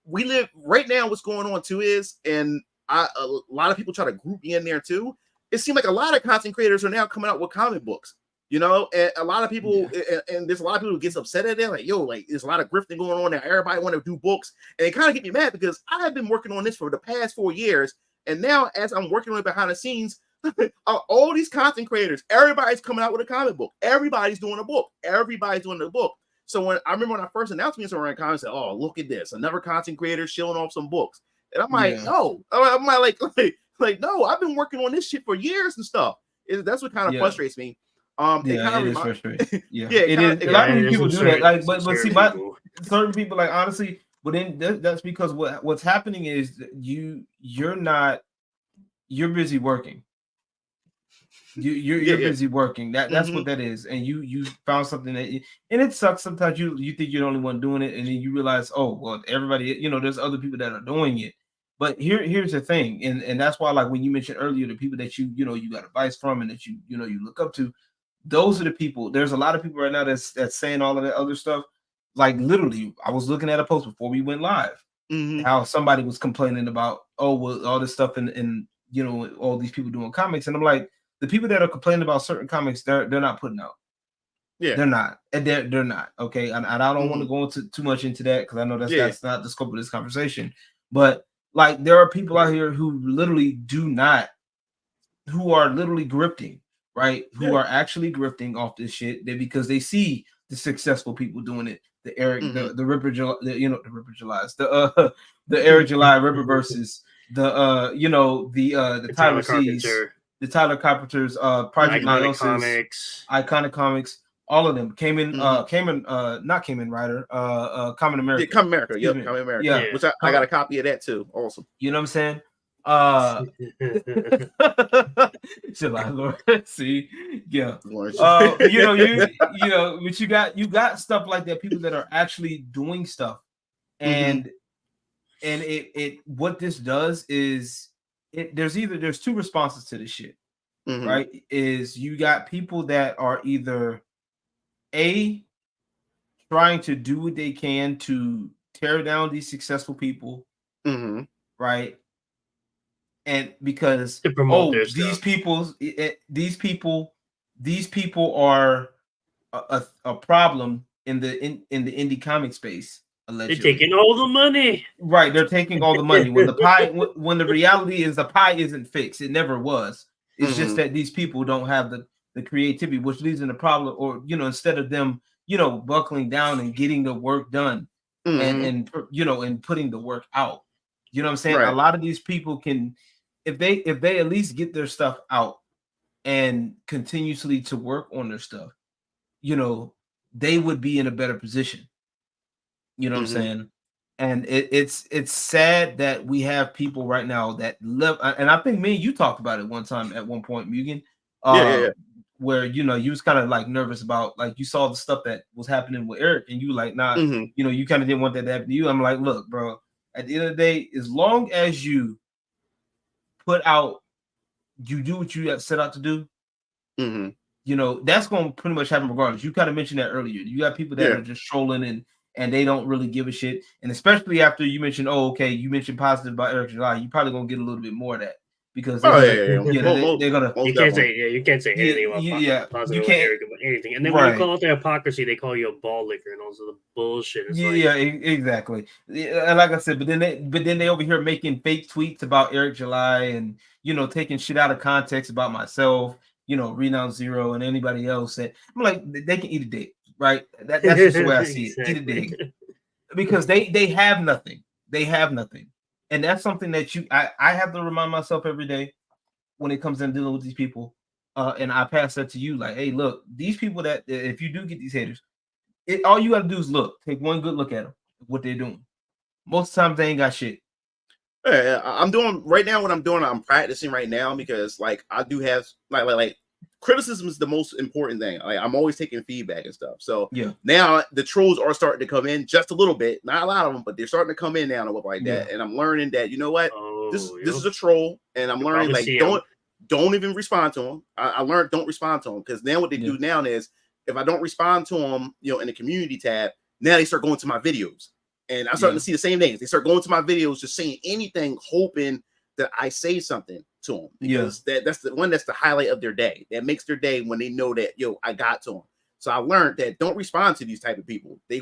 we live right now. What's going on too is, and a lot of people try to group me in there too. It seems like a lot of content creators are now coming out with comic books, you know, and a lot of people, and there's a lot of people who gets upset at that. Like, yo, like there's a lot of grifting going on now. Everybody want to do books, and it kind of get me mad because I have been working on this for the past 4 years, and now as I'm working on it behind the scenes, all these content creators, everybody's coming out with a comic book. Everybody's doing a book. Everybody's doing a book. So I remember when I first announced me on Orion, I said, "Oh, look at this! Another content creator showing off some books." And I'm like, no, I'm like, no, I've been working on this shit for years and stuff. That's what kind of frustrates me. It is frustrating. It is. A lot of people do that. Like, but see, certain people, like honestly, but then that's because what's happening is you're busy working. You're busy working. That's what that is, and you found something that, and it sucks sometimes. You think you're the only one doing it, and then you realize, oh well, everybody, there's other people that are doing it. But here's the thing, and that's why, like when you mentioned earlier, the people that you got advice from and that you look up to, those are the people. There's a lot of people right now that's saying all of that other stuff. Like literally, I was looking at a post before we went live, how somebody was complaining about, oh well, all this stuff and all these people doing comics, and I'm like, the people that are complaining about certain comics, they're not putting out. Yeah, they're not, and they're not okay. And I don't want to go into too much into that because I know that's not the scope of this conversation. But like, there are people out here who are literally grifting, right? Who are actually grifting off this shit because they see the successful people doing it. The Eric, the Ripper, the Ripper July's, the Eric July Ripper versus the Tyler C's. The Tyler Carpenter's Project Meiosis, Iconic Comics, all of them came in. Not Kamen Rider, Kamen America. Yeah, Kamen America. Yep, Kamen America. Yeah, which I got a copy of that too. Awesome. You know what I'm saying? July Lord. See, yeah. But you got stuff like that. People that are actually doing stuff, and it what this does is. There's two responses to this shit, right? Is you got people that are either trying to do what they can to tear down these successful people, right? And because these people are a problem in the indie comic space. Allegedly. They're taking all the money. Right, they're taking all the money. When the pie, when the reality is the pie isn't fixed, it never was. It's just that these people don't have the creativity, which leads in the problem. Or instead of them, buckling down and getting the work done, and putting the work out. You know what I'm saying? Right. A lot of these people can, if they at least get their stuff out and continuously to work on their stuff, they would be in a better position. You know what I'm saying? And it's sad that we have people right now that live, and I think me and you talked about it one time at one point, Mugen. Where you was kind of like nervous about, like, you saw the stuff that was happening with Eric, and you like, nah, you kind of didn't want that to happen to you. I'm like, look, bro, at the end of the day, as long as you put out, you do what you set out to do, you know, that's going to pretty much happen regardless. You kind of mentioned that earlier. You got people that are just trolling and they don't really give a shit. And especially after you mentioned, you mentioned positive about Eric July, you probably going to get a little bit more of that. Because they're gonna. You can't say anything about positive or Eric about anything. And then when you call out their hypocrisy, they call you a ball licker and all sort of bullshit. It's exactly. And like I said, but then they over here making fake tweets about Eric July and taking shit out of context about myself, Renown Zero and anybody else. That I'm like, they can eat a dick, right? That's just the way I see it. Eat a dick, because they have nothing. They have nothing. And that's something that I have to remind myself every day when it comes to dealing with these people. And I pass that to you, like, hey, look, these people that if you do get these haters, all you got to do is take one good look at them, what they're doing. Most times they ain't got shit. Yeah, I'm doing right now what I'm doing. I'm practicing right now because like I do have like criticism is the most important thing. Like, I'm always taking feedback and stuff. So now the trolls are starting to come in just a little bit, not a lot of them, but they're starting to come in now and stuff like that. And I'm learning that this is a troll, and I'm learning like don't even respond to them. I learned don't respond to them, because then what they do now is if I don't respond to them, in the community tab, now they start going to my videos, and I'm starting to see the same things. They start going to my videos, just saying anything, hoping that I say something to them, because that's the highlight of their day. That makes their day when they know that I got to them. So I learned that don't respond to these type of people. They're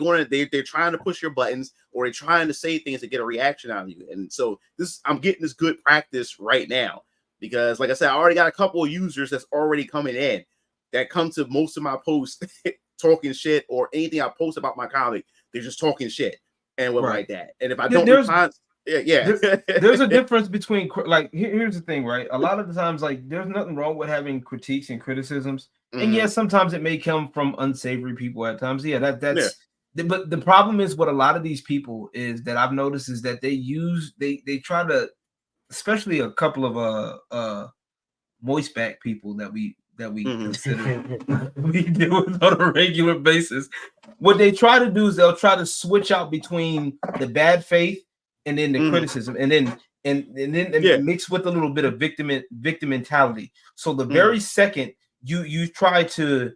trying to push your buttons, or they're trying to say things to get a reaction out of you. And so I'm getting this good practice right now, because like I said, I already got a couple of users that's already coming in that come to most of my posts talking shit, or anything I post about my comic, they're just talking shit and whatever like that. And if I don't respond. There's a difference between, like, here's the thing, right? A lot of the times, like, there's nothing wrong with having critiques and criticisms, and sometimes it may come from unsavory people at times. But the problem is, what a lot of these people is that I've noticed is that they try to, especially a couple of moist back people that we consider we deal with on a regular basis. What they try to do is they'll try to switch out between the bad faith and then the criticism, and then mix with a little bit of victim mentality. So the very second you try to,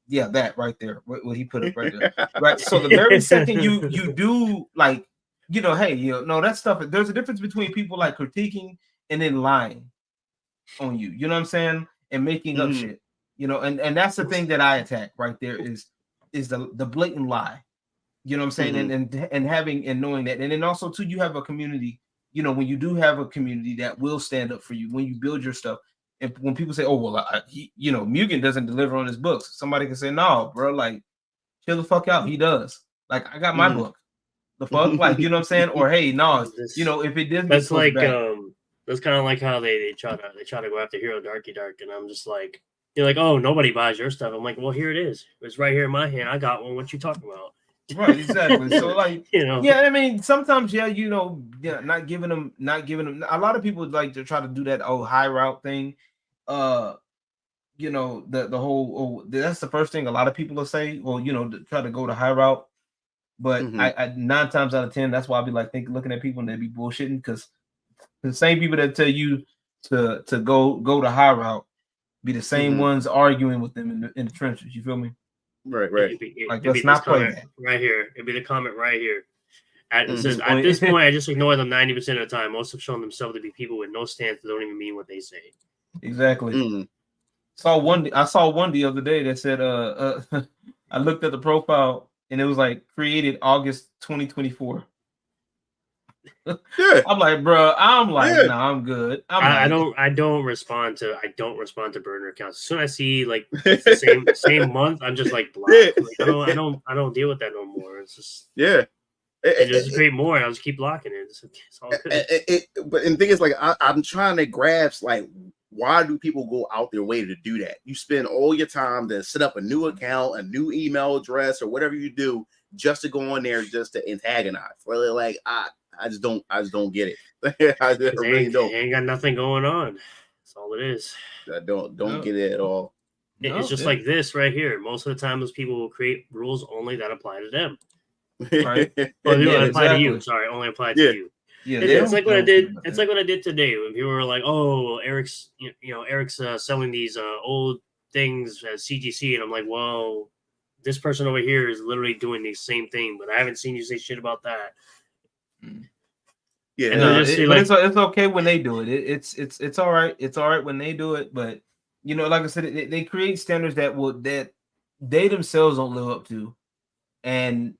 that right there, what he put up right there, right? So the very second you do, like, no, that stuff. There's a difference between people like critiquing and then lying on you. You know what I'm saying? And making up shit. And that's the thing that I attack right there is the blatant lie. You know what I'm saying? And having and knowing that. And then also too, you have a community, when you do have a community that will stand up for you when you build your stuff. And when people say, oh, well, Mugen doesn't deliver on his books, somebody can say, no, bro, like, chill the fuck out. He does. Like, I got my book. The fuck? Like, you know what I'm saying? Or, hey, no, if it didn't. That's like, that's kind of like how they try to go after Hero Dark, and I'm just like, you're like, oh, nobody buys your stuff. I'm like, well, here it is. It's right here in my hand. I got one. What you talking about? Right, exactly. So, like, I mean, sometimes, not giving them. A lot of people like to try to do that high route thing. The whole that's the first thing a lot of people will say. Well, to try to go the high route, but I 9 times out of 10, that's why I be like looking at people and they be bullshitting, because the same people that tell you to go the high route be the same ones arguing with them in the trenches. You feel me? Right. Let's not play that. Right here. It'd be the comment right here. At this point, I just ignore them 90% of the time. Most have shown themselves to be people with no stance that don't even mean what they say. Exactly. I saw one the other day that said, I looked at the profile and it was like created August 2024. I'm like, bro. Nah, I'm good. I don't respond to burner accounts. As soon as I see like it's the same month, I'm just like blocked. Like, I don't deal with that no more. It's just and just create more, and I'll just keep blocking it. It's all good. But the thing is, like, I'm trying to grasp, like, why do people go out their way to do that? You spend all your time to set up a new account, a new email address, or whatever you do, just to go on there, just to antagonize. Really, like, I just don't get it. I really don't. Ain't got nothing going on. That's all it is. I don't get it at all. It's just like this right here. Most of the time, those people will create rules only that apply to them. Right? Well, they don't apply to you. Sorry, only apply to you. Yeah, It's like what I did. It's like what I did today when people were like, "Oh, Eric's, Eric's selling these old things as CGC," and I'm like, "Well, this person over here is literally doing the same thing, but I haven't seen you say shit about that." Yeah, And no, just but it's okay when they do it. It's all right. It's all right when they do it, but like I said, they create standards that they themselves don't live up to, and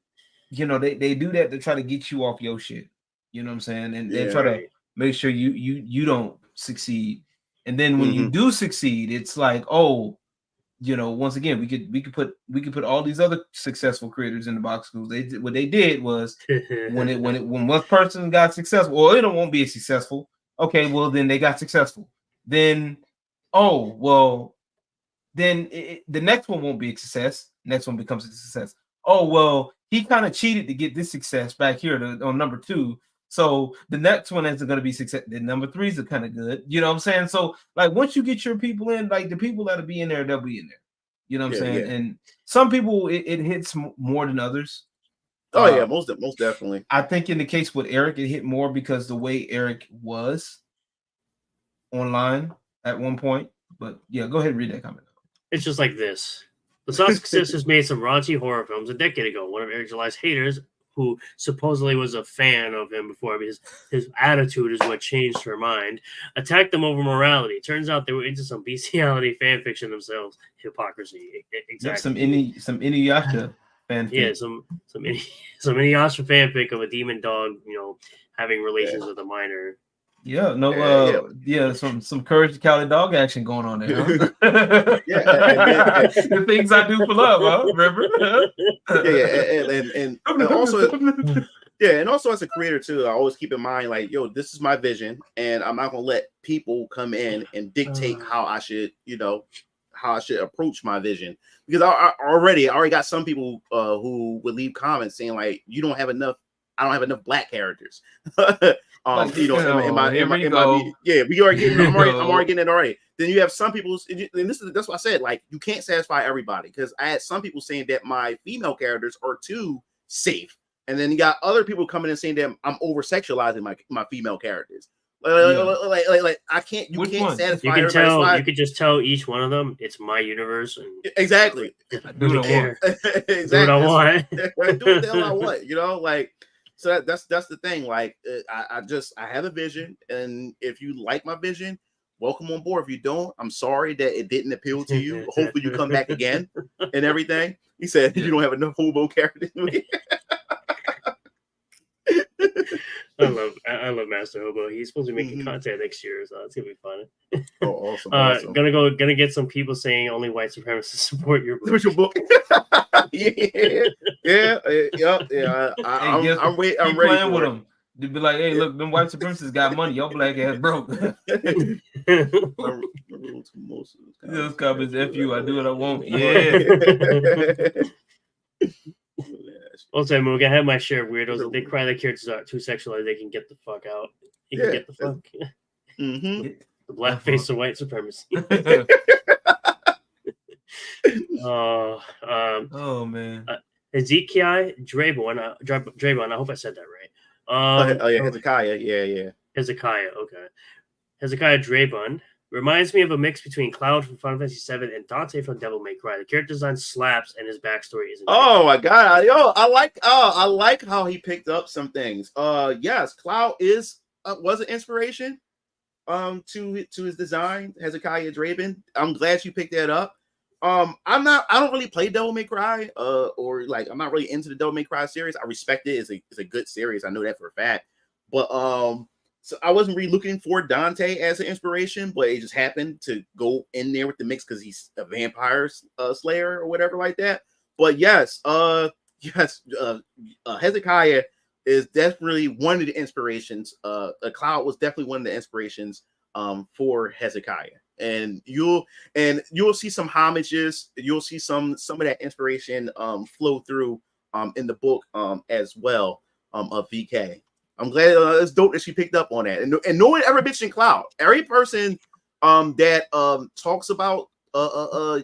they do that to try to get you off your shit. You know what I'm saying? And they try to make sure you don't succeed. And then when you do succeed, it's like, oh, once again, we could put all these other successful creators in the box schools. What they did was when one person got successful, or it won't be successful. Okay, well then they got successful. Then the next one won't be a success. Next one becomes a success. Oh well, he kind of cheated to get this success back here on number 2. So the next one isn't going to be success. The number 3s are kind of good. You know what I'm saying? So like once you get your people in, like the people that'll be in there, they'll be in there. You know what I'm saying? Yeah. And some people it hits more than others. Oh yeah, most definitely. I think in the case with Eric, it hit more because the way Eric was online at one point. But yeah, go ahead and read that comment. It's just like this. The Sonic Sisters made some raunchy horror films a decade ago. One of Eric July's haters, who supposedly was a fan of him before, because his attitude is what changed her mind, attacked them over morality. Turns out they were into some bestiality fan fiction themselves. Hypocrisy. Exactly. Yep, some Inuyasha fanfic. Yeah, some Inuyasha fanfic of a demon dog, having relations with a minor. Yeah, some Courage the Cowardly Dog action going on there. Huh? The things I do for love, huh? Remember? And also as a creator too, I always keep in mind like, yo, this is my vision, and I'm not gonna let people come in and dictate how I should, how I should approach my vision, because I already got some people who would leave comments saying like, I don't have enough black characters. I'm already getting it already. Then you have some people, and that's what I said, like, you can't satisfy everybody, because I had some people saying that my female characters are too safe, and then you got other people coming in saying that I'm over sexualizing my female characters. Like I can't. You can't satisfy. You can just tell each one of them it's my universe. And exactly. Do what I want. Exactly. Do what I want. Do what the hell I want. Like. So that's the thing. Like I have a vision, and if you like my vision, welcome on board. If you don't, I'm sorry that it didn't appeal to you. Hopefully you come back again and everything. He said you don't have enough hobo characters. I love Master Hobo. He's supposed to be making content next year, so it's gonna be fun. Oh, awesome! Gonna get some people saying only white supremacists support your book. Yeah. I'm ready with them. They'd be like, "Hey, look, them white supremacists got money. Your black ass broke." Those comments, F you. I do what I want. Yeah. Also, Moog, I have my share of weirdos. If they cry their characters are too sexualized, they can get the fuck out. You can get the fuck. The blackface of white supremacy. Oh man. Ezekiel Draybon. I hope I said that right. Hezekiah. Yeah. Hezekiah. Okay. Hezekiah Draybon reminds me of a mix between Cloud from Final Fantasy VII and Dante from Devil May Cry. The character design slaps, and his backstory isn't. Oh my god, yo! I like how he picked up some things. Yes, Cloud was an inspiration to his design. Hezekiah Draybon. I'm glad you picked that up. I don't really play Devil May Cry, or like I'm not really into the Devil May Cry series. I respect it. It's a good series. I know that for a fact. But so I wasn't really looking for Dante as an inspiration, but it just happened to go in there with the mix because he's a vampire slayer or whatever like that. But yes, Hezekiah is definitely one of the inspirations. Cloud was definitely one of the inspirations for Hezekiah. And you'll see some homages. You'll see some of that inspiration flow through in the book as well of VK. I'm glad it's dope that she picked up on that. And no one ever mentioned Cloud. Every person that talks about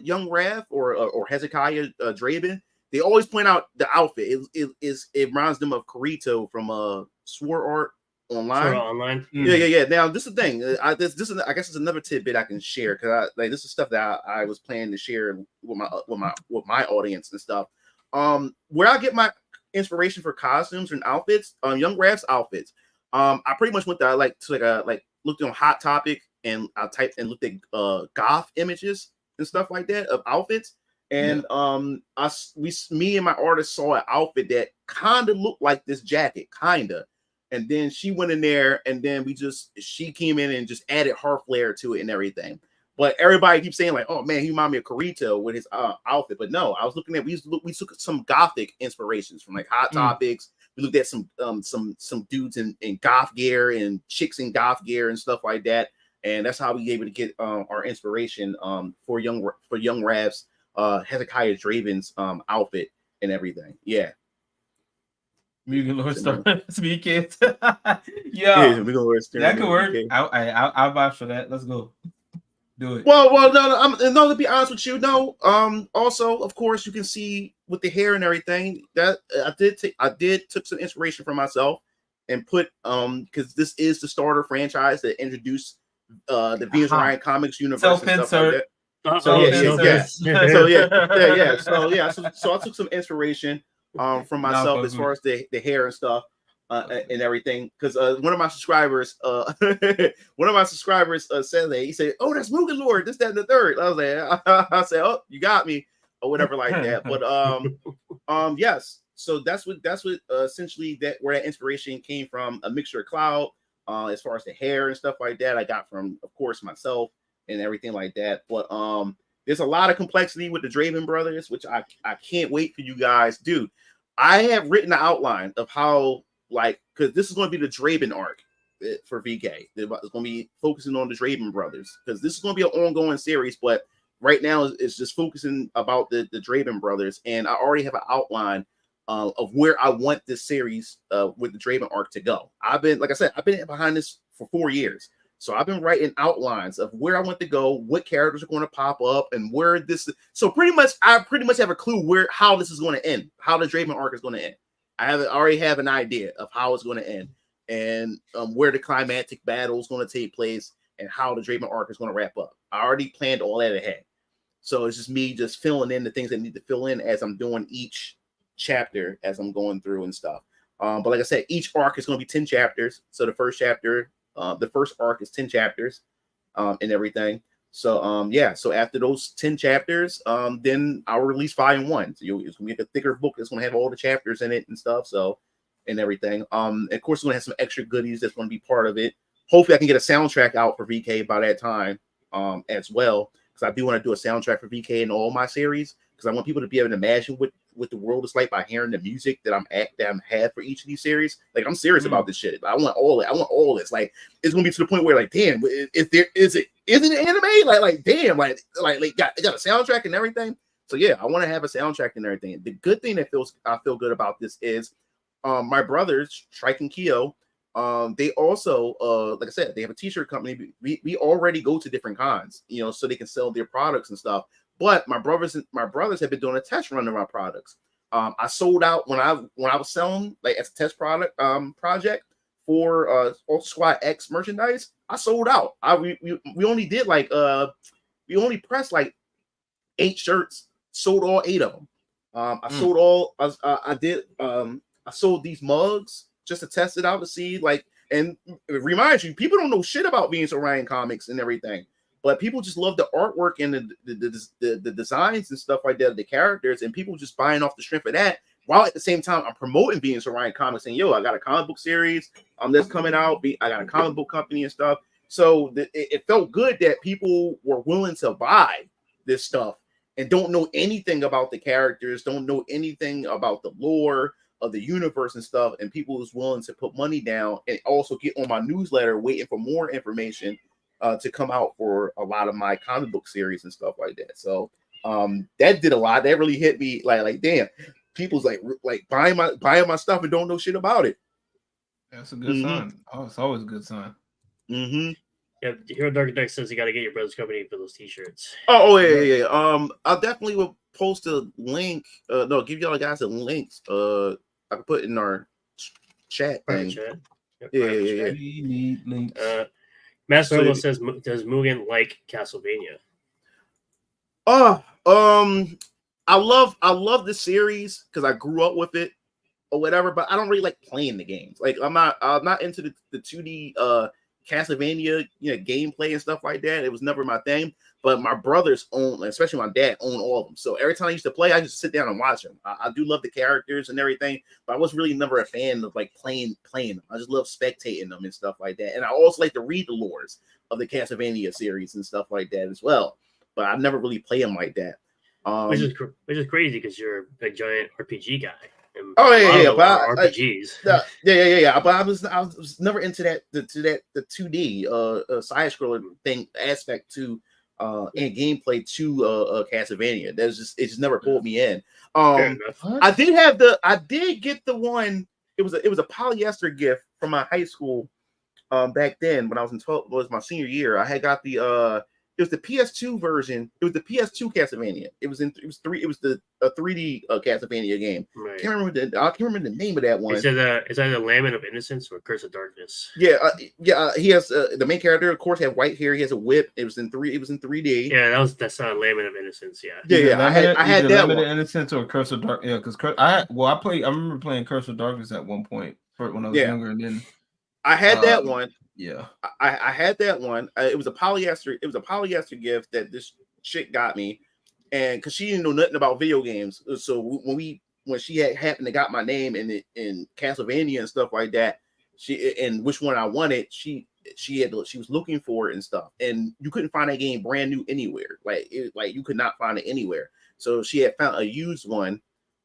young Raph or Hezekiah Draybon, they always point out the outfit. It reminds them of Kirito from Sword Art online. Sort of online. Yeah. Now this is the thing. This is I guess it's another tidbit I can share because this is stuff that I was planning to share with my audience and stuff. Where I get my inspiration for costumes and outfits, Young Rav's outfits. I pretty much went to looked on Hot Topic and I typed and looked at goth images and stuff like that of outfits. And me and my artist saw an outfit that kind of looked like this jacket, kinda. And then she went in there, and then she came in and just added her flair to it and everything. But everybody keeps saying like, "Oh man, he reminded me of Carito with his outfit." But no, I was looking at we took some gothic inspirations from like Hot Topics. We looked at some dudes in goth gear and chicks in goth gear and stuff like that. And that's how we were able to get our inspiration for Young Rav's Hezekiah Draven's outfit and everything. Yeah. MugenLord start speaking. Yeah, that could work. I'll vouch for that. Let's go. Do it. Well, no. To be honest with you, no. Also, of course, you can see with the hair and everything that I did took some inspiration from myself and put because this is the starter franchise that introduced the Venus Orion Comics universe and stuff like that. So I took some inspiration from myself as far as the hair and stuff and everything because one of my subscribers said that he said, "Oh, that's MugenLord, this, that, and the third." I was like, I said, "Oh, you got me," or whatever like that. But yes, so that's what essentially where that inspiration came from, a mixture of Cloud as far as the hair and stuff like that I got from, of course, myself and everything like that. But there's a lot of complexity with the Draven brothers, which I can't wait for you guys. Dude, I have written an outline of how, because this is going to be the Draven arc for VK. It's going to be focusing on the Draven brothers because this is going to be an ongoing series, but right now it's just focusing about the Draven brothers. And I already have an outline of where I want this series with the Draven arc to go. I've been behind this for 4 years. So I've been writing outlines of where I want to go, what characters are going to pop up, and where this. So I pretty much have a clue how this is going to end, how the Draven arc is going to end. I already have an idea of how it's going to end, and where the climactic battle is going to take place, and how the Draven arc is going to wrap up. I already planned all that ahead. So it's just me just filling in the things I need to fill in as I'm doing each chapter as I'm going through and stuff. But like I said, each arc is going to be 10 chapters. So the first chapter. The first arc is 10 chapters and everything. So so after those 10 chapters, then I'll release volume 1. So it's gonna be a thicker book that's gonna have all the chapters in it and stuff. So and everything. Of course, it's gonna have some extra goodies that's gonna be part of it. Hopefully, I can get a soundtrack out for VK by that time as well. Because I do want to do a soundtrack for VK in all my series. Because I want people to be able to imagine what the world is like by hearing the music that I'm had for each of these series. Like, I'm serious about this shit. I want all it. I want all this. Like, it's gonna be to the point where, like, damn, is it an anime? Like, damn, like it got a soundtrack and everything. So yeah, I want to have a soundtrack and everything. The good thing that I feel good about this is my brothers, Trike and Keo, they also like I said, they have a t-shirt company. We already go to different cons, so they can sell their products and stuff. But my brothers have been doing a test run of my products. I sold out when I was selling like as a test product project for Ultra Squad X merchandise. I sold out. We only did we only pressed like 8 shirts. Sold all 8 of them. I sold all. I sold these mugs just to test it out to see and remind you, people don't know shit about Venus Orion comics and everything. But people just love the artwork and the designs and stuff like that, the characters, and people just buying off the strength of that. While at the same time, I'm promoting Venus Orion Comics, saying, "Yo, I got a comic book series that's coming out. I got a comic book company and stuff." So it felt good that people were willing to buy this stuff and don't know anything about the characters, don't know anything about the lore of the universe and stuff, and people was willing to put money down and also get on my newsletter, waiting for more information. To come out for a lot of my comic book series and stuff like that. So that did a lot. That really hit me like damn, people's like buying my stuff and don't know shit about it. That's a good sign. Oh, it's always a good sign. Yeah, Hero Dark Deck says you got to get your brother's company for those t-shirts. Oh yeah. I definitely will post a link. Give y'all guys a link. I can put in our chat thing. Yeah. We need links. Master So- Level says, does Mugen like Castlevania? I love the series because I grew up with it or whatever, but I don't really like playing the games. Like I'm not into the 2D Castlevania, gameplay and stuff like that. It was never my thing. But my brothers own, especially my dad, own all of them. So every time I used to play, I just sit down and watch them. I do love the characters and everything, but I was really never a fan of like playing them. I just love spectating them and stuff like that. And I also like to read the lores of the Castlevania series and stuff like that as well. But I never really play them like that. Which is crazy because you're a giant RPG guy. And Oh yeah, a lot of yeah, them but are RPGs. yeah. But I was never into the 2D side scroller thing aspect to and gameplay to Castlevania. It just never pulled me in. Fair enough. I did get the one. It was a polyester gift from my high school back then when I was in 12. It was my senior year. I had got the it was the PS2 version. It was the PS2 Castlevania. It was the 3D Castlevania game. Right. I can't remember the name of that one. Is either Lament of Innocence or Curse of Darkness? Yeah. He has the main character, of course, had white hair. He has a whip. It was in 3D. Yeah, that's not Lament of Innocence. Yeah. Yeah. I had that Limited one. Innocence or Curse of Dark. Yeah, because I remember playing Curse of Darkness at one point when I was younger, and then I had that one. Yeah, I had that one. It was a polyester gift that this chick got me, and because she didn't know nothing about video games, so when she had happened to got my name in Castlevania and stuff like that, and which one I wanted, she was looking for it and stuff, and you couldn't find that game brand new anywhere. Like you could not find it anywhere. So she had found a used one,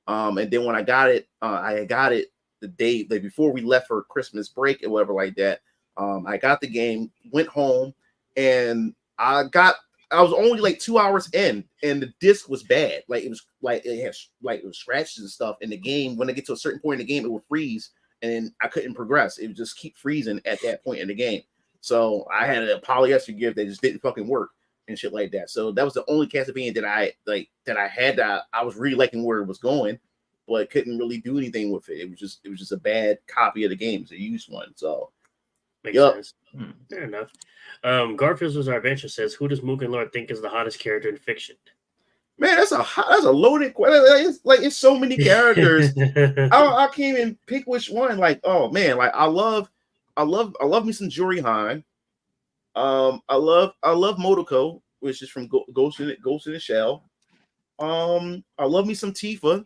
and then when I got it, I got it the day before we left for Christmas break or whatever like that. I got the game, went home, and I was only like 2 hours in, and the disc was bad. It was scratches and stuff. And the game, when I get to a certain point in the game, it would freeze, and I couldn't progress. It would just keep freezing at that point in the game. So I had a polyester gift that just didn't fucking work and shit like that. So that was the only Castlevania that I had that I was really liking where it was going, but couldn't really do anything with it. It was just a bad copy of the game. It's a used one. So. Makes sense. Fair enough. Garfield's Was Our Adventure says, who does MugenLord think is the hottest character in fiction? Man, that's a loaded question. It's so many characters. I can't even pick which one. Oh man, I love me some Juri Han. I love Motoko, which is from Ghost in the Shell. I love me some Tifa.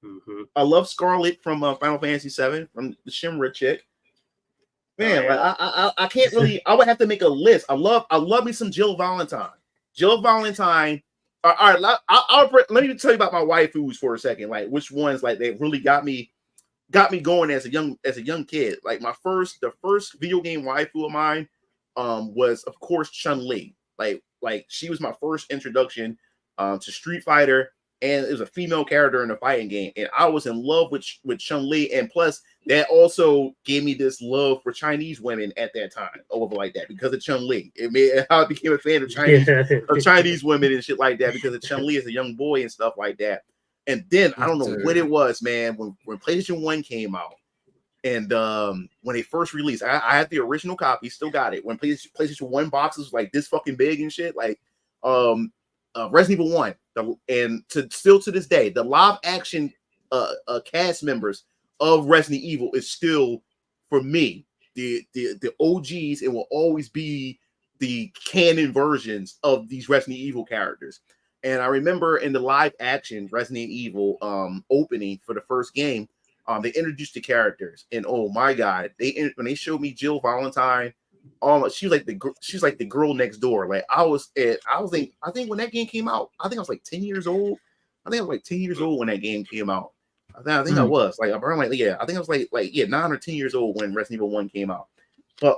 Mm-hmm. I love Scarlet from Final Fantasy VII, from the Shimra chick. Man, I can't really. I would have to make a list. I love me some Jill Valentine. Jill Valentine. All right, let me tell you about my waifus for a second. Which ones they really got me going as a young kid. The first video game waifu of mine was of course Chun-Li. She was my first introduction to Street Fighter, and it was a female character in a fighting game, and I was in love with Chun-Li, and plus that also gave me this love for Chinese women at that time, over like that, because of Chun-Li. I became a fan of Chinese women and shit like that because of Chun-Li as a young boy and stuff like that. And then I don't know what it was, man, when PlayStation 1 came out, and when they first released, I had the original copy, still got it. When PlayStation 1 boxes like this fucking big and shit, Resident Evil 1, and to this day, the live action cast members of Resident Evil is still, for me, the OGs. It will always be the canon versions of these Resident Evil characters. And I remember in the live action Resident Evil opening for the first game, they introduced the characters, and oh my god, when they showed me Jill Valentine, she's like the girl next door. I think when that game came out, I think I was 10 years old. I think I was 10 years old when that game came out. I think I was I think I was 9 or 10 years old when Resident Evil 1 came out. But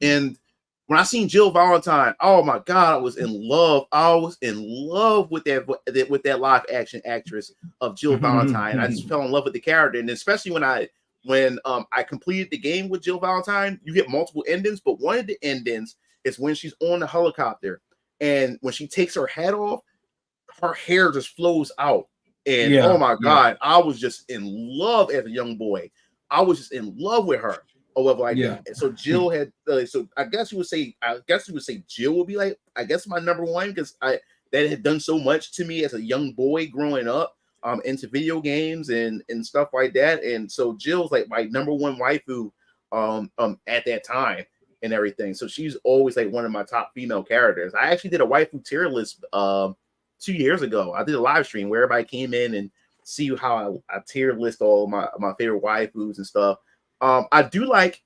and when I seen Jill Valentine, oh my god, I was in love. I was in love with that live action actress of Jill Valentine. I just fell in love with the character, and especially when I completed the game with Jill Valentine, you get multiple endings, but one of the endings is when she's on the helicopter, and when she takes her hat off, her hair just flows out. And oh my god, I was just in love as a young boy I was just in love with her or whatever like Yeah. that. And so Jill had so I guess you would say Jill would be like, I guess my number one, because that had done so much to me as a young boy growing up into video games and stuff like that. And so Jill's like my number one waifu at that time and everything. So she's always like one of my top female characters. I actually did a waifu tier list 2 years ago. I did a live stream where everybody came in and see how I tier list all my favorite waifus and stuff. I do like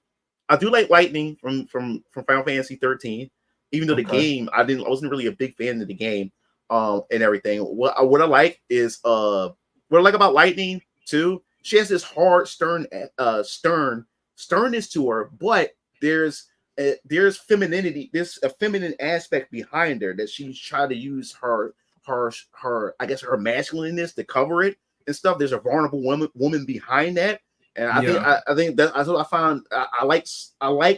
Lightning from Final Fantasy 13, even though the game I wasn't really a big fan of the game and everything. What I like is what I like about Lightning too. She has this hard sternness to her, but there's femininity. There's a feminine aspect behind her that she's trying to use her I guess her masculineness to cover it and stuff. There's a vulnerable woman behind that. And I think that's what I found. I like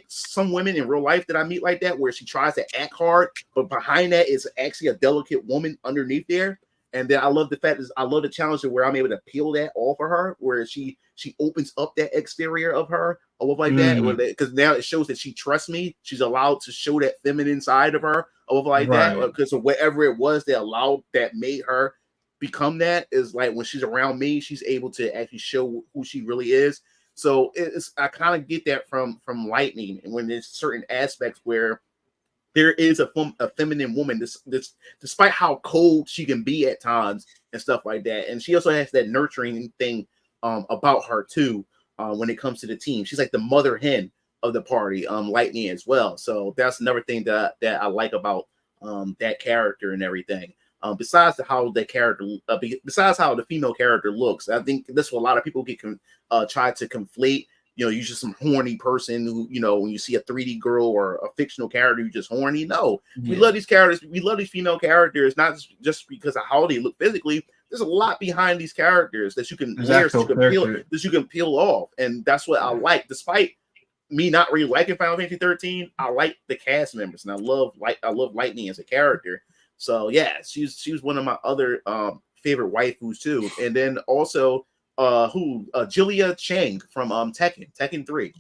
some women in real life that I meet like that, where she tries to act hard, but behind that is actually a delicate woman underneath there. And then I love the fact I love the challenge where I'm able to peel that off of her, where she opens up that exterior of her or what like that, because now it shows that she trusts me. She's allowed to show that feminine side of her or like that, because of whatever it was that made her become that, is like when she's around me, she's able to actually show who she really is. So I kind of get that from Lightning, and when there's certain aspects where there is a feminine woman, this despite how cold she can be at times and stuff like that. And she also has that nurturing thing about her too when it comes to the team. She's like the mother hen of the party, Lightning as well. So that's another thing that I like about that character and everything. Besides how the female character looks, I think that's what a lot of people try to conflate. You know, you're just some horny person who, you know, when you see a 3D girl or a fictional character, you're just horny. No, we love these characters. We love these female characters, not just because of how they look physically. There's a lot behind these characters that you can peel off, and that's what I like. Despite me not really liking Final Fantasy 13, I like the cast members, and I love Lightning as a character. So yeah, she's one of my other favorite waifus too. And then also Julia Chang from Tekken 3.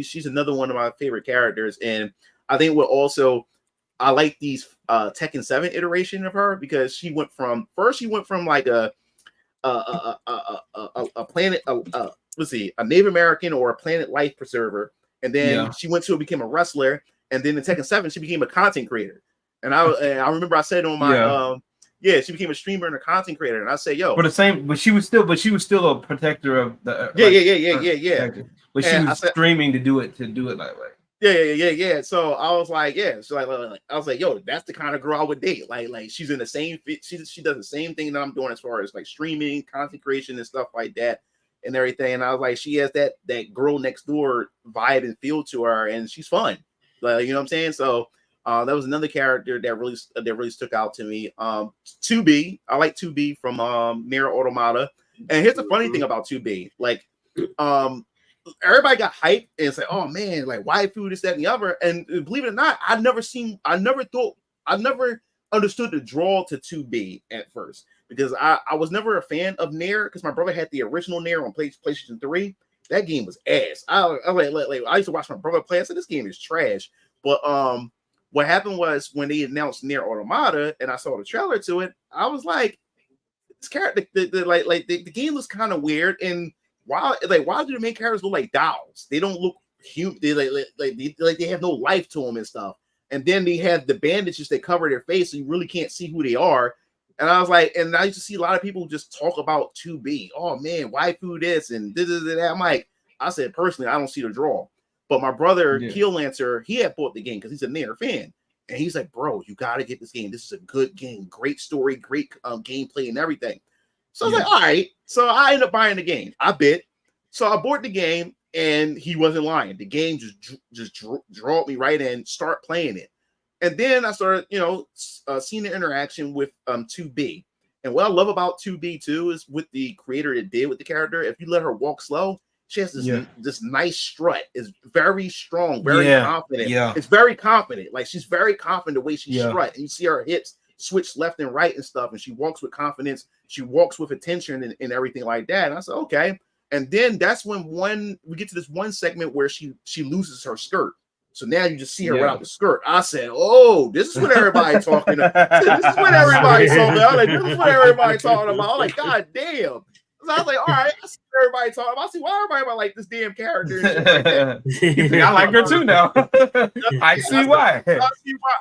She's another one of my favorite characters. And I think I like these Tekken 7 iteration of her, because she went from like a planet a Native American or a planet life preserver, and then she became a wrestler, and then in Tekken 7 she became a content creator. And I remember I said on my she became a streamer and a content creator, and I say, but she was still a protector of the But she was streaming to do it that way. Yeah. So I was like, I was like, yo, that's the kind of girl I would date. Like she's in the same, she does the same thing that I'm doing as far as like streaming, content creation, and stuff like that, and everything. And I was like, she has that girl next door vibe and feel to her, and she's fun. Like, you know what I'm saying? So that was another character that really stuck out to me. 2B, I like 2B from Nier Automata. And here's the funny thing about 2B, like everybody got hyped and said, "Oh man, like waifu, this, that, and the other." And believe it or not, I never understood the draw to 2B at first, because I was never a fan of Nier, because my brother had the original Nier on PlayStation 3. That game was ass. I used to watch my brother play. I said, this game is trash. But what happened was, when they announced Nier Automata and I saw the trailer to it, I was like, this character, the game looks kind of weird. And why do the main characters look like dolls? They don't look human. They have no life to them and stuff. And then they have the bandages that cover their face, so you really can't see who they are. And I was like, and I used to see a lot of people just talk about 2B. Oh man, waifu this and this and that. I'm like, I said personally, I don't see the draw. But my brother, Keel Lancer, he had bought the game because he's a Nier fan. And he's like, bro, you got to get this game. This is a good game. Great story, great gameplay and everything. So I was like, all right. So I ended up buying the game. I bid. So I bought the game, and he wasn't lying. The game just drew me right in, start playing it. And then I started, seeing the interaction with 2B. And what I love about 2B too is with the creator that did with the character, if you let her walk slow, she has this nice strut. Is very strong, very confident. Yeah. It's very confident. Like, she's very confident the way she strut. And you see her hips switch left and right and stuff. And she walks with confidence. She walks with attention and everything like that. And I said, okay. And then that's when we get to this one segment where she loses her skirt. So now you just see her without the skirt. I said, "Oh, this is what everybody talking about. This is what everybody's talking about." I'm like, "This is what everybody talking about." I'm like, "God damn." So I was like, "All right, I see what everybody talking about. I see why everybody like this damn character and shit like that." I like her too now. I see why.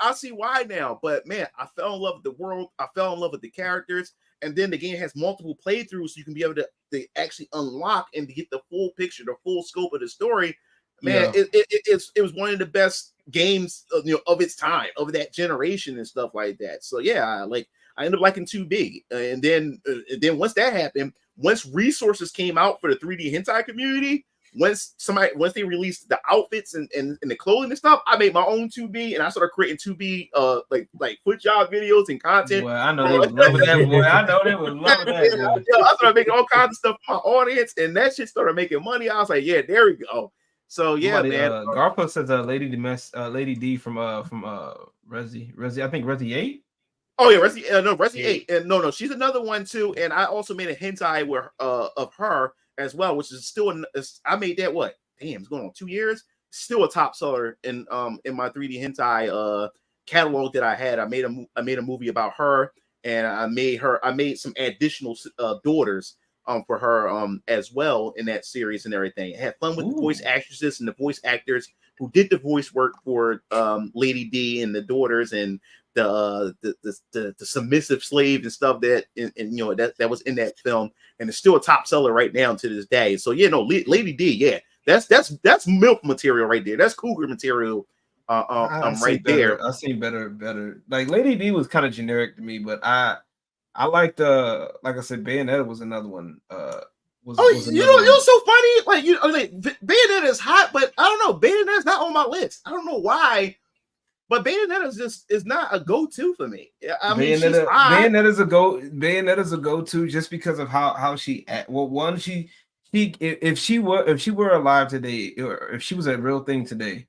I see why now. But man, I fell in love with the world. I fell in love with the characters. And then the game has multiple playthroughs, so you can be able to actually unlock and to get the full picture, the full scope of the story. Man, it was one of the best games of its time, of that generation and stuff like that. So yeah, I ended up liking 2B, and then once that happened, once resources came out for the 3D hentai community, once they released the outfits and the clothing and stuff, I made my own 2B and I started creating 2B like foot job videos and content. Boy, I know they would love that, boy. I know they would love that. Yeah, I started making all kinds of stuff for my audience, and that shit started making money. I was like, yeah, there we go. So yeah, man. Garpo says Lady D from Resi. I think Resi 8. Oh yeah, Resi 8. And no, she's another one too. And I also made a hentai of her as well, which is still I made that it's going on 2 years. Still a top seller in my 3D hentai catalog that I had. I made a movie about her, and I made some additional daughters for her as well in that series and everything. I had fun with the voice actresses and the voice actors who did the voice work for Lady D and the daughters and the submissive slave and stuff that that was in that film, and it's still a top seller right now to this day. So Lady D, that's MILF material right there. That's cougar material right there. I seen better. Like Lady D was kind of generic to me, but I liked like I said, Bayonetta was another one. Was so funny. Bayonetta is hot, but I don't know. Bayonetta's not on my list. I don't know why. But Bayonetta is not a go-to for me. I mean, Bayonetta's a go-to just because of how she act. Well, one, if she were alive today, or if she was a real thing today,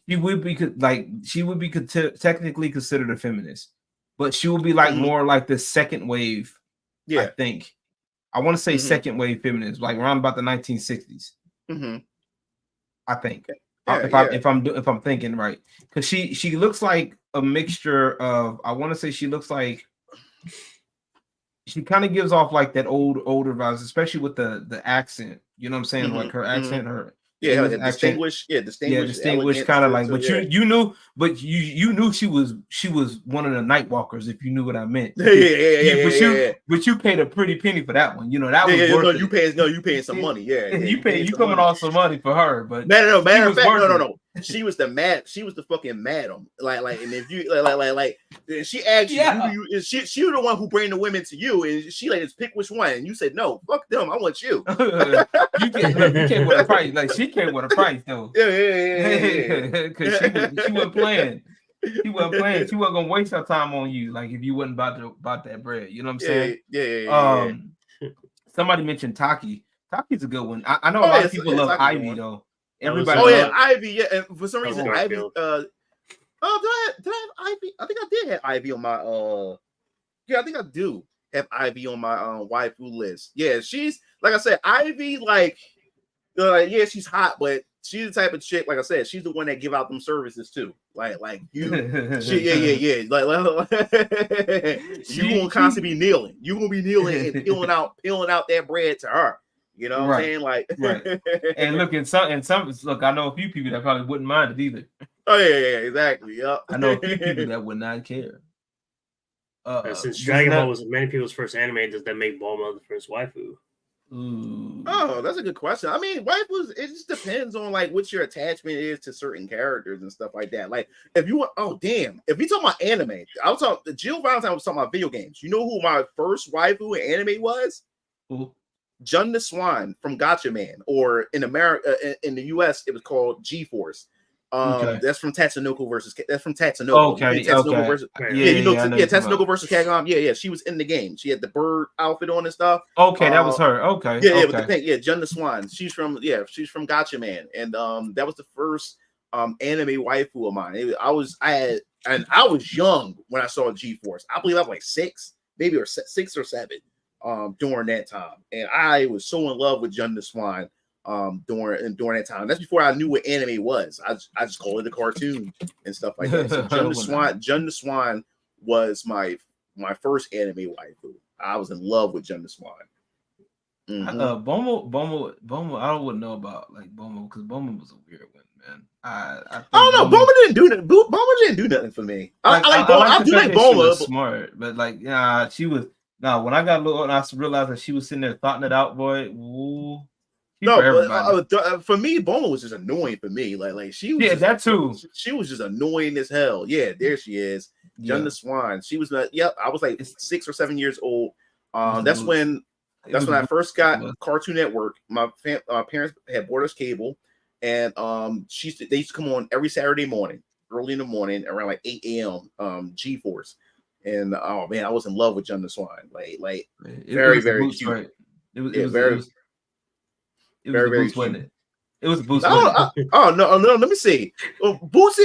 she would be technically considered a feminist, but she would be more like the second wave. Yeah, I think. I want to say second wave feminist, like around about the 1960s. I think. Okay. If I'm thinking right, because she looks like a mixture of, I want to say she looks like, she kind of gives off like that older vibes, especially with the accent. You know what I'm saying? Like her accent, her distinguished kind of like, but you knew she was one of the night walkers, if you knew what I meant. But you paid a pretty penny for that one. That was worth it. You paying some money. You coming off some money for her, but matter of fact, no. She was the fucking madam. And if you like she asked you, she was the one who bring the women to you, and she just pick which one, and you said no, fuck them, I want you. You came with a price, like she came with a price though. Because she wasn't playing. She wasn't playing. She wasn't gonna waste her time on you, like if you wasn't about that bread. You know what I'm saying? Somebody mentioned Taki. Taki's a good one. I know a lot of people love Ivy though. Everybody. Ivy. Yeah, and for some reason, Ivy. Did I have Ivy? I think I did have Ivy on my. I think I do have Ivy on my waifu list. Yeah, she's like I said, Ivy. She's hot, but she's the type of chick. Like I said, she's the one that give out them services too. Like you. You gonna constantly be kneeling. You gonna be kneeling and peeling out that bread to her. You know what I'm saying? Like, right. And look, I know a few people that probably wouldn't mind it either. Oh yeah, exactly. Yep. I know a few people that would not care. Since Dragon Ball was many people's first anime, does that make Bulma the first waifu? Oh, that's a good question. I mean, waifus, it just depends on what your attachment is to certain characters and stuff like that. Like, if you want, if you talk about anime, Jill Valentine was talking about video games. You know who my first waifu in anime was? Jun the Swan from Gotcha Man, or in America, in the US, it was called G-Force. That's from Tatsunoko versus. That's from Tatsunoko. Tatsunoko versus. Tatsunoko versus Capcom. Yeah. She was in the game. She had the bird outfit on and stuff. Okay, that was her. Okay. With the pink. Yeah, Jun the Swan. She's from Gotcha Man, and that was the first anime waifu of mine. I was young when I saw G-Force. I believe I was like 6, maybe 6 or 7. during that time, and I was so in love with Jun the Swan during that time. That's before I knew what anime was. I just called it a cartoon and stuff like that. So Jun the Swan was my first anime waifu. I was in love with Jun the Swan. Bomo, I wouldn't know about like Bomo because Bomo was a weird one, man. I don't know. Boma didn't do nothing. Boma didn't do nothing for me. I like Boma. I do like Boma. Smart, but like, yeah, she was. Now, when I got little and I realized that she was sitting there thoughting it out, boy. Ooh, no, but for me, Boma was just annoying for me. Like she was. Yeah, that too. She was just annoying as hell. Yeah, there she is, Jun the Swan. She was. Yep, I was like 6 or 7 years old. That's when I first got Cartoon Network. My parents had bought us cable. And they used to come on every Saturday morning, early in the morning, around like 8 a.m. G-Force. And oh man, I was in love with Jun the Swan. Like very cute. Right? It was very cute. It was Boots. No, let me see. Boots.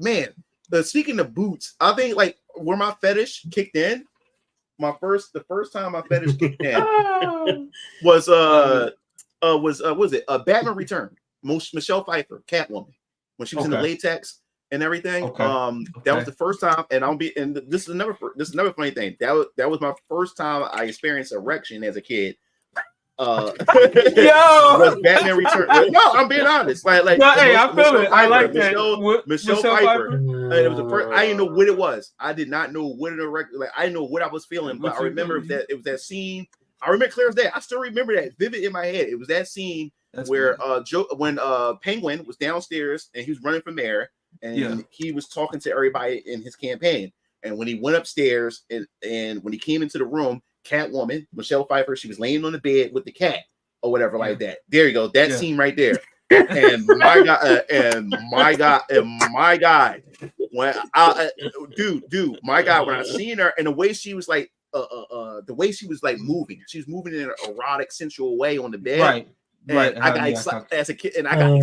Man. Speaking of Boots, I think like where my fetish kicked in, the first time my fetish kicked in was Batman Return? Michelle Pfeiffer, Catwoman, when she was in the latex and everything. That was the first time, and this is another funny thing. That was my first time I experienced erection as a kid. Was Batman Return? No, I'm being honest. Like no, hey, I feel it. I like that. Michelle Pfeiffer. It was the first. I didn't know what it was. I did not know what an erection. Like I didn't know what I was feeling, but I remember that it was that scene. I remember clear as day. I still remember that vivid in my head. It was that scene where when Penguin was downstairs and he was running for mayor, and he was talking to everybody in his campaign. And when he went upstairs and when he came into the room, Catwoman, Michelle Pfeiffer, she was laying on the bed with the cat or whatever like that. There you go. That scene right there. And my God, when my God, when I seen her and the way she was like. The way she was like moving, she was moving in an erotic, sensual way on the bed. Right. I got excited as a kid, and I got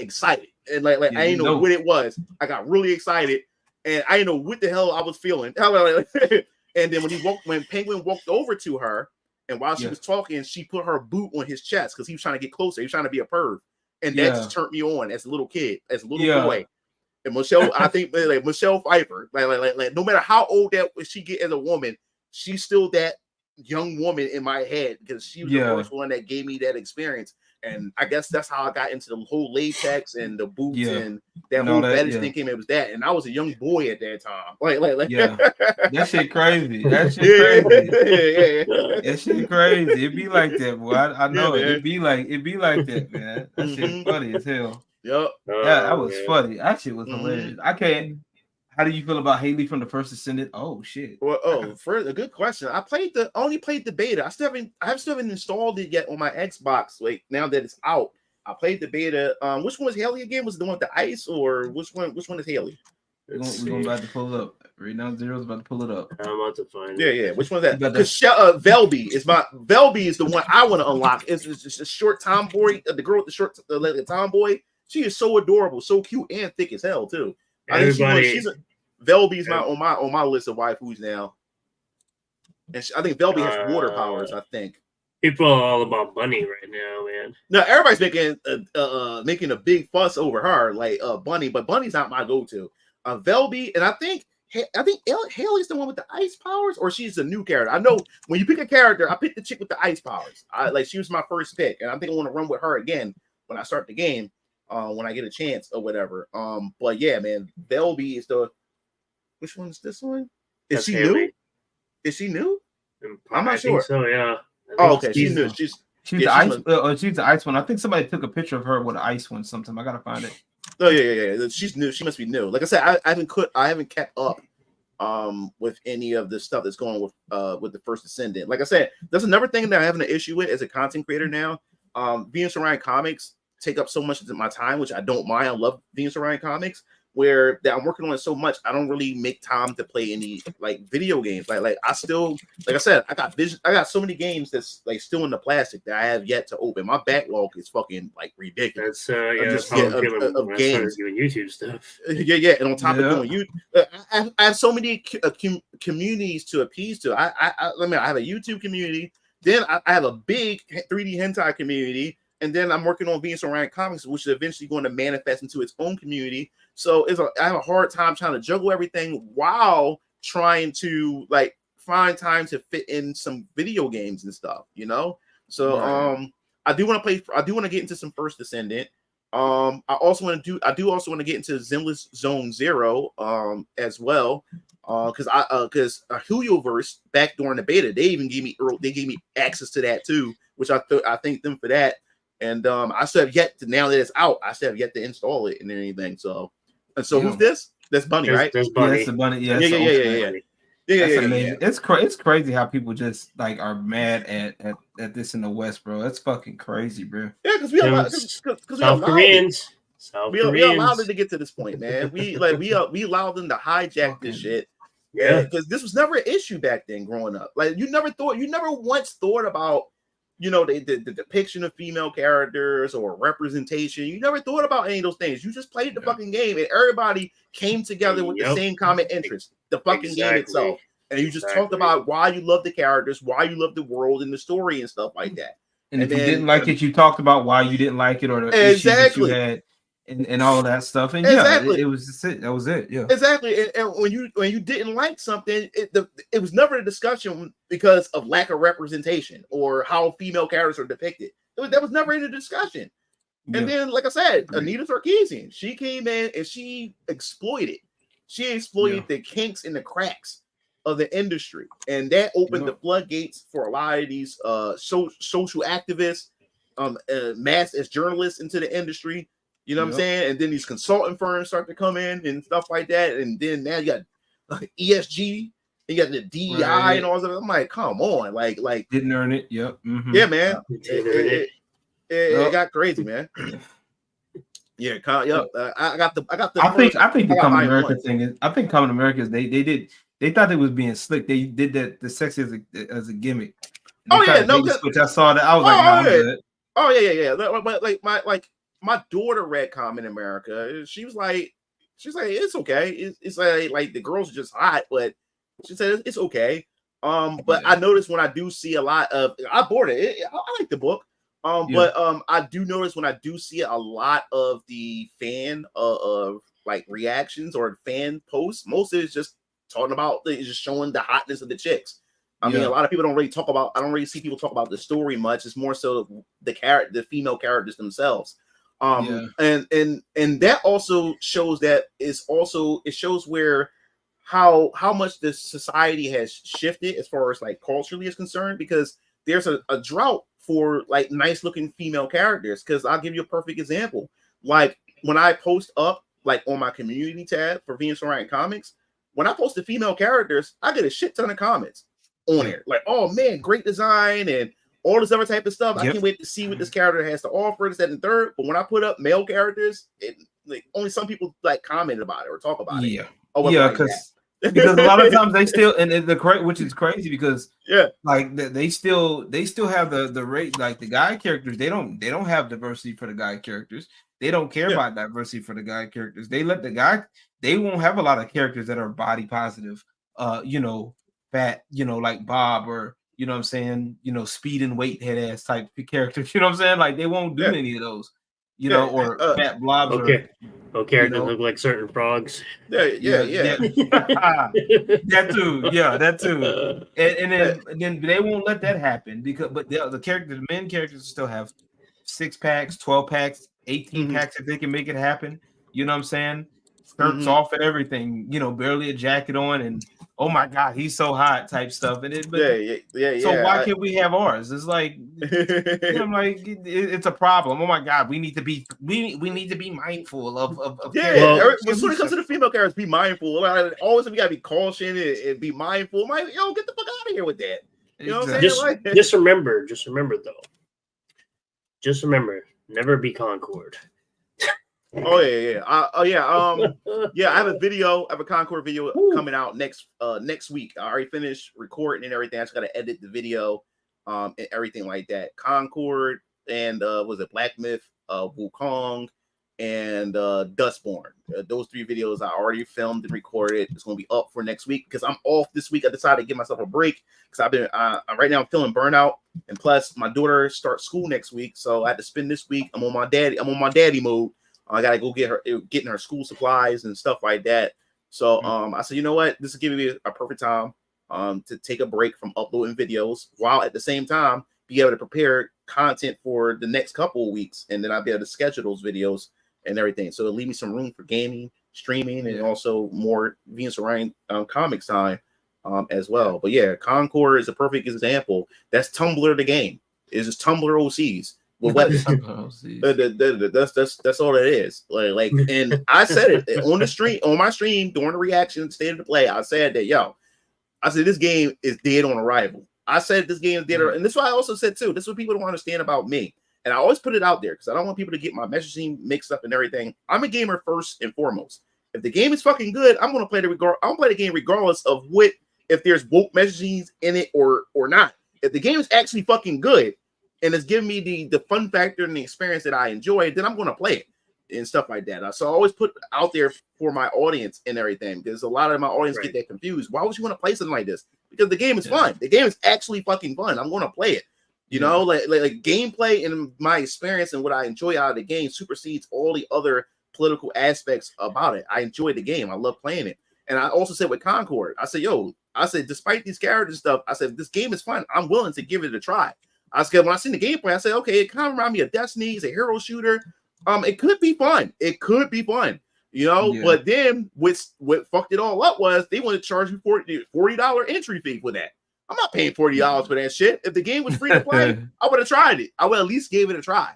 excited, and like I didn't know what it was. I got really excited, and I didn't know what the hell I was feeling. And then when Penguin walked over to her, and while she was talking, she put her boot on his chest because he was trying to get closer. He was trying to be a perv, and that just turned me on as a little kid, as a little boy. And Michelle, I think like Michelle Pfeiffer, like no matter how old that she get as a woman. She's still that young woman in my head because she was the first one that gave me that experience. And I guess that's how I got into the whole latex and the boots and that whole fetish thing came. It was that. And I was a young boy at that time. That shit crazy. That shit crazy. That shit crazy. It'd be like that, boy. I know it. It'd be like that, man. That shit funny as hell. Yep. That was funny. That shit was hilarious. I can't. How do you feel about Haley from the First Descendant? Oh shit! Well, first a good question. I only played the beta. I still haven't installed it yet on my Xbox. Like now that it's out, I played the beta. Which one was Haley again? Was it the one with the ice, or which one is Haley? We're going about to pull it up right now. Zero's about to pull it up. I'm about to find it. Yeah. Which one's that? Because Velby is the one I want to unlock. It's just a short tomboy. The girl with the short the tomboy. She is so adorable, so cute, and thick as hell too. Velby's on my list of waifus now, and I think Velby has water powers. I think people are all about Bunny right now, man. No, everybody's making a big fuss over her, like Bunny, but Bunny's not my go-to. Velby, and I think Haley's the one with the ice powers, or she's a new character. I know when you pick a character, I picked the chick with the ice powers. She was my first pick, and I think I want to run with her again when I start the game. When I get a chance or whatever. But yeah, man, Velby is which one is this one? Is she new? Is she new? I'm not sure. So yeah. Oh, okay. She's new. She's the ice. She's the ice one. I think somebody took a picture of her with an ice one sometime. I gotta find it. Oh yeah. She's new. She must be new. Like I said, I haven't kept up with any of the stuff that's going with the First Descendant. Like I said, that's another thing that I'm having an issue with as a content creator now. Venus Orion Comics take up so much of my time, which I don't mind. I love Venus Orion Comics, where that I'm working on it so much, I don't really make time to play any like video games. Like I still, like I said, I got so many games that's like still in the plastic that I have yet to open. My backlog is fucking like ridiculous. That's how I'm feeling when I started doing YouTube stuff. Yeah. And on top of doing you, I have so many communities to appease to. I have a YouTube community. Then I have a big 3D hentai community. And then I'm working on Venus Orion Comics, which is eventually going to manifest into its own community. So I have a hard time trying to juggle everything while trying to like find time to fit in some video games and stuff, you know? So I do want to get into some First Descendant. I do also want to get into Zenless Zone Zero as well. Because Hulioverse back during the beta, they gave me access to that too, which I thank them for that. And I still have yet to, now that it's out, I still have yet to install it and anything. So who's this? That's Bunny, right? That's Bunny. Yeah, that's the Bunny. Yeah. Yeah. It's crazy how people just like are mad at this in the West, bro. That's fucking crazy, bro. Yeah, because we allowed it to get to this point, man. We allowed them to hijack this shit. Yeah, because this was never an issue back then growing up. Like you never once thought about, you know, the depiction of female characters or representation. You never thought about any of those things. You just played the fucking game, and everybody came together with the same common interest, the fucking game itself. And you just talked about why you love the characters, why you love the world and the story and stuff like that. And if you didn't like it, you talked about why you didn't like it or the issues that you had. And all of that stuff, and it was just it. That was it. Yeah, exactly. And when you didn't like something, it was never a discussion because of lack of representation or how female characters are depicted. That was never in a discussion. Yeah. And then, like I said, Anita Sarkeesian, she came in and she exploited the kinks and the cracks of the industry, and that opened the floodgates for a lot of these social activists, mass as journalists into the industry. You know what I'm saying? And then these consulting firms start to come in and stuff like that. And then now you got ESG, you got the DEI and all that. I'm like, come on, like didn't earn it. Yep. Mm-hmm. Yeah, man. It got crazy, man. Yeah, I got the. I think the Coming America thing is. I think Coming America is they thought they was being slick. They did that the sex as a gimmick. Which I saw that I was like, my daughter read Common America. She was like, it's okay. It's like the girls are just hot, but she said it's okay. But I noticed when I do see a lot of, I bought it. I like the book. But I do notice when I do see a lot of the fan of like reactions or fan posts, most of it's just talking about, it's just showing the hotness of the chicks. I mean, a lot of people don't really talk about. I don't really see people talk about the story much. It's more so the female characters themselves. And that also shows that it shows where how much the society has shifted as far as like culturally is concerned, because there's a drought for like nice looking female characters. Because I'll give you a perfect example. Like when I post up like on my community tab for Venus Orion Comics, when I post the female characters, I get a shit ton of comments on it. Like, oh man, great design and all this other type of stuff. I can't wait to see what this character has to offer, this, that, and third. But when I put up male characters, like only some people like comment about it or talk about it. Because a lot of times they still, and which is crazy because like they still have the rate, like the guy characters. They don't have diversity for the guy characters. They don't care about diversity for the guy characters. They let the guy. They won't have a lot of characters that are body positive. Fat. Like Bob or. You know what I'm saying? Speed and weight head ass type characters. You know what I'm saying? Like they won't do any of those. Or fat blobs. Okay. Characters look like certain frogs. That too. And then they won't let that happen but the men characters still have 6-packs, 12-packs, 18-packs if they can make it happen. You know what I'm saying? Skirts off and everything. Barely a jacket on and. Oh my God, he's so hot type stuff. And So why can't we have ours? It's like I'm like it's a problem. Oh my God, we need to be mindful of when it comes to the female characters, be mindful. Always we gotta be cautious and be mindful. Get the fuck out of here with that. You know what I'm saying? Just remember though. Just remember, never be Concord. Oh yeah. I have a video. I have a Concord video coming out next week. I already finished recording and everything. I just gotta edit the video, and everything like that. Concord and was it Black Myth, Wukong, and Dustborn. Those 3 videos I already filmed and recorded. It's gonna be up for next week because I'm off this week. I decided to give myself a break because I've been right now I'm feeling burnout, and plus my daughter starts school next week, so I had to spend this week. I'm on my daddy mode. I gotta go getting her school supplies and stuff like that. So I said, you know what, this is giving me a perfect time to take a break from uploading videos while at the same time be able to prepare content for the next couple of weeks, and then I'll be able to schedule those videos and everything. So it'll leave me some room for gaming, streaming, and also more Venus Orion comics time as well. But yeah, Concord is a perfect example. That's Tumblr the game. It's just Tumblr OCs. Well, that's all it is. Like, and I said it on my stream during the reaction state of the play. I said that, I said this game is dead on arrival. I said this game is dead, and this is what I also said too. This is what people don't understand about me, and I always put it out there because I don't want people to get my messaging mixed up and everything. I'm a gamer first and foremost. If the game is fucking good, I'm gonna play the game regardless of if there's woke messaging in it or not. If the game is actually fucking good and it's giving me the fun factor and the experience that I enjoy, then I'm going to play it and stuff like that. So I always put out there for my audience and everything, because a lot of my audience get that confused. Why would you want to play something like this? Because the game is fun. The game is actually fucking fun. I'm going to play it. You know, like gameplay and my experience and what I enjoy out of the game supersedes all the other political aspects about it. I enjoy the game. I love playing it. And I also said with Concord, I said, despite these characters stuff, I said, if this game is fun, I'm willing to give it a try. I said, when I seen the gameplay, I said, okay, it kind of reminds me of Destiny. It's a hero shooter. It could be fun. But then what fucked it all up was they wanted to charge me $40 entry fee for that. I'm not paying $40 for that shit. If the game was free to play, I would have tried it. I would at least gave it a try.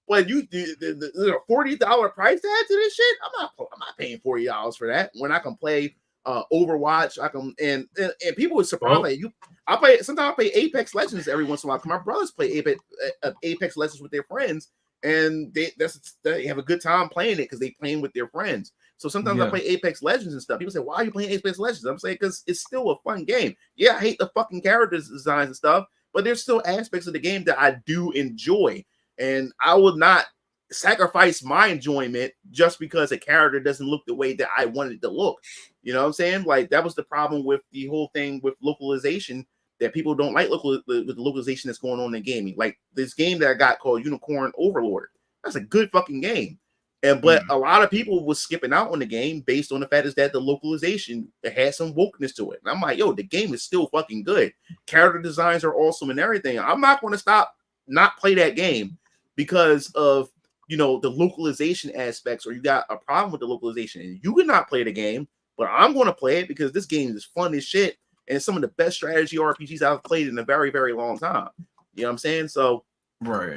But the $40 price tag to this shit, I'm not paying $40 for that when I can play Overwatch. I can and people are surprised. Sometimes I play Apex Legends every once in a while. My brothers play Apex Legends with their friends, and they have a good time playing it because they playing with their friends. So sometimes I play Apex Legends and stuff. People say, "Why are you playing Apex Legends?" I'm saying because it's still a fun game. Yeah, I hate the fucking character designs and stuff, but there's still aspects of the game that I do enjoy, and I would not sacrifice my enjoyment just because a character doesn't look the way that I wanted it to look. You know what I'm saying? Like that was the problem with the whole thing with localization, that people don't like with the localization that's going on in gaming. Like this game that I got called Unicorn Overlord. That's a good fucking game. But a lot of people was skipping out on the game based on the fact is that the localization had some wokeness to it. And I'm like, the game is still fucking good. Character designs are awesome and everything. I'm not going to not play that game because of the localization aspects, or you got a problem with the localization. And you cannot play the game, but I'm going to play it because this game is fun as shit. And it's some of the best strategy RPGs I've played in a very, very long time. You know what I'm saying? So,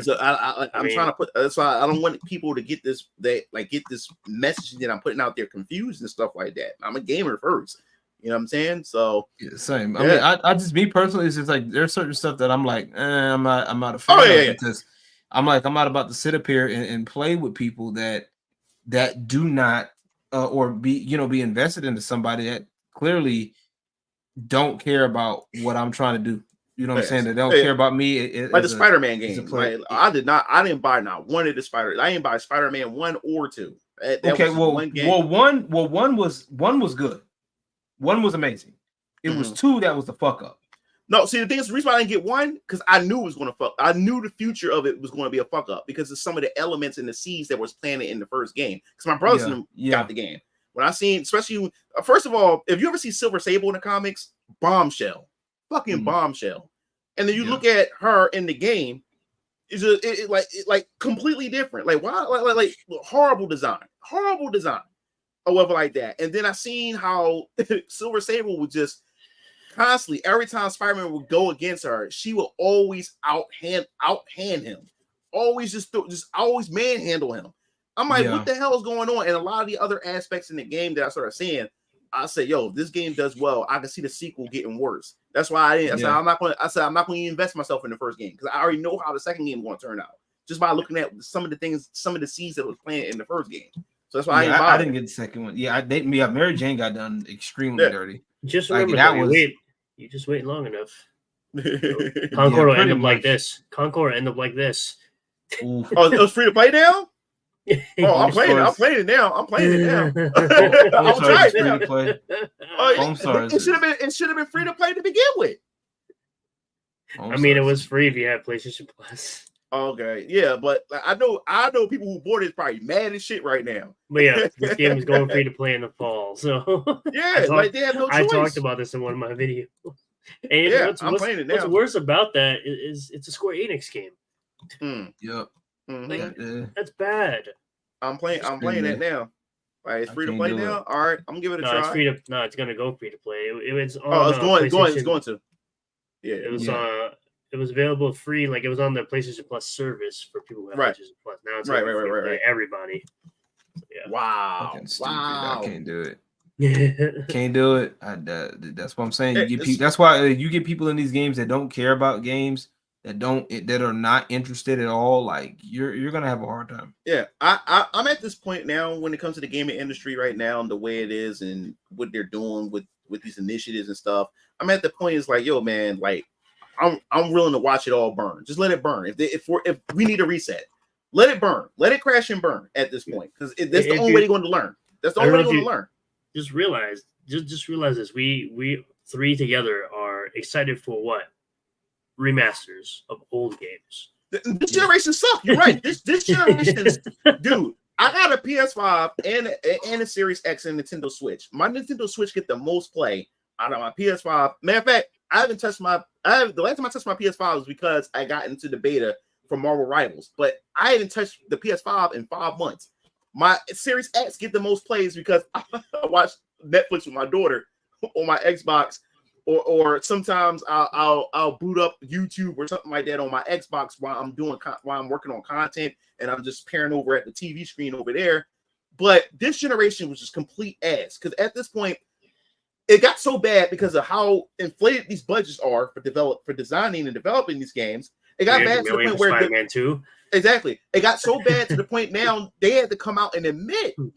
So I'm trying to put. That's why I don't want people to get this messaging that I'm putting out there confused and stuff like that. I'm a gamer first. You know what I'm saying? So same. I mean, I just me personally, it's just like there's certain stuff that I'm like, I'm not a fan of because I'm not about to sit up here and play with people that do not or be invested into somebody that clearly don't care about what I'm trying to do. You know what I'm saying? They don't care about me. Like the Spider-Man game. Like, I didn't buy not one of the I didn't buy Spider-Man 1 or 2. One was good. One was amazing. It was 2 that was the fuck up. No, see, the thing is, the reason why I didn't get 1, because I knew it was going to fuck. I knew the future of it was going to be a fuck up because of some of the elements and the seeds that was planted in the first game. Because my brothers got the game. When I seen, especially, first of all, if you ever see Silver Sable in the comics, bombshell. Fucking bombshell. And then you look at her in the game, it's like completely different. Like why? Like horrible design, or whatever like that. And then I seen how Silver Sable would just constantly, every time Spider-Man would go against her, she will always outhand him, always always manhandle him. I'm like, what the hell is going on? And a lot of the other aspects in the game that I started seeing, I said, this game does well. I can see the sequel getting worse. That's why I didn't. I said, I'm not going to invest myself in the first game because I already know how the second game is going to turn out. just by looking at some of the things, some of the scenes that was playing in the first game. So that's why I didn't get the second one. Yeah, Mary Jane got done extremely dirty. Just Like, remember that though, was- you just wait long enough. Oh, Concord will end pretty up like much. this. Concord will end up like this. Ooh. it was free to play now. Oh, I'm Home playing. I'm stars. playing it now. I'm playing it now. Home I'm Stars trying is free now. to play. Oh, Home Stars it should have been. It should have been free to play to begin with. I mean, it was free if you had PlayStation Plus. Okay, yeah, but I know people who bought it probably mad as shit right now. But yeah, this game is going free to play in the fall. So Yeah, like they have no choice. I talked about this in one of my videos. And Yeah, I'm playing it now. What's worse about that is it's a Square Enix game. Yep. Mhm. That's bad. I'm playing it now. Like, it's free to play now. All right, I'm gonna give it a try. It's gonna go free to play. It's on. Oh, it's going to. Yeah, It was available free, like it was on the PlayStation Plus service for people who have PlayStation Plus. Now it's right. Everybody. Yeah. Wow. I can't do it. Yeah. Can't do it. That's what I'm saying. That's why you get people in these games that don't care about games, that are not interested at all. Like, you're gonna have a hard time. Yeah, I'm at this point now when it comes to the gaming industry right now and the way it is and what they're doing with these initiatives and stuff. I'm at the point is like, yo, man, like I'm willing to watch it all burn. Just let it burn. If we need a reset, let it burn. Let it crash and burn at this point, because that's the only way they're going to learn. That's the only way they're going to learn. Just realize this. We three together are excited for what? Remasters of old games. This generation sucks. You're right. This generation, dude. I got a PS5 and a Series X and Nintendo Switch. My Nintendo Switch get the most play out of my PS5. Matter of fact, I haven't touched the last time I touched my PS5 was because I got into the beta for Marvel Rivals, but I haven't touched the PS5 in 5 months. My Series X get the most plays because I watch Netflix with my daughter on my Xbox, or sometimes I'll boot up YouTube or something like that on my Xbox while I'm working on content and I'm just peering over at the TV screen over there. But this generation was just complete ass, because at this point it got so bad because of how inflated these budgets are for designing and developing these games. It got bad to the point where Spider-Man 2. Exactly. It got so bad to the point now they had to come out and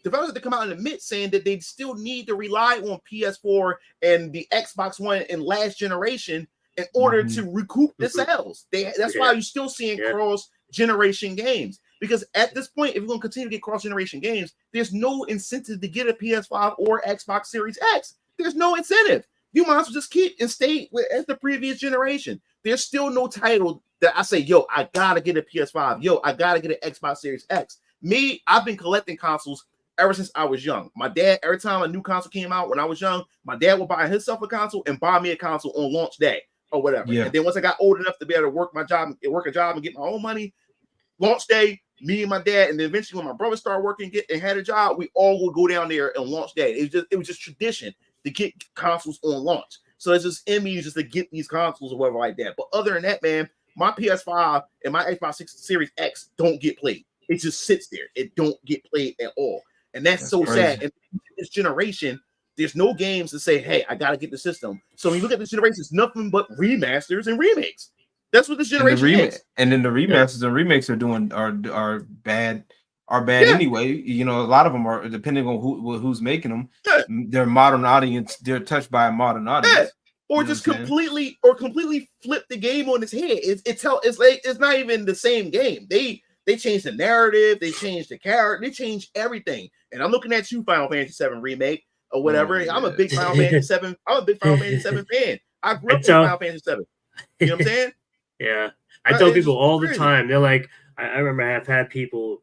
developers had to come out and admit saying that they still need to rely on PS4 and the Xbox One in last generation in order to recoup the sales. That's why you're still seeing cross-generation games. Because at this point, if you're going to continue to get cross-generation games, there's no incentive to get a PS5 or Xbox Series X. There's no incentive. You might as well just keep and stay as the previous generation. There's still no title that I say, yo, I gotta get a PS5. Yo, I gotta get an Xbox Series X. Me, I've been collecting consoles ever since I was young. My dad, every time a new console came out when I was young, my dad would buy himself a console and buy me a console on launch day or whatever. Yeah. And then once I got old enough to be able to work a job and get my own money, launch day, me and my dad, and then eventually when my brother started working and had a job, we all would go down there and launch day. It was just tradition to get consoles on launch. So it's just in me just to get these consoles or whatever like that. But other than that, man, my PS5 and my Xbox Series X don't get played. It just sits there. It don't get played at all. And that's so crazy. Sad. And this generation, there's no games to say, hey, I got to get the system. So when you look at this generation, it's nothing but remasters and remakes. That's what this generation is. And then the remasters and remakes are bad anyway. You know, a lot of them are, depending on who's making them. Yeah. They're modern audience. They're touched by a modern audience. Yeah. Or just completely flip the game on its head. It's not even the same game. They changed the narrative, they changed the character, they changed everything. And I'm looking at you, Final Fantasy VII Remake or whatever. I'm a big Final Fantasy VII. I'm a big Final Fantasy VII fan. I grew up with Final Fantasy VII. You know what I'm saying? Yeah, I tell people all the time. They're like, I remember I've had people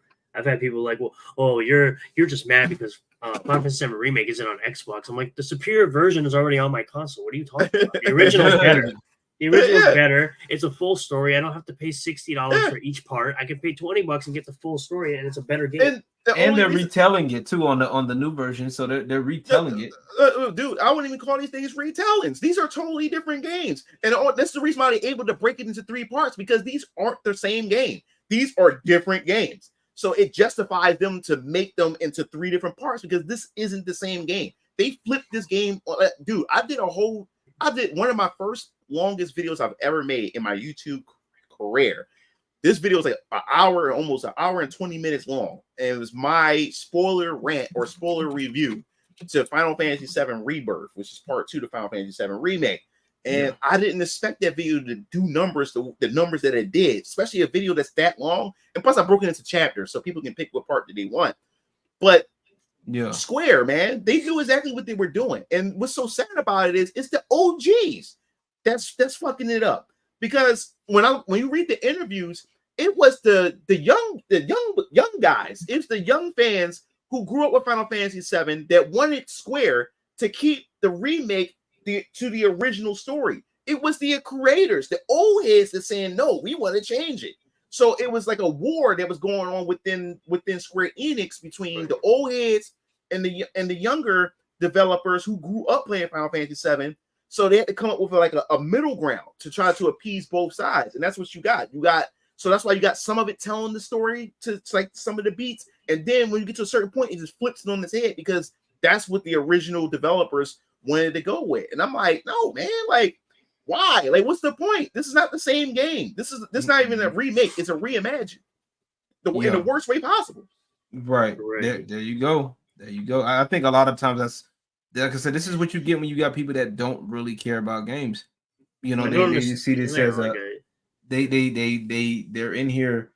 like, well, oh, you're just mad because Final Fantasy VII Remake isn't on Xbox. I'm like, the superior version is already on my console. What are you talking about? The original is better. The original is better. It's a full story. I don't have to pay $60 for each part. I can pay $20 and get the full story, and it's a better game. And they're retelling it too on the new version, so they're retelling it. Dude, I wouldn't even call these things retellings. These are totally different games, and that's the reason why they're able to break it into 3 parts, because these aren't the same game. These are different games. So it justifies them to make them into 3 different parts, because this isn't the same game. They flipped this game. Dude, I did one of my first longest videos I've ever made in my YouTube career. This video was like almost an hour and 20 minutes long, and it was my spoiler rant or spoiler review to Final Fantasy VII Rebirth, which is part 2 to Final Fantasy VII Remake. And I didn't expect that video to do numbers, the numbers that it did, especially a video that's that long. And plus, I broke it into chapters so people can pick what part that they want. But Square, man, they knew exactly what they were doing. And what's so sad about it is it's the OGs that's fucking it up. Because when you read the interviews, it was the young guys. It's the young fans who grew up with Final Fantasy VII that wanted Square to keep the remake to the original story. It was the creators, the old heads, that saying no, we want to change it. So it was like a war that was going on within Square Enix between the old heads and the younger developers who grew up playing Final Fantasy VII. So they had to come up with like a middle ground to try to appease both sides, and that's what you got. So that's why you got some of it telling the story to like some of the beats, and then when you get to a certain point, it just flips it on its head because that's what the original developers wanted to go with. And I'm like, no, man, like, why? Like, what's the point? This is not the same game. This is not even a remake. It's a reimagine in the worst way possible. Right. There you go. There you go. I think a lot of times that's, like I said, this is what you get when you got people that don't really care about games. You know, they see this as they're in here.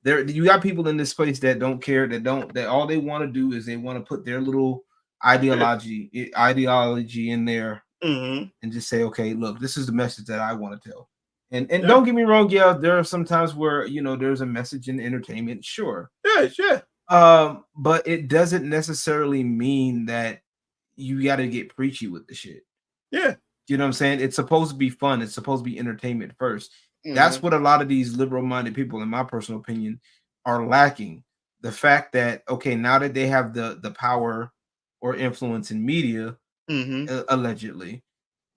You got people in this place that don't care, that all they want to do is they want to put their little ideology in there and just say, okay, look, this is the message that I want to tell. And don't get me wrong, there are some times where there's a message in entertainment, sure. But it doesn't necessarily mean that you got to get preachy with the shit. Yeah. You know what I'm saying? It's supposed to be fun. It's supposed to be entertainment first. That's what a lot of these liberal-minded people, in my personal opinion, are lacking. The fact that, okay, now that they have the power or influence in media, allegedly,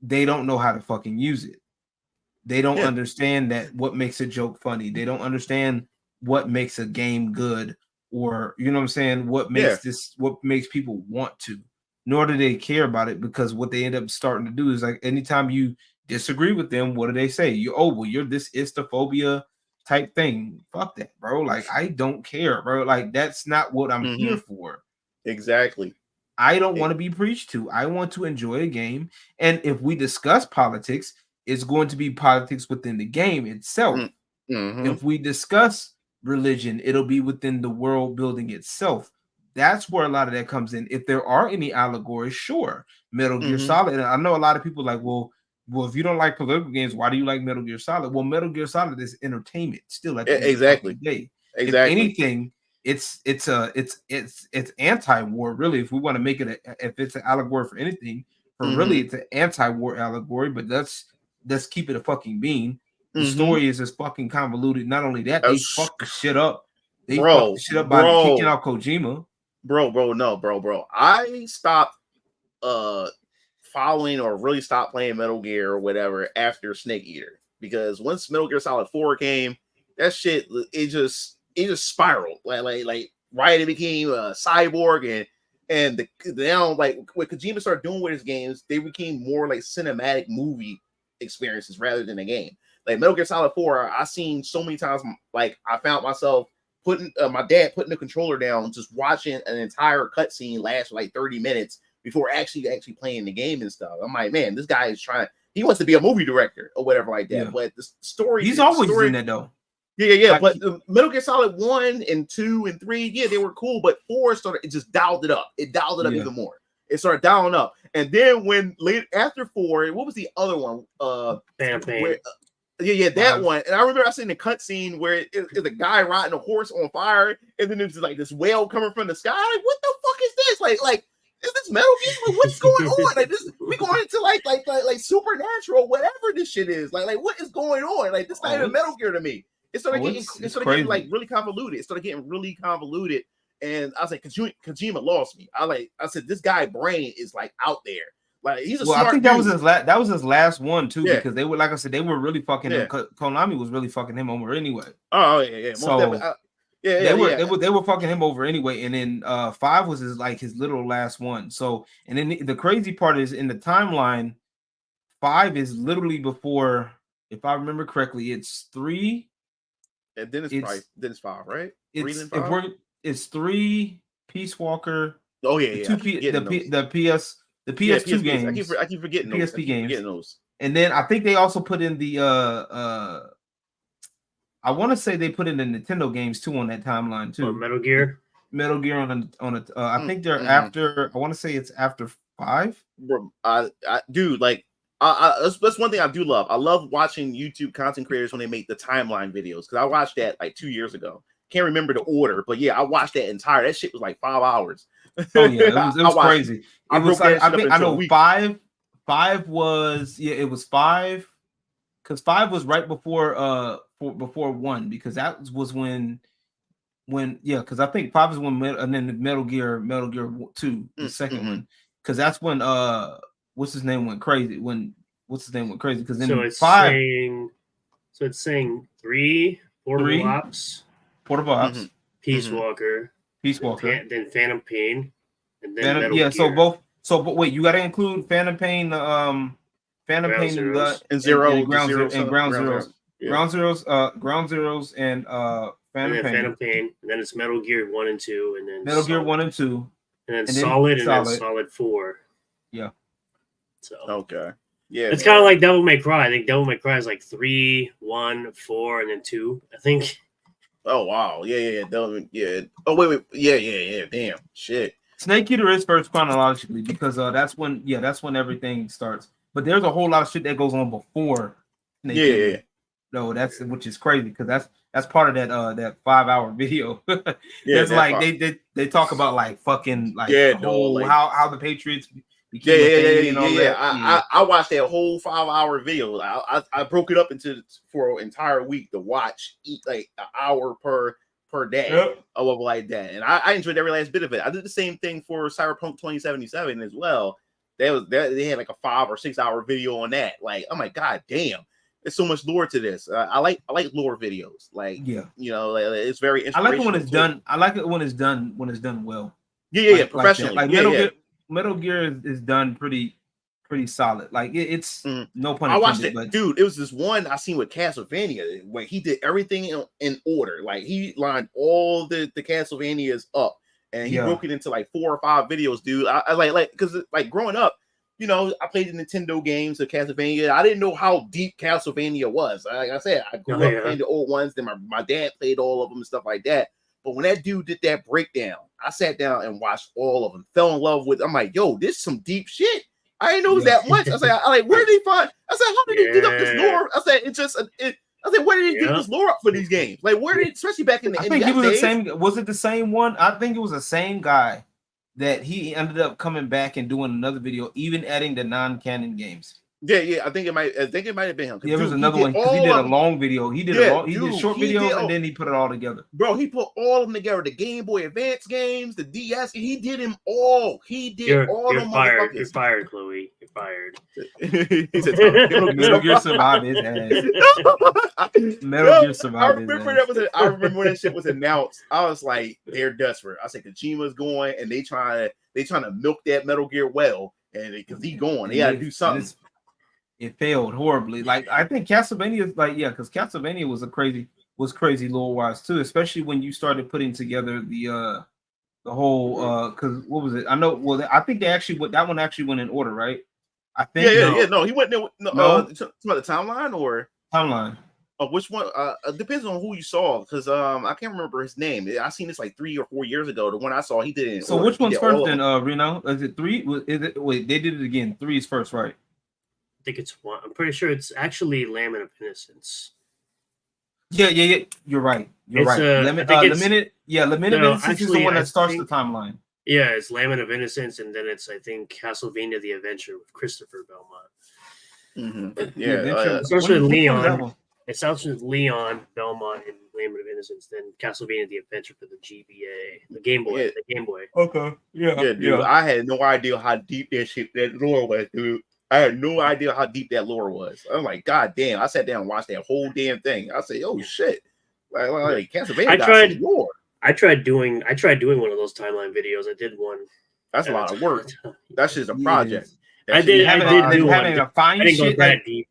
they don't know how to fucking use it. They don't understand that what makes a joke funny. They don't understand what makes a game good, or you know what I'm saying, what makes people want to. Nor do they care about it, because what they end up starting to do is, like, anytime you disagree with them, what do they say? You're this istophobia type thing. Fuck that, bro. Like, I don't care, bro. Like, that's not what I'm here for. Exactly. I don't want to be preached to. I want to enjoy a game. And if we discuss politics, it's going to be politics within the game itself. If we discuss religion, it'll be within the world building itself. That's where a lot of that comes in. If there are any allegories, sure. Metal Gear Solid. And I know a lot of people like, well, if you don't like political games, why do you like Metal Gear Solid? Well, Metal Gear Solid is entertainment still at the end of the day. If anything, it's anti-war, really. If we want to make it if it's an allegory for anything, really it's an anti-war allegory, but let's keep it a fucking bean. The story is just fucking convoluted. Not only that, they fucked the shit up. They fucked the shit up by kicking out Kojima. Bro. I stopped following or really stopped playing Metal Gear or whatever after Snake Eater, because once Metal Gear Solid 4 came, that shit it just spiraled. Like right, it became a cyborg, and now, like, what Kojima started doing with his games, they became more like cinematic movie experiences rather than a game. Like Metal Gear Solid 4, I seen so many times, like, I found myself putting my dad putting the controller down, just watching an entire cutscene last for like 30 minutes before actually playing the game and stuff. I'm like, man, this guy is he wants to be a movie director or whatever like that. But the story, he's always in that though. Yeah. Like, but Metal Gear Solid 1 and 2 and 3, they were cool, but 4 it just dialed it up. It dialed it up even more. It started dialing up. And then after 4, what was the other one? Phantom Pain. That one. And I remember I seen the cutscene where it's a guy riding a horse on fire, and then there's like this whale coming from the sky. Like, what the fuck is this? Like is this Metal Gear? Like, what's going on? Like, this, we going into like supernatural, whatever this shit is. Like what is going on? Like, this not even Metal Gear to me. It started getting like really convoluted. It started getting really convoluted, and I was like, Kojima lost me. I said, this guy brain is like out there. Like, he's a smart I think dude. that was his last one too, because they were, like I said, they were really fucking him. Konami was really fucking him over anyway. Oh yeah. So they were fucking him over anyway. And then 5 was his literal last one. So, and then the crazy part is, in the timeline, 5 is literally before, if I remember correctly, it's 3, And then it's 5, right? 3 It's and 5. It's 3 Peace Walker. Oh yeah, yeah. The PS2 games. I keep forgetting those. PSP games. Forgetting those. And then I think they also put in the I want to say they put in the Nintendo games too on that timeline too. Or Metal Gear. Metal Gear on a I think they're after. I want to say it's after 5. Bro, dude, like that's one thing I do love. I love watching YouTube content creators when they make the timeline videos because I watched that like 2 years ago. Can't remember the order, but yeah, I watched that entire. That shit was like 5 hours. Oh yeah, it was crazy. I It was like I know 5. 5 was it was 5 because 5 was right before before 1 because that was when because I think 5 is when and then Metal Gear 2 the second one because that's when what's his name went crazy because then so it's 5 it's saying 3 Portable Ops, Peace Walker, then Phantom Pain, and then Metal Gear. But wait, you got to include Phantom Pain, Phantom Pain and Ground Zeroes, Ground Zeroes, and Phantom Pain, and then it's Metal Gear 1 and 2, and then Metal Gear 1 and 2, and then Solid, and then Solid 4. Yeah. So okay, yeah, it's kind of like Devil May Cry. I think Devil May Cry is like 3, 1, 4, and then 2. I think. Oh wow, yeah. Oh wait, yeah. Damn, shit. Snake Eater is first chronologically because that's when everything starts. But there's a whole lot of shit that goes on before Snake Eater. Yeah. No, which is crazy because that's part of that 5-hour video. It's like they talk about like fucking like how the Patriots became I watched that whole 5-hour video. I broke it up for an entire week to watch like an hour per day or whatever like that, and I enjoyed every last bit of it. I did the same thing for Cyberpunk 2077 as well. They had like a 5 or 6 hour video on that. Like, oh my god, damn, there's so much lore to this. I like lore videos. Like, it's very inspirational. I like it when it's done. I like it when it's done well. Yeah, professionally. Like Metal Gear is done pretty solid. Like it's no pun intended. I watched it, dude. It was this one I seen with Castlevania where he did everything in order. Like he lined all the Castlevanias up, and he broke it into like 4 or 5 videos, dude. I like because like growing up, I played the Nintendo games of Castlevania. I didn't know how deep Castlevania was. Like I said, I grew up playing the old ones. Then my dad played all of them and stuff like that. But when that dude did that breakdown, I sat down and watched all of them. Fell in love with. I'm like, yo, this is some deep shit. I didn't know it was that much. I said, where did he find? I said, how did he dig up this lore? I said, where did he dig this lore up for these games? Like, where did, especially back in the I think it was days? The same. Was it the same one? I think it was the same guy that he ended up coming back and doing another video, even adding the non-canon games. Yeah. I think it might have been him. Yeah, there was another one because he did a long video. He did short videos and then he put it all together. Bro, he put all of them together. The Game Boy Advance games, the DS. He did them all. He did all of them. You're fired, Chloe. You're fired. He said, Metal Gear survived his ass. Metal Gear survived his ass. I remember when that shit was announced. I was like, they're desperate. I said, Kojima's going, and they trying to milk that Metal Gear well, and because he's going, they got to do something. It failed horribly. Like I think Castlevania is like because Castlevania was crazy lore wise too, especially when you started putting together the whole because what was it? I know. Well, I think that one actually went in order, right? I think. Yeah. No, he went there. No. About the timeline or timeline. Which one? It depends on who you saw because I can't remember his name. I seen this like 3 or 4 years ago. The one I saw, he did it. So which one's first then, Reno? Is it 3? Wait, they did it again. 3 is first, right? I think it's 1. I'm pretty sure it's actually Lament of Innocence. Yeah. You're right. Lament of Innocence is the one that starts the timeline. Yeah, it's Lament of Innocence, and then it's I think Castlevania: The Adventure with Christopher Belmont. Mm-hmm. Yeah, it starts with Leon. It starts with Leon, Belmont, and Lament of Innocence. Then Castlevania: The Adventure for the GBA, the Game Boy. Yeah. The Game Boy. Okay. Yeah, dude. Yeah. I had no idea how deep that lore was, dude. I had no idea how deep that lore was. I'm like, god damn! I sat down and watched that whole damn thing. I said, oh shit! Like Castlevania got some lore. I tried doing one of those timeline videos. I did one. That's a lot of work. That's just a project. I did do one. To find I didn't shit go that deep.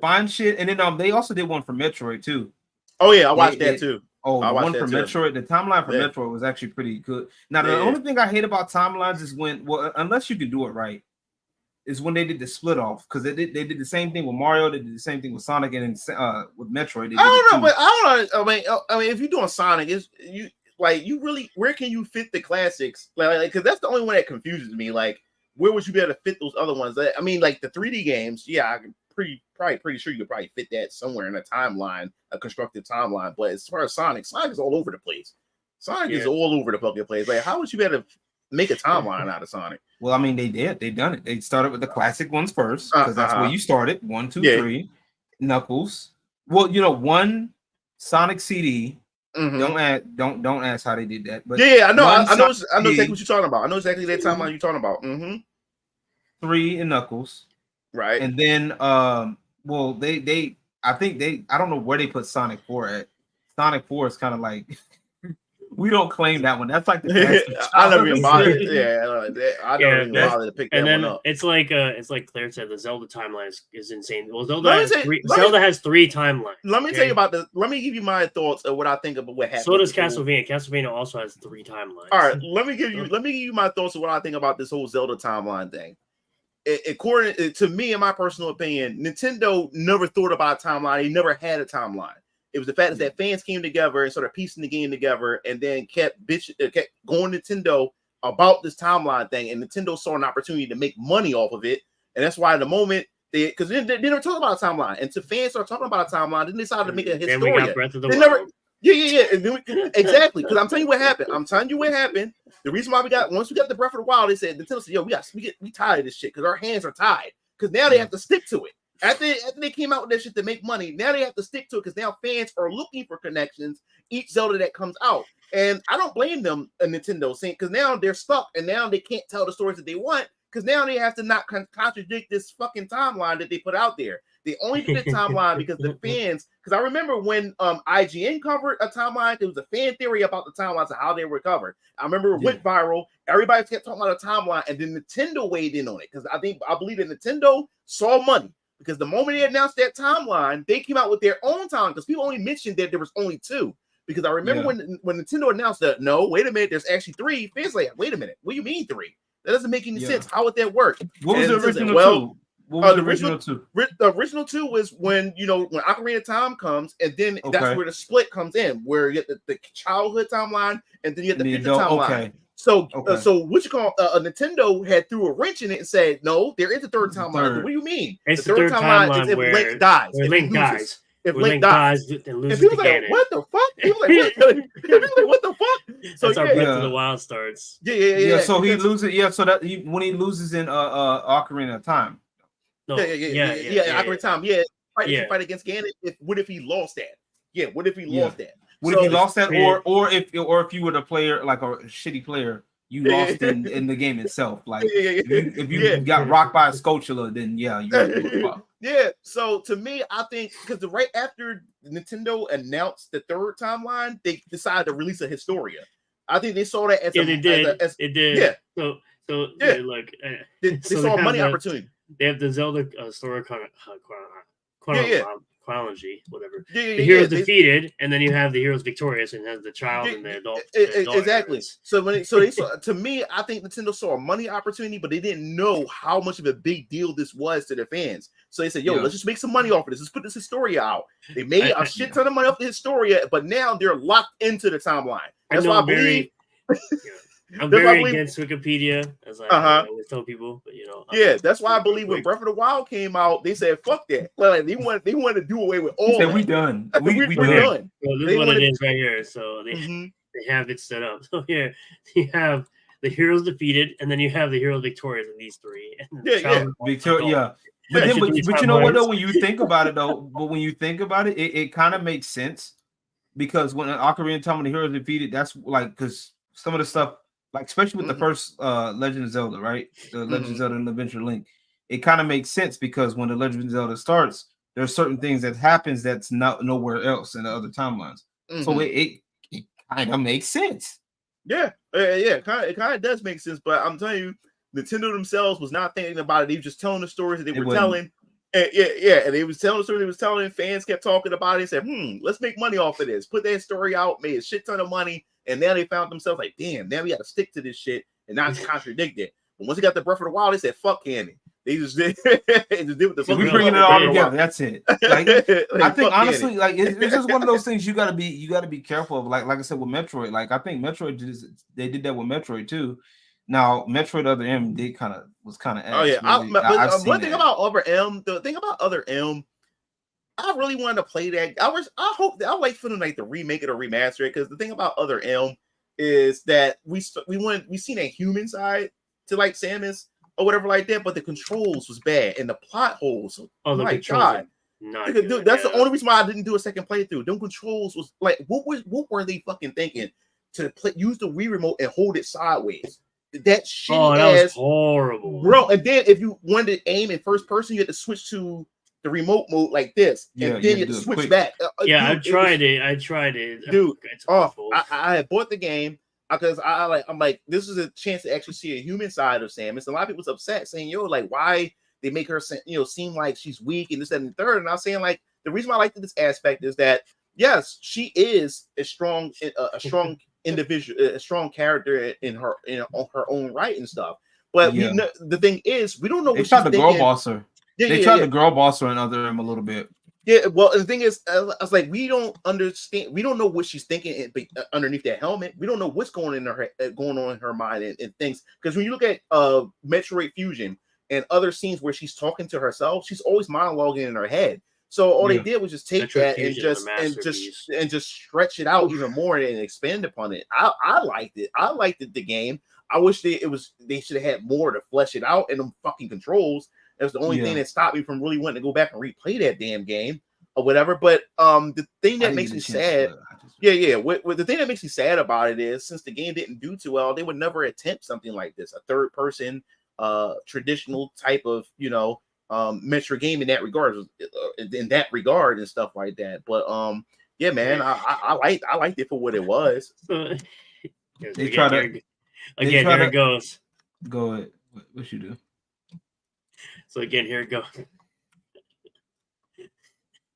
Find shit, and then they also did one for Metroid too. Oh yeah, I watched that too. Oh, I the one for that too. Metroid, the timeline for Metroid was actually pretty good. Now, the only thing I hate about timelines is when, well, unless you can do it right, is when they did the split off, because they did the same thing with Mario, they did the same thing with Sonic, and with Metroid. I don't know, but I don't know. I mean, if you're doing Sonic, is you really, where can you fit the classics? Like, because that's the only one that confuses me. Like, where would you be able to fit those other ones? I mean, like the 3D games, yeah, I can pretty sure you could probably fit that somewhere in a timeline, a constructed timeline. But as far as Sonic is all over the place. Sonic is all over the fucking place. Like, how would you be able to make a timeline out of Sonic? Well, I mean, they done it. They started with the classic ones first, because that's where you started. 1, 2, 3, Knuckles. Well, one Sonic CD. Mm-hmm. Don't ask how they did that. But I know. I know exactly what you're talking about. I know exactly that timeline you're talking about. 3 and Knuckles. Right. And then well, I think I don't know where they put Sonic 4 at. Sonic 4 is kind of like we don't claim that one. That's like the I never even bothered. I never even bothered to pick that one up. It's like Claire said, the Zelda timeline is insane. Well, Zelda has 3 timelines. Let me tell you about this. Let me give you my thoughts of what I think about what happened. So does Castlevania. Castlevania also has 3 timelines. All right, let me give you my thoughts of what I think about this whole Zelda timeline thing. According to me, in my personal opinion, Nintendo never thought about a timeline. They never had a timeline. It was the fact that fans came together and started piecing the game together, and then kept going Nintendo about this timeline thing. And Nintendo saw an opportunity to make money off of it, and that's why the moment because they never talked about a timeline, and to fans started talking about a timeline, then they decided to make a Historia. Then we got Breath of the Wild. Exactly. Because I'm telling you what happened. The reason why once we got the Breath of the Wild, they said Nintendo said, "Yo, we tired of this shit because our hands are tied. Because now they have to stick to it. After they came out with that shit to make money, now they have to stick to it because now fans are looking for connections each Zelda that comes out. And I don't blame them, Nintendo, saying because now they're stuck and now they can't tell the stories that they want because now they have to not contradict this fucking timeline that they put out there. They only did the timeline because the fans. Because I remember when IGN covered a timeline, there was a fan theory about the timelines and how they were covered. I remember it went viral. Everybody kept talking about a timeline, and then Nintendo weighed in on it because I believe that Nintendo saw money. Because the moment they announced that timeline, they came out with their own timeline. Because people only mentioned that there was only 2. Because I remember when Nintendo announced that, no, wait a minute, there's actually 3. Fans like, wait a minute, what do you mean 3? That doesn't make any sense. How would that work? What was the original 2? What was the original 2? The original 2 was when Ocarina of Time comes, and then that's where the split comes in, where you get the childhood timeline, and then you get the future timeline. Okay. So what you call Nintendo had threw a wrench in it and said, no, there is a third timeline. What do you mean? It's the third timeline is if Link dies. If Link dies and loses the canon. Like, what the fuck? People like, what the fuck? So that's how Breath of the Wild starts. Yeah. So he loses. Yeah. So that when he loses in Ocarina of Time. No. Ocarina of Time. Yeah. Fight against Ganon. What if he lost that? Yeah. What if he lost that? What if you lost that, or if you were the player, like a shitty player, you lost in the game itself. Like if you got rocked by a Skulltula, then yeah. So to me, I think because right after Nintendo announced the third timeline, they decided to release a Historia. I think they saw that as they did. Yeah. So look, they saw a money opportunity. They have the Zelda story chronology, whatever. The heroes defeated, and then you have the heroes victorious, and has the child and the adult. Exactly. Heroes. So they saw. To me, I think Nintendo saw a money opportunity, but they didn't know how much of a big deal this was to their fans. So they said, "Yo, let's just make some money off of this. Let's put this Historia out." They made a shit ton of money off the Historia, but now they're locked into the timeline. That's why I believe. I'm very against Wikipedia, as I always tell people, but that's why I believe when Breath of the Wild came out, they said, "Fuck that!" Like they wanted to do away with all. We done. We're done. So this is what it is right here. So they have it set up. So here you have the heroes defeated, and then you have the heroes victorious in these 3. Victoria. But you know what though? When you think about it, it kind of makes sense because when Ocarina of Time when the heroes defeated, that's like because some of the stuff. Like especially with the first Legend of Zelda, right? The Legend of Zelda and Adventure Link, it kind of makes sense because when the Legend of Zelda starts, there's certain things that happens that's not nowhere else in the other timelines. So it kind of makes sense. Yeah, it kind of does make sense. But I'm telling you, Nintendo themselves was not thinking about it. They were just telling the stories that they were telling. yeah, and he was telling the story. He was telling, and fans kept talking about it. And said, let's make money off of this. Put that story out, made a shit ton of money, and now they found themselves like, damn, now we got to stick to this shit and not contradict it. But once he got the Breath of the Wild, they said, fuck Candy. They just did, they just did what the fuck. We're bringing it all together. That's it. Like, I think honestly, like it's just one of those things you gotta be careful of. Like I said with Metroid, like I think Metroid they did that with Metroid too. Now Metroid Other M was kind of oh yeah. really. One thing about Other M, the thing about Other M, I really wanted to play that. I wait for them like to remake it or remaster it, because the thing about Other M is that we seen a human side to like Samus or whatever like that, but the controls was bad and the plot holes. Oh my god. That's the only reason why I didn't do a second playthrough. Them controls was like, what were they fucking thinking to use the Wii remote and hold it sideways? That shit was horrible, bro. And then if you wanted to aim in first person, you had to switch to the remote mode like this, and then you had to switch back. Yeah, dude, I tried it, dude. I had bought the game because I'm like, this is a chance to actually see a human side of Samus. And a lot of people was upset saying, yo, like, why they make her seem like she's weak and this, that, and the third. And I was saying, like, the reason why I like this aspect is that yes, she is a strong individual, a strong character on her own right and stuff. But the thing is, we don't know. They tried to girl boss her. They tried to girl boss her in Other M a little bit. Yeah, well, the thing is, I was like, we don't understand. We don't know what she's thinking underneath that helmet. We don't know what's going on in her mind and things. Because when you look at Metroid Fusion and other scenes where she's talking to herself, she's always monologuing in her head. So all they did was just take that and just stretch it out even more and expand upon it. I liked it. I liked the game. I wish they should have had more to flesh it out, and them fucking controls. That's the only thing that stopped me from really wanting to go back and replay that damn game or whatever. But the thing that makes me sad, the thing that makes me sad about it is, since the game didn't do too well, they would never attempt something like this, a third person traditional type of Metro game in that regard, and stuff like that. But yeah, man, I liked it for what it was. They try to again. Here it goes. Go ahead. What you do? So again, here it goes.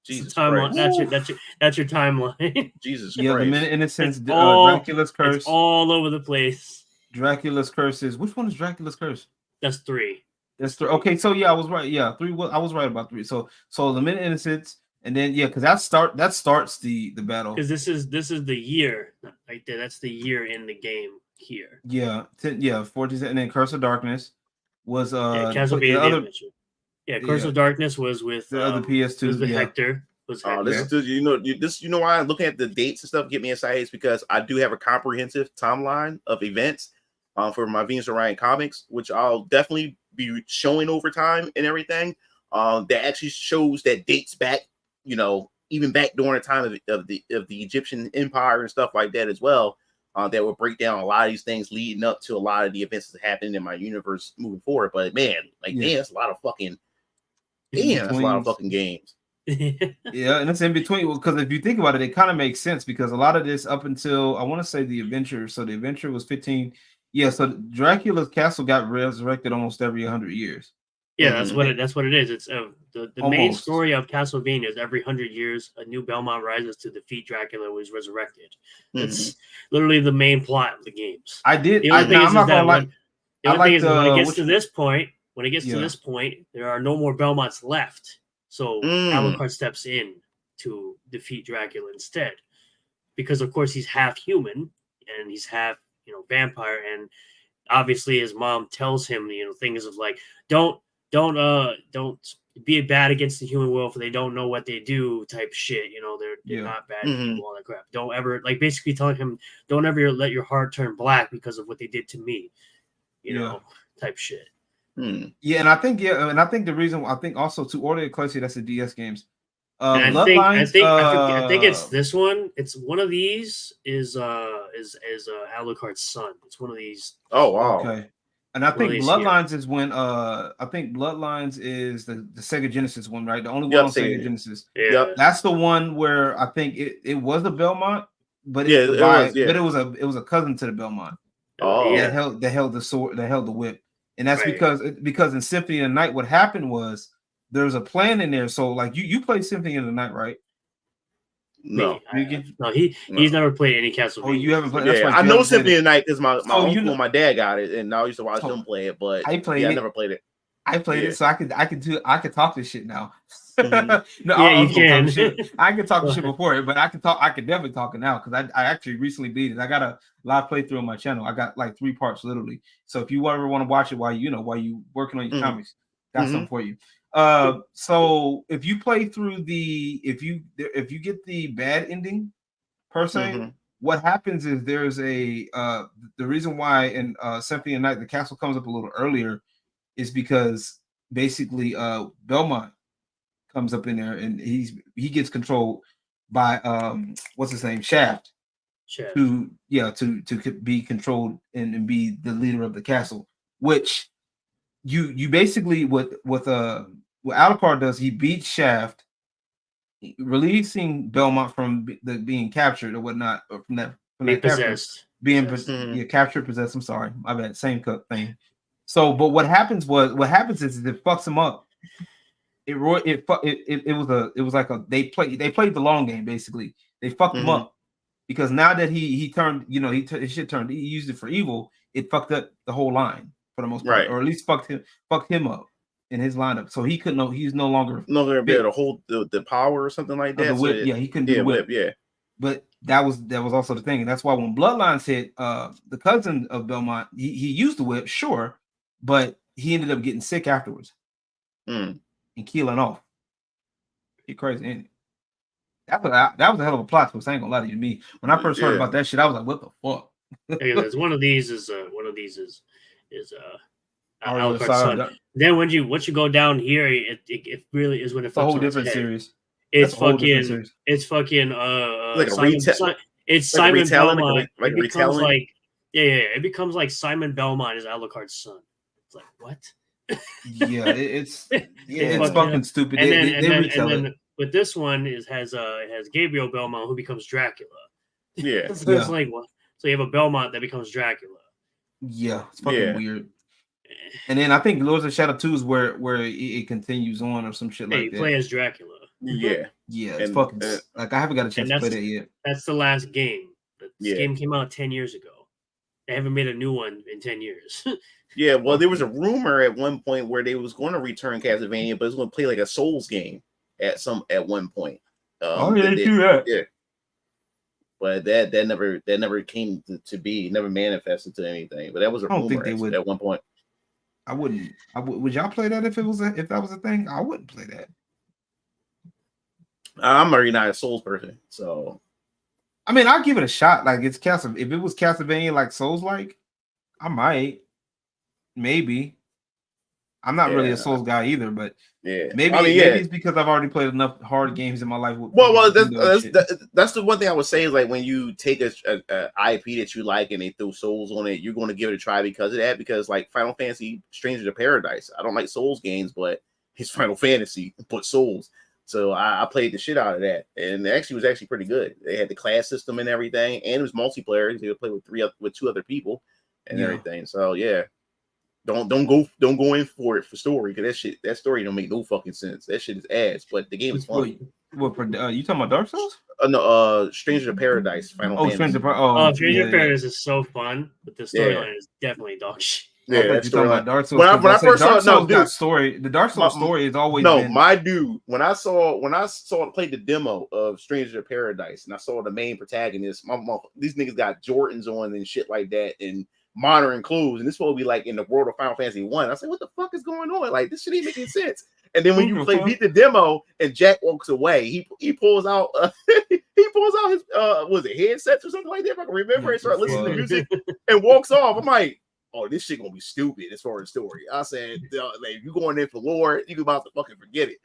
Jesus timeline. Christ. That's your timeline. Jesus Christ. The minute innocence. Dracula's curse. It's all over the place. Dracula's curse is. Which one is Dracula's curse? That's 3. That's 3. Okay, so I was right. Yeah, 3. I was right about 3. So the minute innocence, and then because that starts the battle. Because this is the year right there. That's the year in the game here. 14, and then Curse of Darkness was Castlevania. Curse of Darkness was with the other PS2. Was with Hector. This why I'm looking at the dates and stuff get me excited, is because I do have a comprehensive timeline of events for my Venus Orion comics, which I'll definitely be showing over time and everything. That actually shows that dates back, even back during the time of the Egyptian Empire and stuff like that as well. That will break down a lot of these things leading up to a lot of the events that happened in my universe moving forward. But man, that's a lot of fucking games. Yeah, and it's in between, because if you think about it, it kind of makes sense, because a lot of this up until I want to say the Adventure. So the Adventure was 15. Yeah, so Dracula's castle got resurrected almost every 100 years. Yeah, that's what it is. It's the main story of Castlevania is every 100 years a new Belmont rises to defeat Dracula, who is resurrected. It's literally the main plot of the games. When it gets to this point, there are no more Belmonts left. So Alucard steps in to defeat Dracula instead, because of course he's half human and he's half vampire, and obviously his mom tells him things of like don't be bad against the human will, for they don't know what they do type shit. They're not bad people, all that crap. Don't ever, basically telling him, don't ever let your heart turn black because of what they did to me, type shit. Yeah, and I think the reason, I think also to Order Ecclesia, that's the DS games. I think it's this one. It's one of these is Alucard's son. It's one of these. Oh wow. Okay. And I think Bloodlines is when I think Bloodlines is the Sega Genesis one, right? The only one on Sega Genesis. Yeah. That's the one where I think it was a Belmont, but it was a cousin to the Belmont. Oh, that held the sword, that held the whip. And that's because in Symphony of the Night, what happened was there's a plan in there. So like you play Symphony of the Night, right? No, he's never played any Castlevania. Oh, you haven't played. Yeah, That's right. I know Symphony of the Night because my uncle you know, and my dad got it, and I used to watch them play it. But I never played it. I played it, so I could talk this shit now. Mm-hmm. No, yeah, you can. I could talk shit before it, but I could definitely talk it now because I actually recently beat it. I got a live playthrough on my channel. I got like 3 parts literally. So if you ever want to watch it while you working on your comics, got something for you. So if you play through if you get the bad ending per se, what happens is there's the reason why in Symphony of the Night the castle comes up a little earlier is because basically Belmont comes up in there and he gets controlled by what's his name, Shaft. To be controlled and be the leader of the castle, which you basically what Alucard does, he beats Shaft, releasing Belmont from being captured or whatnot, or from that possessed, captured, possessed. I'm sorry, my bad, same thing. So, but what happens is it fucks him up. It was like they played the long game basically. They fucked him up because now that he turned, his shit turned. He used it for evil. It fucked up the whole line for the most part, or at least fucked him up in his lineup. So he couldn't. He's no longer be able to hold the power or something like that. The whip, he couldn't do the whip. Yeah. But that was also the thing, and that's why when Bloodlines hit, the cousin of Belmont, he used the whip, sure, but he ended up getting sick afterwards and keeling off. You're crazy, ain't it? That was a hell of a plot twist. I ain't gonna lie to me. When I first heard about that shit, I was like, "What the fuck?" One of these is Alucard's son. Then once you go down here, it really is when it's a whole different series. It's fucking like it's Simon Belmont. It becomes like it becomes like Simon Belmont is Alucard's son. It's like what? It's fucking stupid. And then with this one has Gabriel Belmont who becomes Dracula. Yeah. So it's like what? So you have a Belmont that becomes Dracula. Yeah, it's fucking weird. And then I think Lords of Shadow 2 is where it continues on or some shit like that. You play as Dracula. Yeah. It's fucking like I haven't got a chance to play that yet. That's the last game. This game came out 10 years ago. They haven't made a new one in 10 years. Yeah, well, there was a rumor at one point where they was going to return Castlevania, but it was going to play like a Souls game at one point. They do that. Yeah. But that never came to be, never manifested to anything. But that was a rumor at one point. I wouldn't. Would y'all play that if that was a thing? I wouldn't play that. I'm already not a Souls person, so I mean, I'll give it a shot. Like it's Castlevania. If it was Castlevania like Souls, like I might, maybe. I'm not really a Souls guy either, but maybe it's because I've already played enough hard games in my life. Well, that's the one thing I would say is like when you take a IP that you like and they throw Souls on it, you're going to give it a try because of that. Because like Final Fantasy Stranger to Paradise, I don't like Souls games, but it's Final Fantasy, put Souls. So I played the shit out of that, and it was actually pretty good. They had the class system and everything, and it was multiplayer. You could play with 2 other people and everything. So don't go in for it for story because that story don't make no fucking sense. That shit is ass, but the game is fun. What for? You talking about Dark Souls? No, Stranger to Paradise. Final Fantasy. Stranger to Paradise is so fun, but the storyline is definitely dog shit. Yeah, that's talking about Dark Souls. When I first saw the Dark Souls story is always my dude. When I played the demo of Stranger to Paradise and I saw the main protagonist, these niggas got Jordans on and shit like that and modern clothes, and this will be like in the world of Final Fantasy 1. I said, what the fuck is going on? Like this shit ain't making sense. And then when you beat the demo and Jack walks away, he pulls out his was it headsets or something like that, if I can remember, and start listening to music and walks off. I'm like, oh, this shit gonna be stupid as far as story. I said, like, you going in for lore, you about to fucking forget it.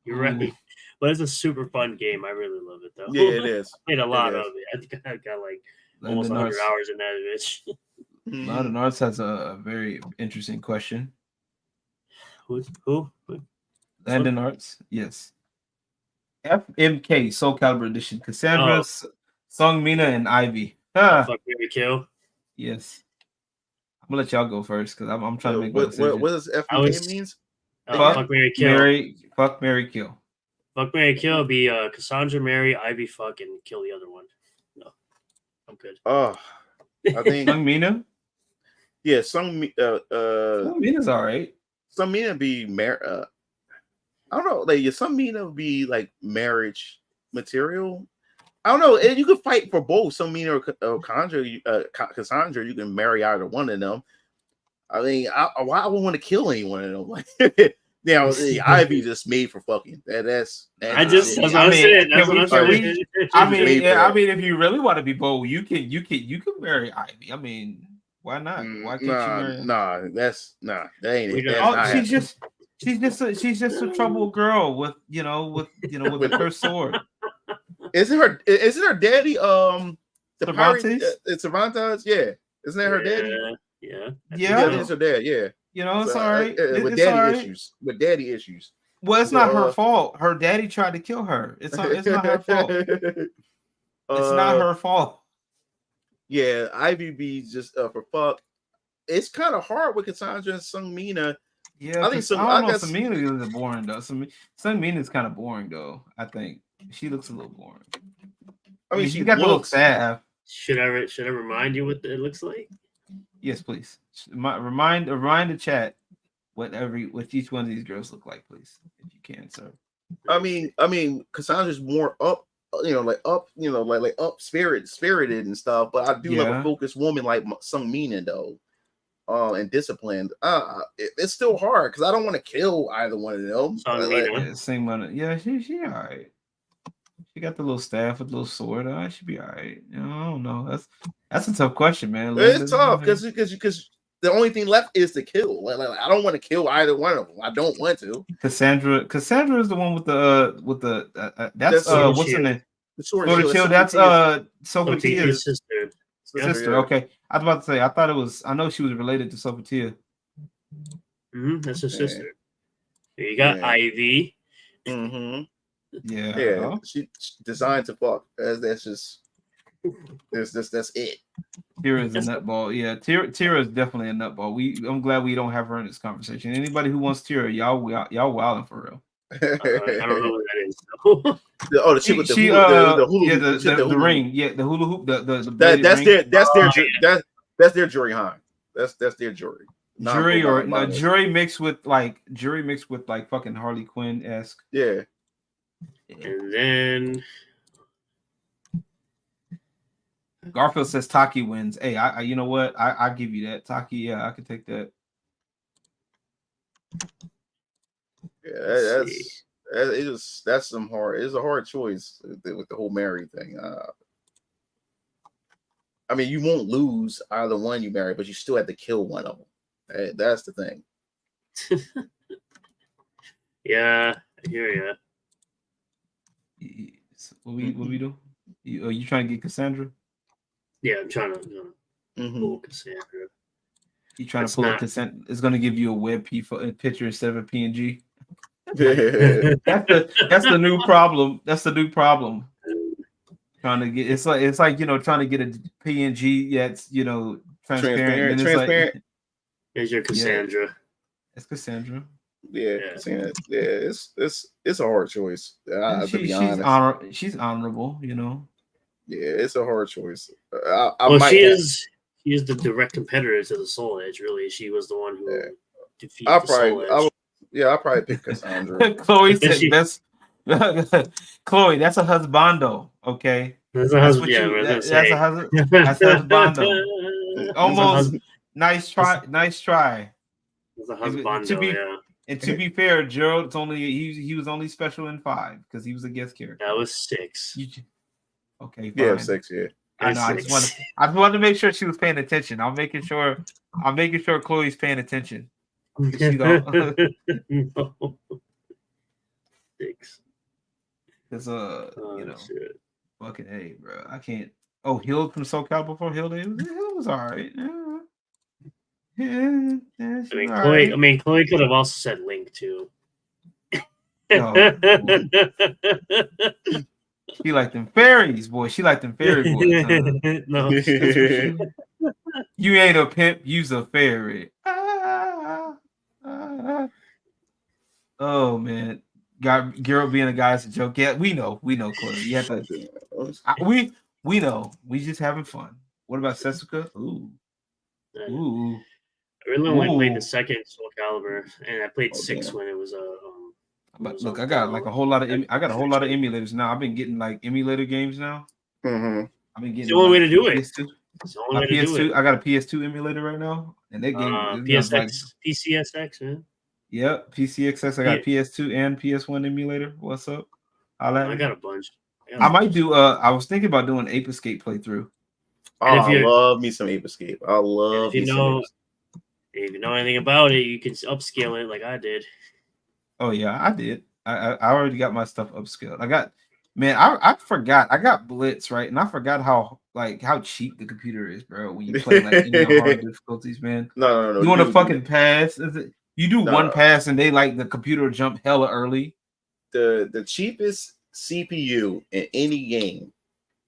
You're right. But it's a super fun game. I really love it though. Yeah, it is. I played a lot of it. I think I got like almost 100 hours in that bitch. London Arts has a very interesting question. Who? Landon Arts, yes. FMK Soul Calibur Edition. Cassandra, Song Mina, and Ivy. Fuck Mary Kill. Yes. I'm gonna let y'all go first because I'm trying to make what does FMK means? Fuck, Mary, kill. Fuck, Mary, kill. Fuck, Mary, kill would be Cassandra, Mary, Ivy, fuck, and kill the other one. No, I'm good. Oh, I think Sung Mina. Yeah, Sung Mina's all right. Sung Mina be I don't know, like Sung Mina would be like marriage material. I don't know. And you could fight for both Sung Mina or Cassandra. You can marry either one of them. I mean, why I wouldn't want to kill any one of them? Like, Ivy just made for fucking. That's what I'm saying. I mean, if you really want to be bold, you can marry Ivy. I mean, why not? Why can't you marry? That ain't. She's just a troubled girl with with her sword. Isn't her daddy Cervantes? Cervantes? Yeah. Isn't that her daddy? Yeah. It's her dad, yeah. It's all right. With daddy issues. Well, it's not her fault. Her daddy tried to kill her. It's not her fault. It's not her fault. Yeah, Ivy be just for fuck. It's kind of hard with Cassandra and Sung Mina. Yeah, I think so. I don't know. Sung Mina is boring though. Sung Mina is kind of boring though. I think she looks a little boring. I mean, she got the little staff. Should I remind you what it looks like? Yes, please. Remind the chat what each one of these girls look like, please, if you can, sir. I mean, Cassandra's more up, up spirited and stuff. But I do love a focused woman like Sung Mina though, and disciplined. It's still hard because I don't want to kill either one of them. Same one. Yeah, she all right. She got the little staff with the little sword. I should be all right. I don't know. That's a tough question, man. It's tough because the only thing left is to kill. Like, I don't want to kill either one of them. I don't want to. Cassandra is the one with the that's what's her name? The sword shield. That's Sophatia's sister. Okay, I was about to say. I thought it was. I know she was related to Sophatia. That's her sister. You got Ivy. Yeah. She designed to fuck. That's just. That's it. Tira is a nutball. Yeah, Tira is definitely a nutball. I'm glad we don't have her in this conversation. Anybody who wants Tira, y'all wilding for real. I don't know what that is. The shit with the hula hoop. The ring. Yeah, the hula hoop. That's their jury, huh? That's their jury. Jury mixed with like fucking Harley Quinn-esque. Yeah. And then Garfield says Taki wins. Hey, I you know what? I give you that. Taki, yeah, I can take that. Yeah, that's some hard. It's a hard choice with the whole marry thing. I mean, you won't lose either one you marry, but you still have to kill one of them. That's the thing. Yeah, I hear you. What we do? Are you trying to get Cassandra? Yeah, I'm trying to pull Cassandra. You trying to pull a Cassandra? It's going to give you a web picture instead of a PNG. That's the new problem. That's the new problem. Trying to get it's like trying to get a PNG that's transparent. Transparent. There's your Cassandra. Yeah. It's Cassandra. Yeah. It's a hard choice. To be honest. She's honorable, Yeah, it's a hard choice. She is the direct competitor to the Soul Edge. Really, she was the one who defeated the Soul Edge. I'll probably pick Cassandra. Chloe said best. Chloe, that's a husbando. Okay, that's a husband. That's a husband. That's a husbando. Almost nice try. Nice try. That's a husbando. And to be fair, Gerald's he was only special in 5 because he was a guest character. That was 6. Okay, fine. Yeah, 6. Yeah, I know. I just wanted to make sure she was paying attention. I'm making sure Chloe's paying attention. No. 6. Because shit. Fucking A, bro. I can't. Oh, Hill from SoCal before Hill was all right. Yeah, Chloe could have also said Link too. She like them fairies, boy. She like them fairy boys. Huh? No, you ain't a pimp. You's a fairy. Oh man, Geralt being a guy is a joke. Yeah, we know, Corey. You have to. We know. We just having fun. What about Setsuka? Ooh, ooh, I really only played the ooh. second Soul Calibur, and I played Oh, 6 damn. when it was But look, I got like a whole lot of I got a whole lot of emulators now. I've been getting like emulator games now. Mm-hmm. I've been It's getting the only way like to do it. PS2. It's the only My way to do it. PS2. I got a PS2 emulator right now, and that game is like PCSX, man. yep, PCXS. I Yeah, got PS2 and PS1 emulator. What's up? Holla at I me. got a bunch. I might do. I was thinking about doing Ape Escape playthrough. Oh, And if I you love me some Ape Escape. I love me some Ape Escape. if you know anything about it, you can upscale it like I did. Oh yeah, I did. I already got my stuff upscaled. I got man, I forgot. I got Blitz, right? And I forgot how cheap the computer is, bro. When you play like in the hard difficulties, man. No. You want to fucking pass? You do one No. pass and they like the computer jump hella early. The cheapest CPU in any game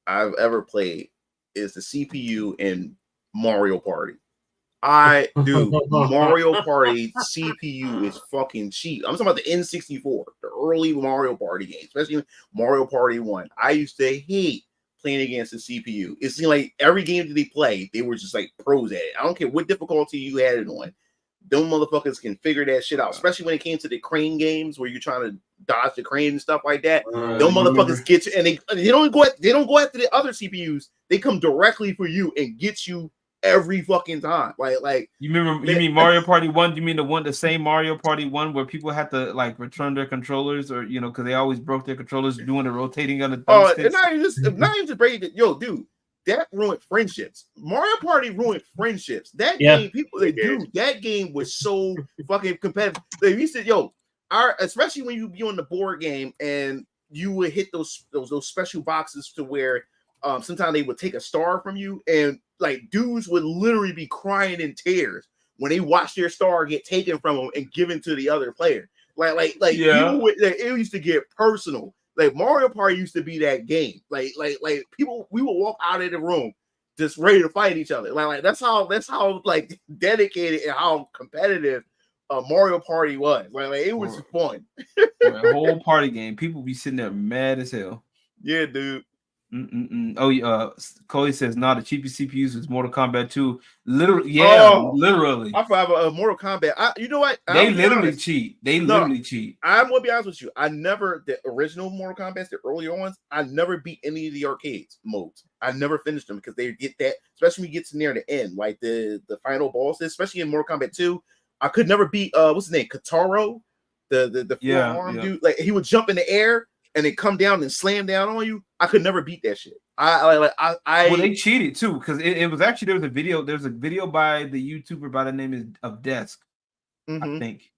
I've ever played is the CPU in Mario Party. Mario Party CPU is fucking cheap. I'm talking about the N64, the early Mario Party games, especially Mario Party 1. I used to hate playing against the CPU. It seemed like every game that they played, they were just like pros at it. I don't care what difficulty you had it on. Them motherfuckers can figure that shit out, especially when it came to the crane games where you're trying to dodge the crane and stuff like that. Them motherfuckers get you, and they don't go after the other CPUs. They come directly for you and get you every fucking time. Like you mean Mario Party 1? You mean the same Mario Party 1 where people had to like return their controllers, or because they always broke their controllers doing the rotating on the thumbsticks? Not even just breaking it. Yo, dude, that ruined friendships. Mario Party ruined friendships. That game, that game was so fucking competitive. They used to, especially when you be on the board game and you would hit those special boxes to where sometimes they would take a star from you, and like dudes would literally be crying in tears when they watch their star get taken from them and given to the other player. People would, it used to get personal. Like Mario Party used to be that game. Like people, we would walk out of the room just ready to fight each other. Like that's how like dedicated and how competitive Mario Party was. Like it was fun. A whole party game. People be sitting there mad as hell. Yeah, dude. Oh, Cody says, "No, the cheapest CPUs is Mortal Kombat 2." Literally, literally. I have a Mortal Kombat. You know what? They literally cheat. Literally cheat. I'm gonna be honest with you. The original Mortal Kombat, the earlier ones, I never beat any of the arcades modes. I never finished them because they get that, especially when you get to near the end, like the final bosses, especially in Mortal Kombat 2. I could never beat what's his name, Kataro, the four-arm dude. Like he would jump in the air and then come down and slam down on you. I could never beat that shit. Well, they cheated too, because it was actually there's a video by the YouTuber by the name of Desk. I think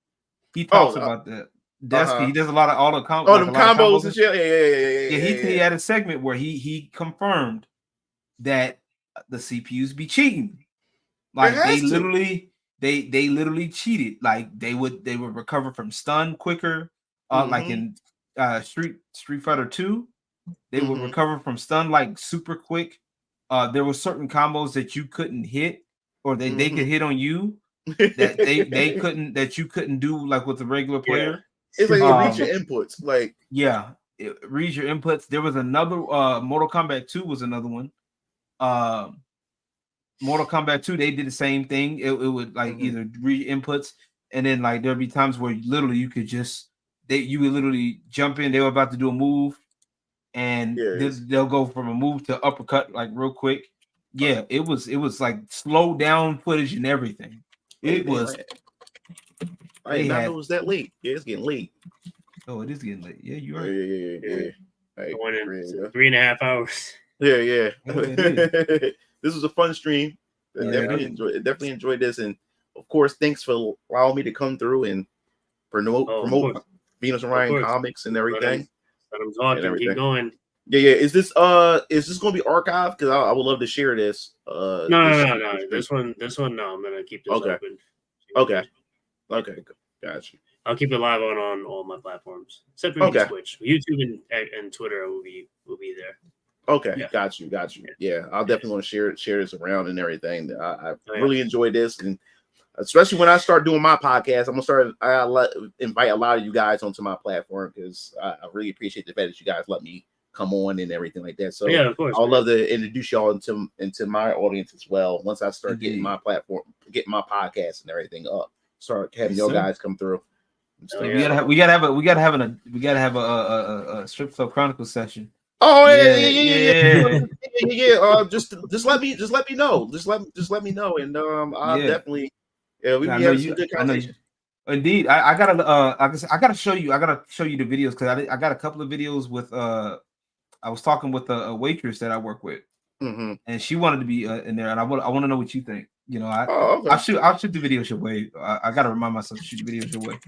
he talks about that. Desk, he does a lot of auto combos and shit. Yeah, he had a segment where he confirmed that the CPUs be cheating. Like they literally cheated. Like they would recover from stun quicker. Like in Street Fighter 2, they would recover from stun like super quick. There were certain combos that you couldn't hit, or they could hit on you that they couldn't, that you couldn't do like with the regular player. It's like it reads your inputs. Like it reads your inputs. There was another Mortal Kombat 2 was another one. Mortal Kombat 2, they did the same thing. It would like either read inputs, and then like there'd be times where literally you could just you would literally jump in. They were about to do a move, and they'll go from a move to uppercut like real quick. Yeah, it was like slow down footage and everything. It was. I did not know it was that late. Yeah, it's getting late. Oh, it is getting late. Yeah, you're right. Yeah. Going in 3.5 hours. Yeah. This was a fun stream. Definitely enjoyed this, and of course, thanks for allowing me to come through and promote Venus and Orion comics and everything. Let them talk and keep going. Yeah. Is this going to be archived? Because I would love to share this. No. This one, no. I'm gonna keep this open. Okay. Gotcha. I'll keep it live on all my platforms except for Twitch, YouTube, and Twitter will be there. Okay, got you. Yeah, I'll definitely want to share this around and everything. I really enjoyed this, and especially when I start doing my podcast. I'm gonna invite a lot of you guys onto my platform because I really appreciate the fact that you guys let me come on and everything like that. So yeah, of course, I'd love to introduce y'all into my audience as well. Once I start getting my platform, getting my podcast and everything up, start having y'all guys come through. So we gotta have a strip club chronicle session. Oh yeah. Just let me know. Just let me know, and I'll definitely we have some good conversation. Indeed, I gotta show you the videos because I got a couple of videos with I was talking with a waitress that I work with, and she wanted to be in there, and I want to know what you think. You know, I'll shoot the videos your way. I gotta remind myself to shoot the videos your way.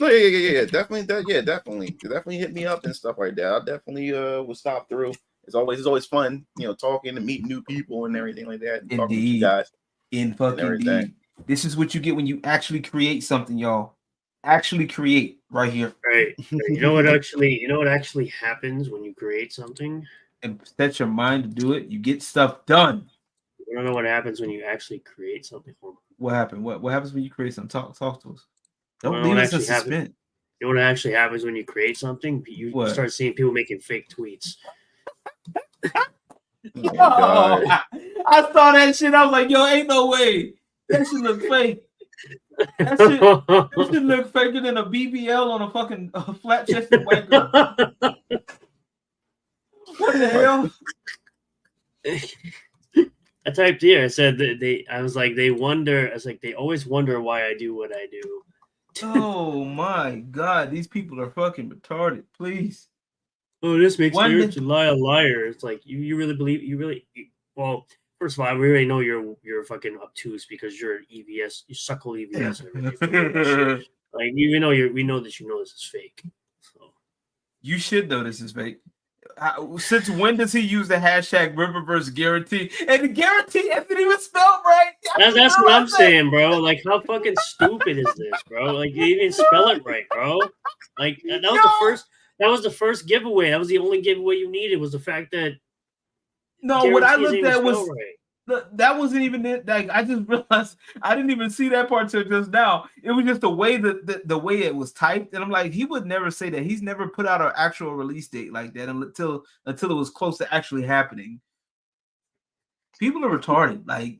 No, yeah, definitely hit me up and stuff like that. I definitely will stop through. It's always fun, talking and meeting new people and everything like that. And talking to you guys. Indeed. This is what you get when you actually create something, y'all. Actually create right here. Right. You know what actually happens when you create something? And set your mind to do it. You get stuff done. You don't know what happens when you actually create something. What happened? What happens when you create something? Talk to us. Don't leave us in suspense. You know what actually happens when you create something? You start seeing people making fake tweets. I saw that shit. I was like, yo, ain't no way. That shit look fake. That shit look faker than a BBL on a fucking flat chested white girl. What the hell? I typed here. I said that they always wonder why I do what I do. Oh my god, these people are fucking retarded. Please. Oh, this makes Eric July a liar. It's like you really believe well, first of all, we already know you're fucking obtuse because you're an EVS, you suckle EVS and everything. Like we know that you know this is fake. So you should know this is fake. Since when does he use the hashtag Riververse guarantee? And the guarantee isn't even spelled right. That's what I'm saying, bro. Like, how fucking stupid is this, bro? Like, you didn't spell it right, bro. Like, that was the first giveaway. That was the only giveaway you needed, was the fact that what I looked at was right. That wasn't even it. Like, I just realized I didn't even see that part till just now. It was just the way the way it was typed, and I'm like, he would never say that. He's never put out an actual release date like that until it was close to actually happening. People are retarded. Like,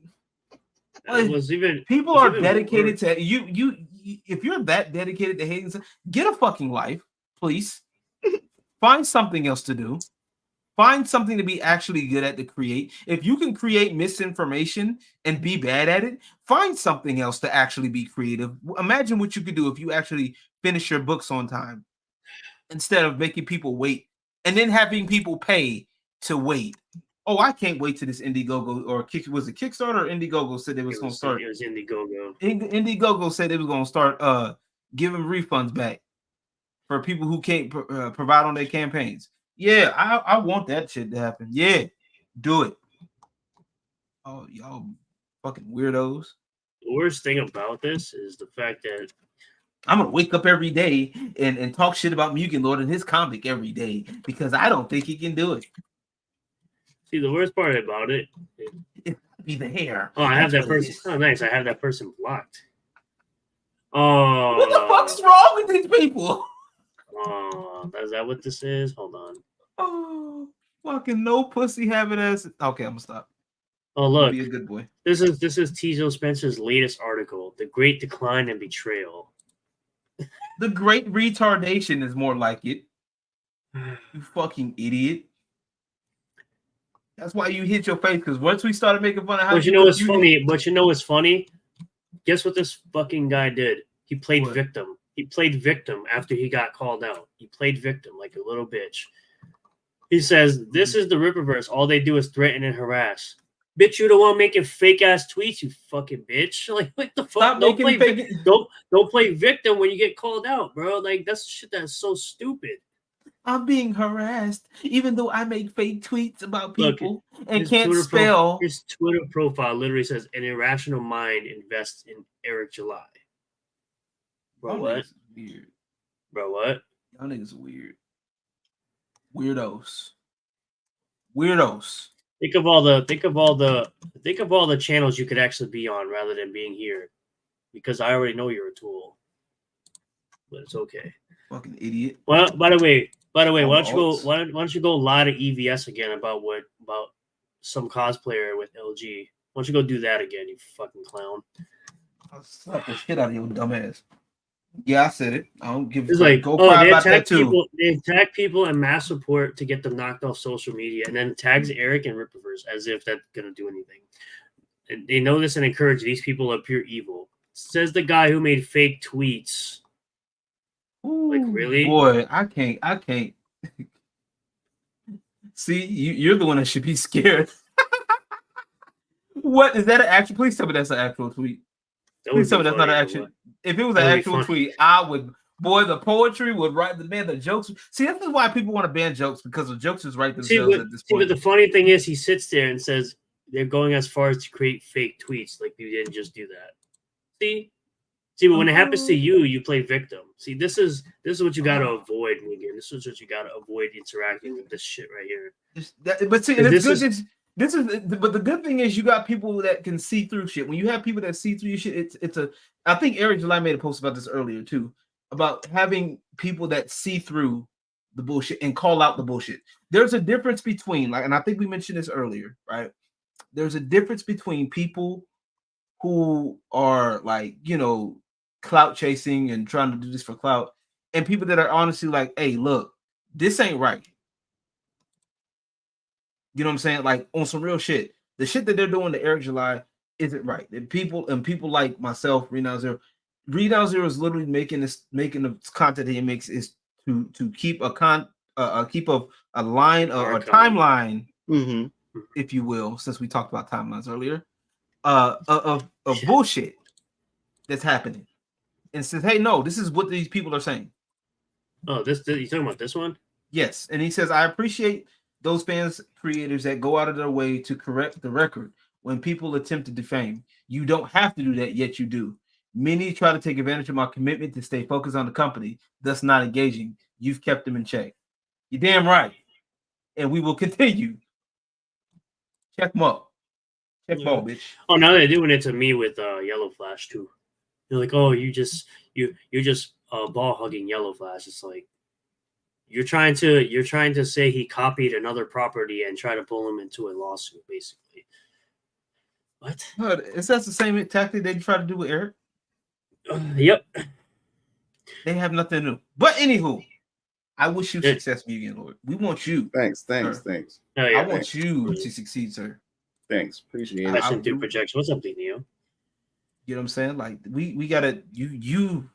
people are dedicated to you. If you're that dedicated to hating, get a fucking life, please. Find something else to do. Find something to be actually good at to create. If you can create misinformation and be bad at it, find something else to actually be creative. Imagine what you could do if you actually finish your books on time instead of making people wait and then having people pay to wait. Oh, I can't wait to this Indiegogo was it Kickstarter or Indiegogo said it was going to start. It was Indiegogo. Indiegogo said it was going to start giving refunds back for people who can't provide on their campaigns. Yeah, I want that shit to happen. Yeah, do it. Oh, y'all fucking weirdos. The worst thing about this is the fact that I'm gonna wake up every day and talk shit about MugenLord and his comic every day because I don't think he can do it. See, the worst part about it be the hair. Oh, I have that person. Oh, nice. I have that person blocked. Oh, what the fuck's wrong with these people? Oh, is that what this is? Hold on. Oh, fucking no pussy having ass. Okay, I'm gonna stop. Oh, look, be a good boy. This is Tizo Spencer's latest article: "The Great Decline and Betrayal." The Great Retardation is more like it. You fucking idiot. That's why you hit your face, because once we started making fun of how. But you know what's funny? But you know what's funny? Guess what this fucking guy did? He played victim. He played victim after he got called out. He played victim like a little bitch. He says, "This is the Ripperverse. All they do is threaten and harass." Bitch, you the one making fake ass tweets, you fucking bitch. Like, what the fuck? Don't play victim when you get called out, bro. Like, that's shit that's so stupid. I'm being harassed, even though I make fake tweets about people and can't spell. His Twitter profile literally says, "An irrational mind invests in Eric July." Bro, what? Weird. Bro, what? Y'all niggas are weird. Weirdos. Think of all the channels you could actually be on rather than being here. because I already know you're a tool. But it's okay. Fucking idiot. Well, by the way, why All don't the you go? alts. Why don't you go lie to EVS again about some cosplayer with LG? Why don't you go do that again, you fucking clown? I'll slap the shit out of you, dumbass. Yeah, I said it. I don't give a It's fuck. like, Go oh, cry they about that attack too. people. They attack people and mass support to get them knocked off social media, and then tags Eric and Ripperverse as if that's gonna do anything. And they know this and encourage these people to appear evil. Says the guy who made fake tweets. Like, Ooh, really? boy, I can't. See, you're the one that should be scared. What is that? An actual? Please tell me that's an actual tweet. That would Please tell be me that's not funny, an but actual. what? If it was That an would be actual funny. tweet, I would. Boy, the poetry would write the man. The jokes. See, this is why people want to ban jokes, because the jokes just write themselves at this But point. the funny thing is, he sits there and says they're going as far as to create fake tweets. Like, you didn't just do that. See, but when it happens to you, you play victim. See, this is what you got to avoid, Megan. This is what you got to avoid interacting with this shit right here. But see, and it's This good. But the good thing is you got people that can see through shit. When you have people that see through your shit, it's a. I think Eric July made a post about this earlier too, about having people that see through the bullshit and call out the bullshit. There's a difference between, like, and I think we mentioned this earlier, right? There's a difference between people who are like, clout chasing and trying to do this for clout, and people that are honestly like, hey, look, this ain't right. You know what I'm saying? Like, on some real shit. The shit that they're doing to Eric July isn't right. And people like myself, Renown Zero is literally making the content that he makes is to keep a line, a timeline, if you will, since we talked about timelines earlier, of bullshit that's happening, and says, hey, no, this is what these people are saying. Oh, you talking about this one? Yes, and he says, I appreciate those fans, creators that go out of their way to correct the record when people attempt to defame. You don't have to do that, yet you do. Many try to take advantage of my commitment to stay focused on the company, thus not engaging. You've kept them in check. You're damn right. And we will continue. Check them up. Check ball, bitch. Oh, now they're doing it to me with Yellow Flash too. They're like, oh, you're just ball hugging Yellow Flash. It's like you're trying to say he copied another property and try to pull him into a lawsuit, basically. What? Is that the same tactic they try to do with Eric? Yep. They have nothing new. But anywho, I wish you success, MugenLord. We want you. Thanks. Oh, yeah, I want you to succeed, sir. Thanks. Appreciate it. Question through projection. What's up, Neo? You know what I'm saying? Like, we gotta you.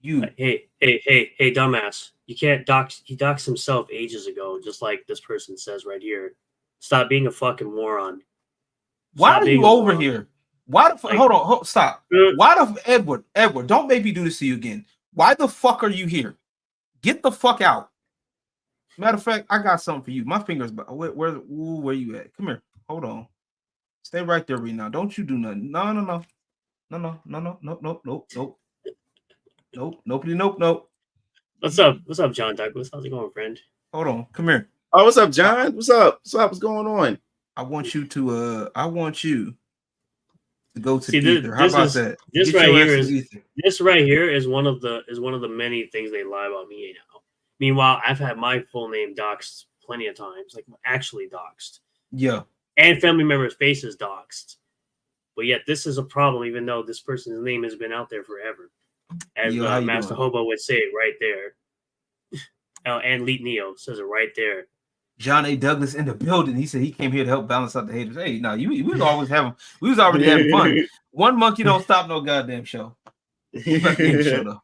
Hey, dumbass! You can't dox. He doxed himself ages ago, just like this person says right here. Stop being a fucking moron. Why are you over here? Why the fuck? Hold on, stop. Why the Edward? Don't make me do this to you again. Why the fuck are you here? Get the fuck out. Matter of fact, I got something for you. My fingers. Where you at? Come here. Hold on. Stay right there, right now. Don't you do nothing. No. Nope. What's up, John Douglas? How's it going, friend? Hold on. Come here. Oh, what's up, John? What's up? What's going on? I want you to go to the ether. How about that? This right here is one of the many things they lie about me now. Meanwhile, I've had my full name doxed plenty of times, like actually doxed. Yeah. And family members' faces doxed. But yet this is a problem, even though this person's name has been out there forever. As Master Hobo would say it right there. And Leet Neo says it right there. John A. Douglas in the building. He said he came here to help balance out the haters. Hey, no, we was already having fun. One monkey don't stop no goddamn show. Show though.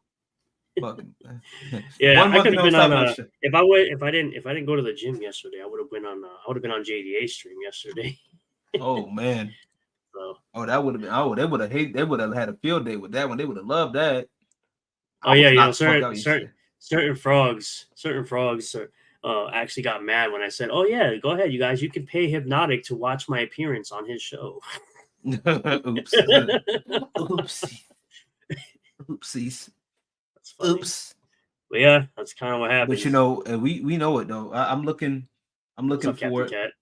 Yeah, I could have been on. If I didn't go to the gym yesterday, I would have been on. I would have been on JDA stream yesterday. Oh man. So. That would have been. They would have had a field day with that one. They would have loved that. Oh yeah, certain frogs actually got mad when I said, "Oh yeah, go ahead, you guys. You can pay Hypnotic to watch my appearance on his show." Oops. Oopsies. Oops. But yeah, that's kind of what happened. But we know it though. I'm looking for it.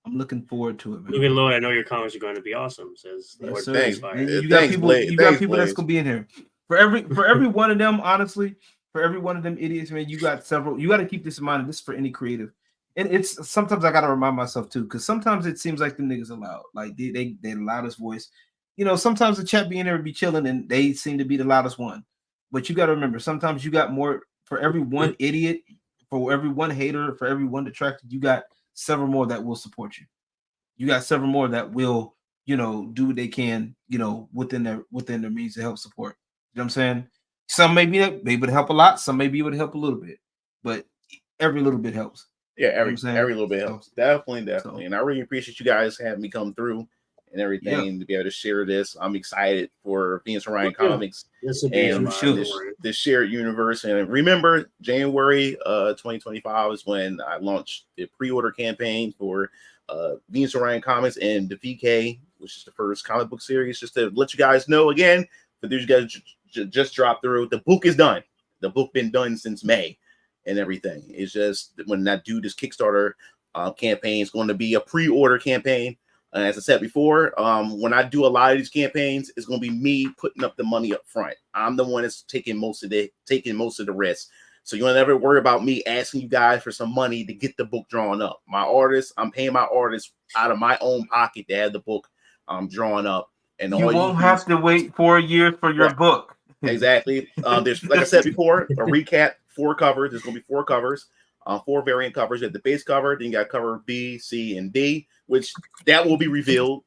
I'm looking forward to it, man. MugenLord, I know your comments are going to be awesome. Says Yes, Lord sir. Thanks, Fire. You got Thanks, people. Blaze. You got Thanks, people that's Blaze. gonna be in here for every one of them. Honestly, for every one of them idiots, man, you got several. You got to keep this in mind. This is for any creative, and it's sometimes I got to remind myself too, because sometimes it seems like the niggas are loud, like they the loudest voice. You know, sometimes the chat be in there be chilling, and they seem to be the loudest one. But you got to remember, sometimes you got more for every one idiot, for every one hater, for every one detractor. You got several more that will support you. You got several more that will, you know, do what they can, you know, within their means to help support. You know what I'm saying? Some may be able to help a lot, some may be able to help a little bit, but every little bit helps. Yeah, You know what I'm saying? every little bit helps. Definitely. So, And I really appreciate you guys having me come through and everything to be able to share this. I'm excited for Phoenix Orion Comics and this shared universe. And remember, January 2025 is when I launched the pre-order campaign for Venus Orion Comics and the VK, which is the first comic book series. Just to let you guys know again, for those you guys just dropped through, the book is done. The book been done since May and everything. It's just when I do this Kickstarter campaign, it's going to be a pre-order campaign. As I said before, when I do a lot of these campaigns, it's going to be me putting up the money up front. I'm the one that's taking most of the risk. So you don't ever worry about me asking you guys for some money to get the book drawn up. My artists, I'm paying my artists out of my own pocket to have the book drawn up. And you won't have to wait 4 years for your book. Exactly. There's, like I said before, a recap, 4 covers. There's going to be 4 covers, 4 variant covers. You have the base cover, then you got cover B, C, and D, which that will be revealed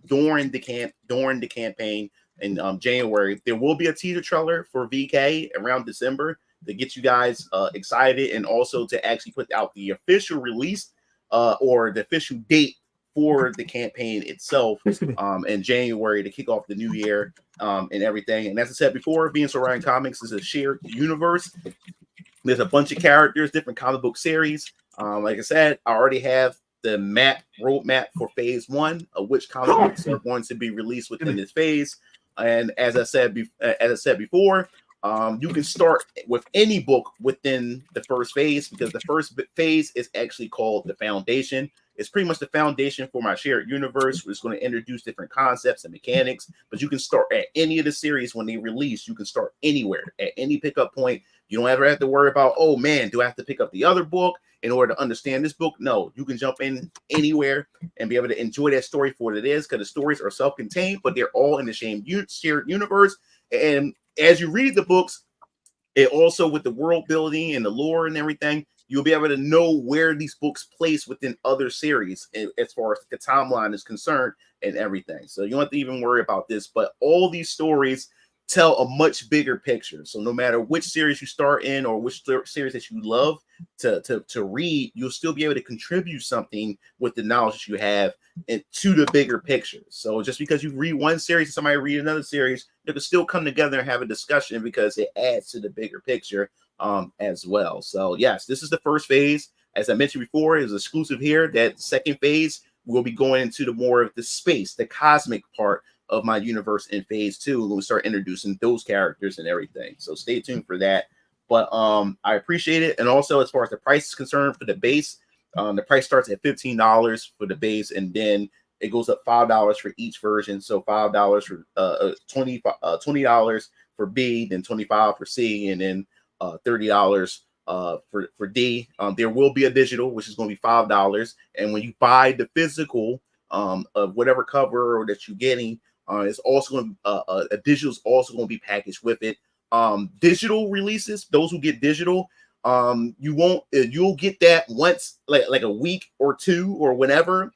during the campaign in January. There will be a teaser trailer for VK around December to get you guys excited, and also to actually put out the official release or the official date for the campaign itself in January to kick off the new year and everything. And as I said before, Venus Orion Comics is a shared universe. There's a bunch of characters, different comic book series. Like I said, I already have the roadmap for phase 1 of which comic books are going to be released within this phase. And as I said before, you can start with any book within the first phase, because the first phase is actually called the Foundation. It's pretty much the foundation for my shared universe. It's going to introduce different concepts and mechanics, but you can start at any of the series when they release. You can start anywhere at any pickup point. You don't ever have to worry about, oh man, do I have to pick up the other book in order to understand this book? No, you can jump in anywhere and be able to enjoy that story for what it is, because the stories are self-contained, but they're all in the same shared universe. And as you read the books, it also, with the world building and the lore and everything, you'll be able to know where these books place within other series as far as the timeline is concerned and everything. So you don't have to even worry about this, but all these stories tell a much bigger picture. So no matter which series you start in or which series that you love to read, you'll still be able to contribute something with the knowledge that you have to the bigger picture. So just because you read one series and somebody read another series, they can still come together and have a discussion because it adds to the bigger picture as well. So yes, this is the first phase. As I mentioned before, it is exclusive here. That second phase will be going into the more of the space, the cosmic part of my universe in phase 2 when we start introducing those characters and everything. So stay tuned for that. But I appreciate it. And also, as far as the price is concerned for the base, the price starts at $15 for the base, and then it goes up $5 for each version. So $5 for $20 for B, then $25 for C, and then $30 for D. There will be a digital, which is going to be $5. And when you buy the physical of whatever cover or that you're getting, it's also going to a digital is also going to be packaged with it. Digital releases, those who get digital, you'll get that once, like a week or 2 or whenever,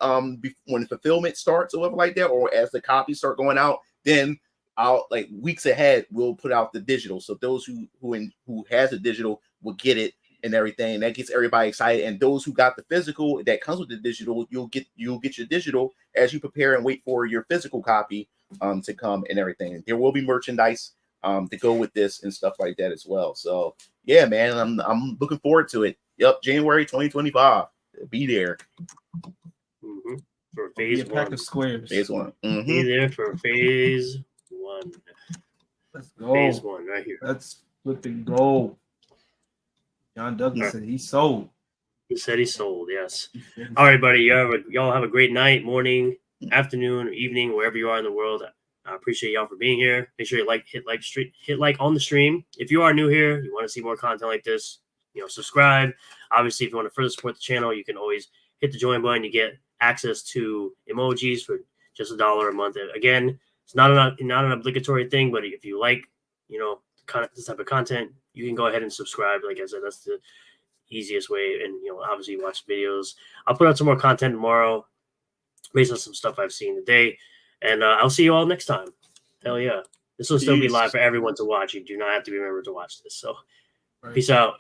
when fulfillment starts or whatever like that, or as the copies start going out, then I'll, like, weeks ahead, we'll put out the digital. So those who has a digital will get it and everything. And that gets everybody excited. And those who got the physical that comes with the digital, you'll get your digital as you prepare and wait for your physical copy to come and everything. There will be merchandise to go with this and stuff like that as well. So yeah, man, I'm looking forward to it. Yep, January 2025. Be there. Mm-hmm. For phase 1. Pack of squares. Phase 1. Mm-hmm. Be there for phase 1. Let's go. Phase 1 right here. Let's flip and go. John Douglas said he sold. He said he sold. Yes. All right, buddy. Y'all have a great night, morning, afternoon, or evening, wherever you are in the world. I appreciate y'all for being here. Make sure you hit like on the stream. If you are new here, you want to see more content like this, subscribe. Obviously, if you want to further support the channel, you can always hit the join button. You get access to emojis for just $1 a month. Again, it's not an obligatory thing, but if you like, this type of content, you can go ahead and subscribe. Like I said, that's the easiest way. And obviously, watch videos. I'll put out some more content tomorrow based on some stuff I've seen today. And I'll see you all next time. Hell yeah. This will still be live for everyone to watch. You do not have to remember to watch this. So peace out.